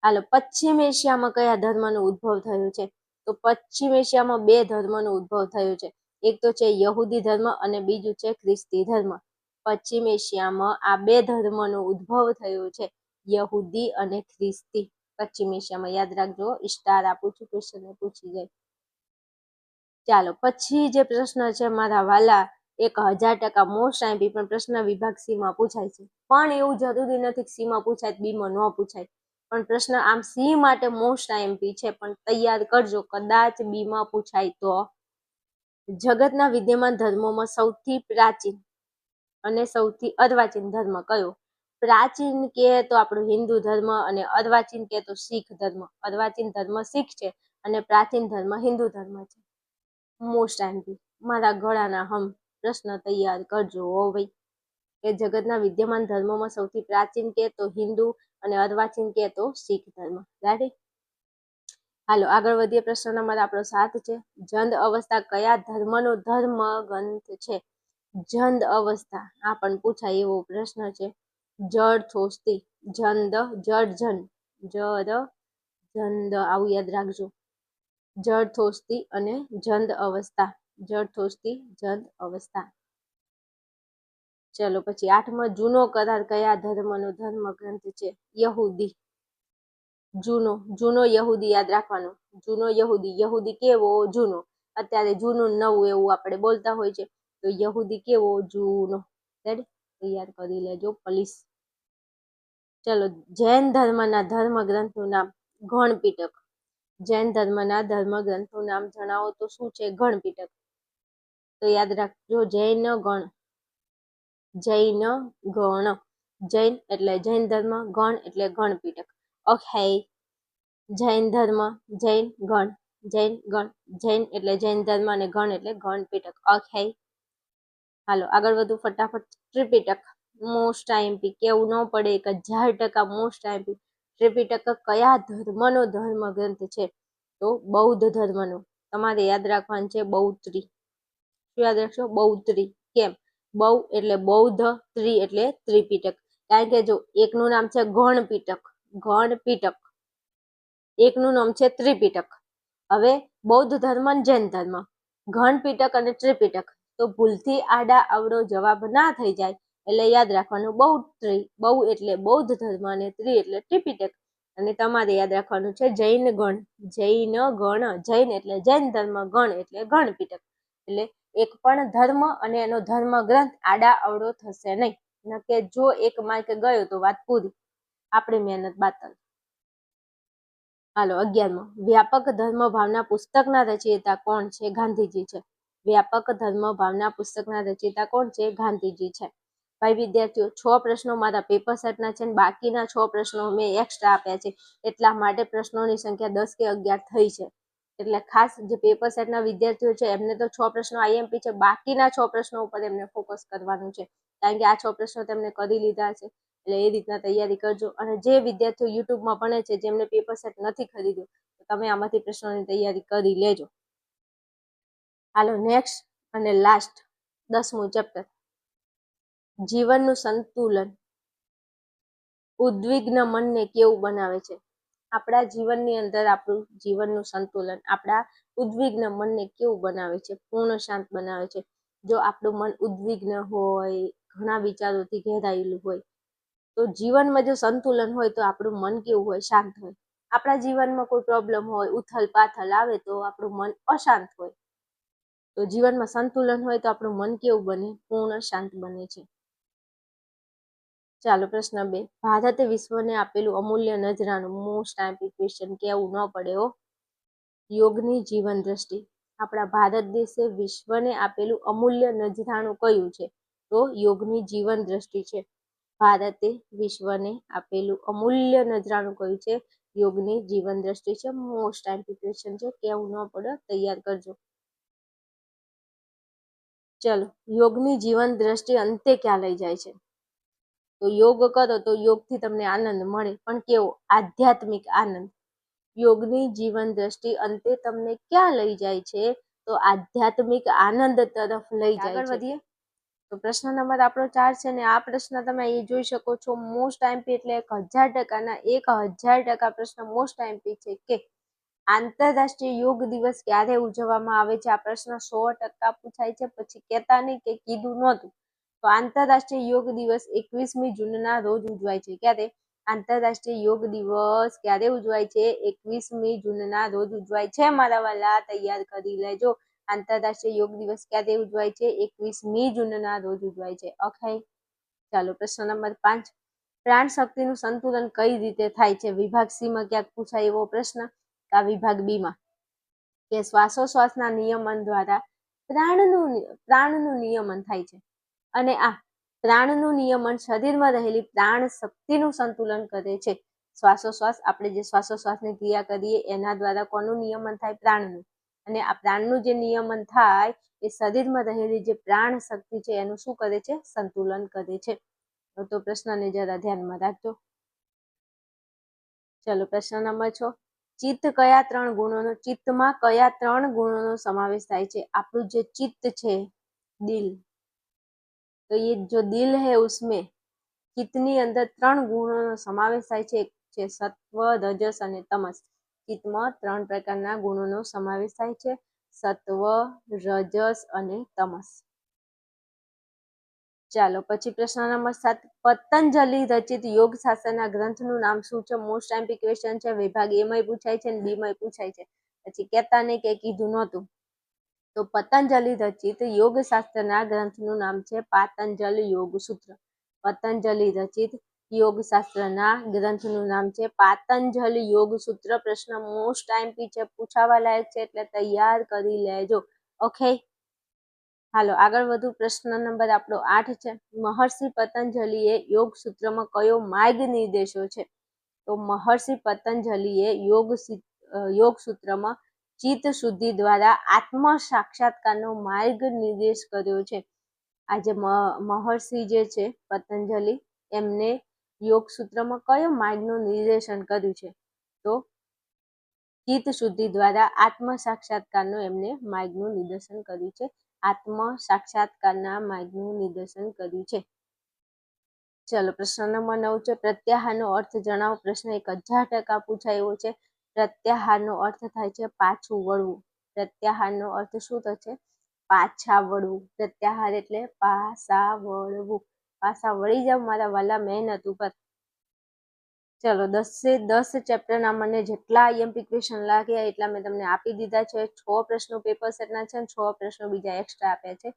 હાલો, પશ્ચિમ એશિયામાં કયા ધર્મનો ઉદ્ભવ થયો છે? તો પશ્ચિમ એશિયામાં બે ધર્મનો ઉદ્ભવ થયો છે. એક તો છે યહૂદી ધર્મ અને બીજું છે ખ્રિસ્તી ધર્મ. પશ્ચિમ એશિયામાં આ બે ધર્મનો ઉદ્ભવ થયો છે, યહૂદી અને ખ્રિસ્તી. પશ્ચિમ એશિયામાં યાદ રાખજો, સ્ટાર આપું છું, ક્વેશ્ચન પૂછી જાય. ચાલો, પછી જે પ્રશ્ન છે મારા વાલા, 1000% મોસ્ટ આઈમ્પી, પણ પ્રશ્ન વિભાગ સી માં પૂછાય છે. પણ એવું જરૂરી નથી કે સી માં પૂછાય, બી માં ન પૂછાય. પણ પ્રશ્ન આમ સી માટે મોસ્ટ આઈમ્પી છે, પણ તૈયાર કરજો, કદાચ બી માં પૂછાય તો. જગતના વિદ્યમાન ધર્મોમાં સૌથી પ્રાચીન અને સૌથી અર્વાચીન ધર્મ કયો? પ્રાચીન કે તો આપણું હિન્દુ ધર્મ અને અર્વાચીન કે તો શીખ ધર્મ. અર્વાચીન ધર્મ શીખ છે અને પ્રાચીન ધર્મ હિન્દુ ધર્મ છે. મોસ્ટ આઈમ્પી, મારા ગળાના હમ, પ્રશ્ન તૈયાર કરજો હો ભાઈ. કે જગતના વિદ્યમાન ધર્મોમાં સૌથી પ્રાચીન કે તો હિન્દુ અને અર્વાચીન કે તો શીખ ધર્મ. રેડી? હાલો, આગળ વધીએ. પ્રશ્ન નંબર આપણો 7 છે. જંદ અવસ્થા કયા ધર્મનો ધર્મ ગ્રંથ છે? જંદ અવસ્થા આ પણ પૂછાય એવો પ્રશ્ન છે. જળ થોસ્તી, જંદ, જળ જન, જર જંદ, આવું યાદ રાખજો. જળ થોસ્તી અને જંદ અવસ્થા. જળ થોસ્તી, જંદ અવસ્થા. ચલો, પછી 8માં જૂનો કરાર કયા ધર્મનો ધર્મ ગ્રંથ છે? યહૂદી. જૂનો, જૂનો યહૂદી યાદ રાખવાનો. જૂનો યહૂદી, યહૂદી કેવો? જૂનો. અત્યારે જૂનું નવું એવું આપણે બોલતા હોય છે, તો યહૂદી કેવો? જૂનો. રેડી? તૈયાર કરી લેજો પ્લીઝ. ચલો, જૈન ધર્મના ધર્મ ગ્રંથનું નામ? ગણપીટક. જૈન ધર્મના ધર્મ ગ્રંથનું નામ જણાવો તો શું છે? ગણપીટક. તો યાદ રાખજો, જૈન ગણ. જૈન ગણ. જૈન એટલે જૈન ધર્મ, ગણ એટલે ગણપીટક. ઓકે, જૈન ધર્મ, જૈન ગણ, જૈન ગણ. જૈન એટલે જૈન ધર્મ અને ગણ એટલે ગણપીટક. ઓકે, હાલો આગળ વધુ ફટાફટ. ત્રિપીટક મોસ્ટ આઈમ્પી, કેવું ન પડે, 1000% મોસ્ટ આઈમ્પી. ત્રિપીટક કયા ધર્મનો ધર્મ ગ્રંથ છે? તો બૌદ્ધ ધર્મનો. તમારે યાદ રાખવાનું છે બૌત્રી. શું યાદ રાખશો? બૌત્રી. કેમ? બૌ એટલે બૌદ્ધ, ત્રિ એટલે ત્રિપીટક. કારણ કે જો એકનું નામ છે ગણપીટક, ગણપીટક, એકનું નામ છે ત્રિપીટક. હવે બૌદ્ધ ધર્મ અને જૈન ધર્મ, ગણપીટક અને ત્રિપીટક, તો ભૂલથી આડા અવળો જવાબ ના થઈ જાય, એટલે યાદ રાખવાનું બૌત્રી. બૌ એટલે બૌદ્ધ ધર્મ અને ત્રિ એટલે ત્રિપીટક. અને તમારે યાદ રાખવાનું છે જૈન ગણ. જૈન ગણ, જૈન એટલે જૈન ધર્મ, ગણ એટલે ગણપીટક. એટલે એક પણ ધર્મ અને એનો ધર્મ ગ્રંથ આડા અવળો થશે નહીં. નકે જો એક માર્ક ગયો તો વાત પૂરી, આપણી મહેનત બાતલ. હાલો, 11મો. વ્યાપક ધર્મ ભાવના પુસ્તકના રચયિતા કોણ છે? ગાંધીજી છે. વ્યાપક ધર્મ ભાવના પુસ્તકના રચયિતા કોણ છે? ગાંધીજી છે. ભાઈ વિદ્યાર્થીઓ, 6 પ્રશ્નો મારા પેપર સેટના છે, બાકીના 6 પ્રશ્નો મેં એક્સ્ટ્રા આપ્યા છે, એટલા માટે પ્રશ્નોની સંખ્યા 10 કે 11 થઈ છે. એટલે ખાસ જે પેપર સેટના વિદ્યાર્થીઓ છે એમને તો 6 પ્રશ્નો આઈએમપી છે, બાકીના 6 પ્રશ્નો ઉપર એમને ફોકસ કરવાનું છે, કારણ કે આ 6 પ્રશ્નો તેમને કરી લીધા છે. એટલે એ રીતના તૈયારી કરજો. અને જે વિદ્યાર્થીઓ યુટ્યુબમાં ભણે છે, જેમને પેપર સેટ નથી ખરીદ્યું, તો તમે આમાંથી પ્રશ્નોની તૈયારી કરી લેજો. હાલો, નેક્સ્ટ અને લાસ્ટ 10મું ચેપ્ટર. જીવનનું સંતુલન ઉદ્વિગ્ન મનને કેવું બનાવે છે? આપણા જીવનની અંદર આપણું જીવનનું સંતુલન આપણા ઉદ્વિગ્ન મનને કેવું બનાવે છે? પૂર્ણ શાંત બનાવે છે. જો આપણું મન ઉદ્વિગ્ન હોય, ઘણા વિચારોથી ઘેરાયેલું હોય, તો જીવનમાં જો સંતુલન હોય તો આપણું મન કેવું હોય? શાંત હોય. આપણા જીવનમાં કોઈ પ્રોબ્લેમ હોય, ઉથલ પાથલ આવે તો આપણું મન અશાંત હોય. તો જીવનમાં સંતુલન હોય તો આપણું મન કેવું બને? પૂર્ણ શાંત બને છે. ચાલો, પ્રશ્ન 2. ભારતે વિશ્વને આપેલું અમૂલ્ય નજરાનું મોસ્ટ આઈમ્પી ક્વેશ્ચન, કેવું ન પડે હો. યોગની જીવન દ્રષ્ટિ. આપણા ભારત દેશે વિશ્વને આપેલું અમૂલ્ય નજરાનું કયું છે? તો યોગની જીવન દ્રષ્ટિ છે. ભારતે વિશ્વને આપેલું અમૂલ્ય નજરાનું કયું છે? યોગની જીવન દ્રષ્ટિ છે. મોસ્ટ આઈમ્પી ક્વેશ્ચન છે, કેવું ન પડે, તૈયાર કરજો. ચલો, યોગની જીવન દ્રષ્ટિ અંતે ક્યાં લઈ જાય છે? તો યોગ કરો તો યોગથી તમને આનંદ મળે, પણ કેવો? આધ્યાત્મિક આનંદ. યોગની જીવન દ્રષ્ટિ અંતે તમને ક્યાં લઈ જાય છે? તો આધ્યાત્મિક આનંદ તરફ લઈ જાય છે. આગળ વધીએ. તો પ્રશ્ન નંબર આપણો 4 છે ને આ પ્રશ્ન તમે અહીં જોઈ શકો છો મોસ્ટ આઈએમપી એટલે 1000% 1000% પ્રશ્ન મોસ્ટ આઈએમપી છે કે આંતરરાષ્ટ્રીય યોગ દિવસ ક્યારે ઉજવવામાં આવે છે? આ પ્રશ્ન 100% પૂછાય છે, પછી કહેતા નહીં કે કીધું નહોતું. તો આંતરરાષ્ટ્રીય યોગ દિવસ 21મી જૂનના રોજ ઉજવાય છે. ક્યારે? આંતરરાષ્ટ્રીય યોગ દિવસ ક્યારે ઉજવાય છે? 21મી જૂનના રોજ ઉજવાય છે મારા વાલા, તૈયાર કરી લેજો. આંતરરાષ્ટ્રીય યોગ દિવસ ક્યારે ઉજવાય છે? 21મી જૂનના રોજ ઉજવાય છે. ઓકે, ચાલો પ્રશ્ન નંબર 5. પ્રાણ શક્તિનું સંતુલન કઈ રીતે થાય છે? વિભાગ સી માં ક્યાંક પૂછાય એવો પ્રશ્ન, આ વિભાગ બી માં કે શ્વાસોશ્વાસના નિયમન દ્વારા પ્રાણનું નિયમન થાય છે. અને આ પ્રાણનું નિયમન શરીરમાં રહેલી પ્રાણ શક્તિનું સંતુલન કરે છે. શ્વાસોશ્વાસ, આપણે જે શ્વાસોશ્વાસની ક્રિયા કરીએ એના દ્વારા કોનું નિયમન થાય? પ્રાણનું. અને આ પ્રાણનું જે નિયમન થાય એ શરીરમાં રહેલી જે પ્રાણ શક્તિ છે એનું શું કરે છે? સંતુલન કરે છે. તો પ્રશ્નને જરા ધ્યાનમાં રાખજો. ચલો પ્રશ્ન નંબર 6. ચિત્તમાં કયા 3 ગુણોનો સમાવેશ થાય છે? આપણું જે ચિત્ત છે, દિલ, તો ये जो दिल है उसमें ચિત્તની અંદર 3 ગુણોનો સમાવેશ થાય છે. એક છે સત્વ, રજસ અને તમસ. ચિત્તમાં 3 પ્રકારના ગુણોનો સમાવેશ થાય છે: સત્વ, રજસ અને તમસ. ચાલો પછી પ્રશ્ન નંબર 7. પતંજલિ રચિત યોગ શાસ્ત્રના ગ્રંથનું નામ શું છે? મોસ્ટ આઈએમપી ક્વેશ્ચન છે. વિભાગ એ માં પૂછાય છે અને બી માં પૂછાય છે. પછી કહેતા નહીં કે કીધું નહોતું. તો પતંજલિ રચિત યોગ શાસ્ત્રના ગ્રંથનું નામ છે પાતંજલ યોગ સૂત્ર. પતંજલિ રચિત યોગ શાસ્ત્રના ગ્રંથનું નામ છે પાતંજલ યોગ સૂત્ર. પ્રશ્ન મોસ્ટ આઈએમપી છે, પૂછાવા લાયક છે, એટલે તૈયાર કરી લેજો. ઓકે, હાલો આગળ વધુ. પ્રશ્ન નંબર આપણો 8 છે. મહર્ષિ પતંજલિએ યોગ સૂત્રમાં કયો માર્ગ નિર્દેશો છે? તો મહર્ષિ પતંજલિએ યોગ સૂત્રમાં ચિત્ત શુદ્ધિ દ્વારા આત્મ સાક્ષાત્કારનો માર્ગ નિર્દેશ કર્યો છે. આજે મહર્ષિ જે છે પતંજલિ, એમને યોગ સૂત્રમાં કયો માર્ગનું નિર્દેશન કર્યું છે? તો ચિત્ત શુદ્ધિ દ્વારા આત્મ સાક્ષાત્કારનો એમને માર્ગનું નિર્દેશન કર્યું છે. આત્મ સાક્ષાત્કારના માર્ગનું નિર્દેશન કર્યું છે. ચલો પ્રશ્ન નંબર 9 છે. પ્રત્યાહારનો અર્થ જણાવો. પ્રશ્ન 1000% પૂછાય એવો છે. પ્રત્યાહારનો અર્થ થાય છે પાછું વળવું. પ્રત્યાહારનો અર્થ શું થશે? પાછા વળવું. પ્રત્યાહાર એટલે પાછા વળવું. પાછા વળી જાવ મારા વાલા મહેનત ઉપર. ચલો 10 ચેપ્ટરના મને જેટલા આઈએમપી ક્વેશ્ચન લાગ્યા એટલા મેં તમને આપી દીધા છે. 6 પ્રશ્નો પેપર સેટના છે અને 6 પ્રશ્નો બીજા એક્સ્ટ્રા આપ્યા છે.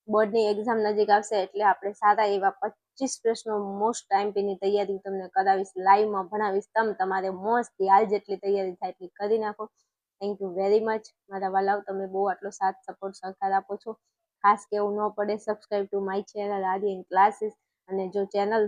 બોર્ડની એક્ઝામ નજીક આવશે એટલે આપણે સારા એવા 25 પ્રશ્નો મોસ્ટ આઈએમપીની તૈયારી તમને કરાવીશ, લાઈવમાં ભણાવીશ. તમારે મોસ્ટથી હાલ જેટલી તૈયારી થાય એટલી કરી નાખો. થેન્ક યુ વેરી મચ મારા વાલાઓ, તમે બહુ આટલો સાથ સપોર્ટ સહકાર આપો છો. ખાસ કેવું ન પડે, subscribe to my channel Aryan classes. અને જો ચેનલ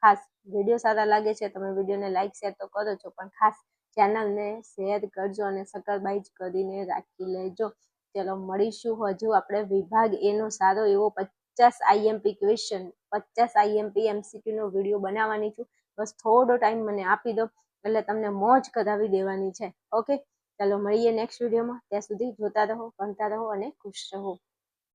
ખાસ વિડીયો સારા લાગે છે તમે વિડીયોને લાઈક શેર તો કરો છો, પણ ખાસ ચેનલને શેર કરજો અને સબસ્ક્રાઇબ કરીને રાખી લેજો. ચલો મળીશું હજુ આપણે વિભાગ એનો સારો એવો 50 આઈએમપી ક્વેશ્ચન, 50 આઈએમપી એમસીક્યુનો વિડીયો બનાવવાની છું. બસ થોડો ટાઈમ મને આપી દો એટલે તમને મોજ કરાવી દેવાની છે. ઓકે, ચાલો મળીએ નેક્સ્ટ વિડીયોમાં. ત્યાં સુધી જોતા રહો, ભણતા રહો અને ખુશ રહો.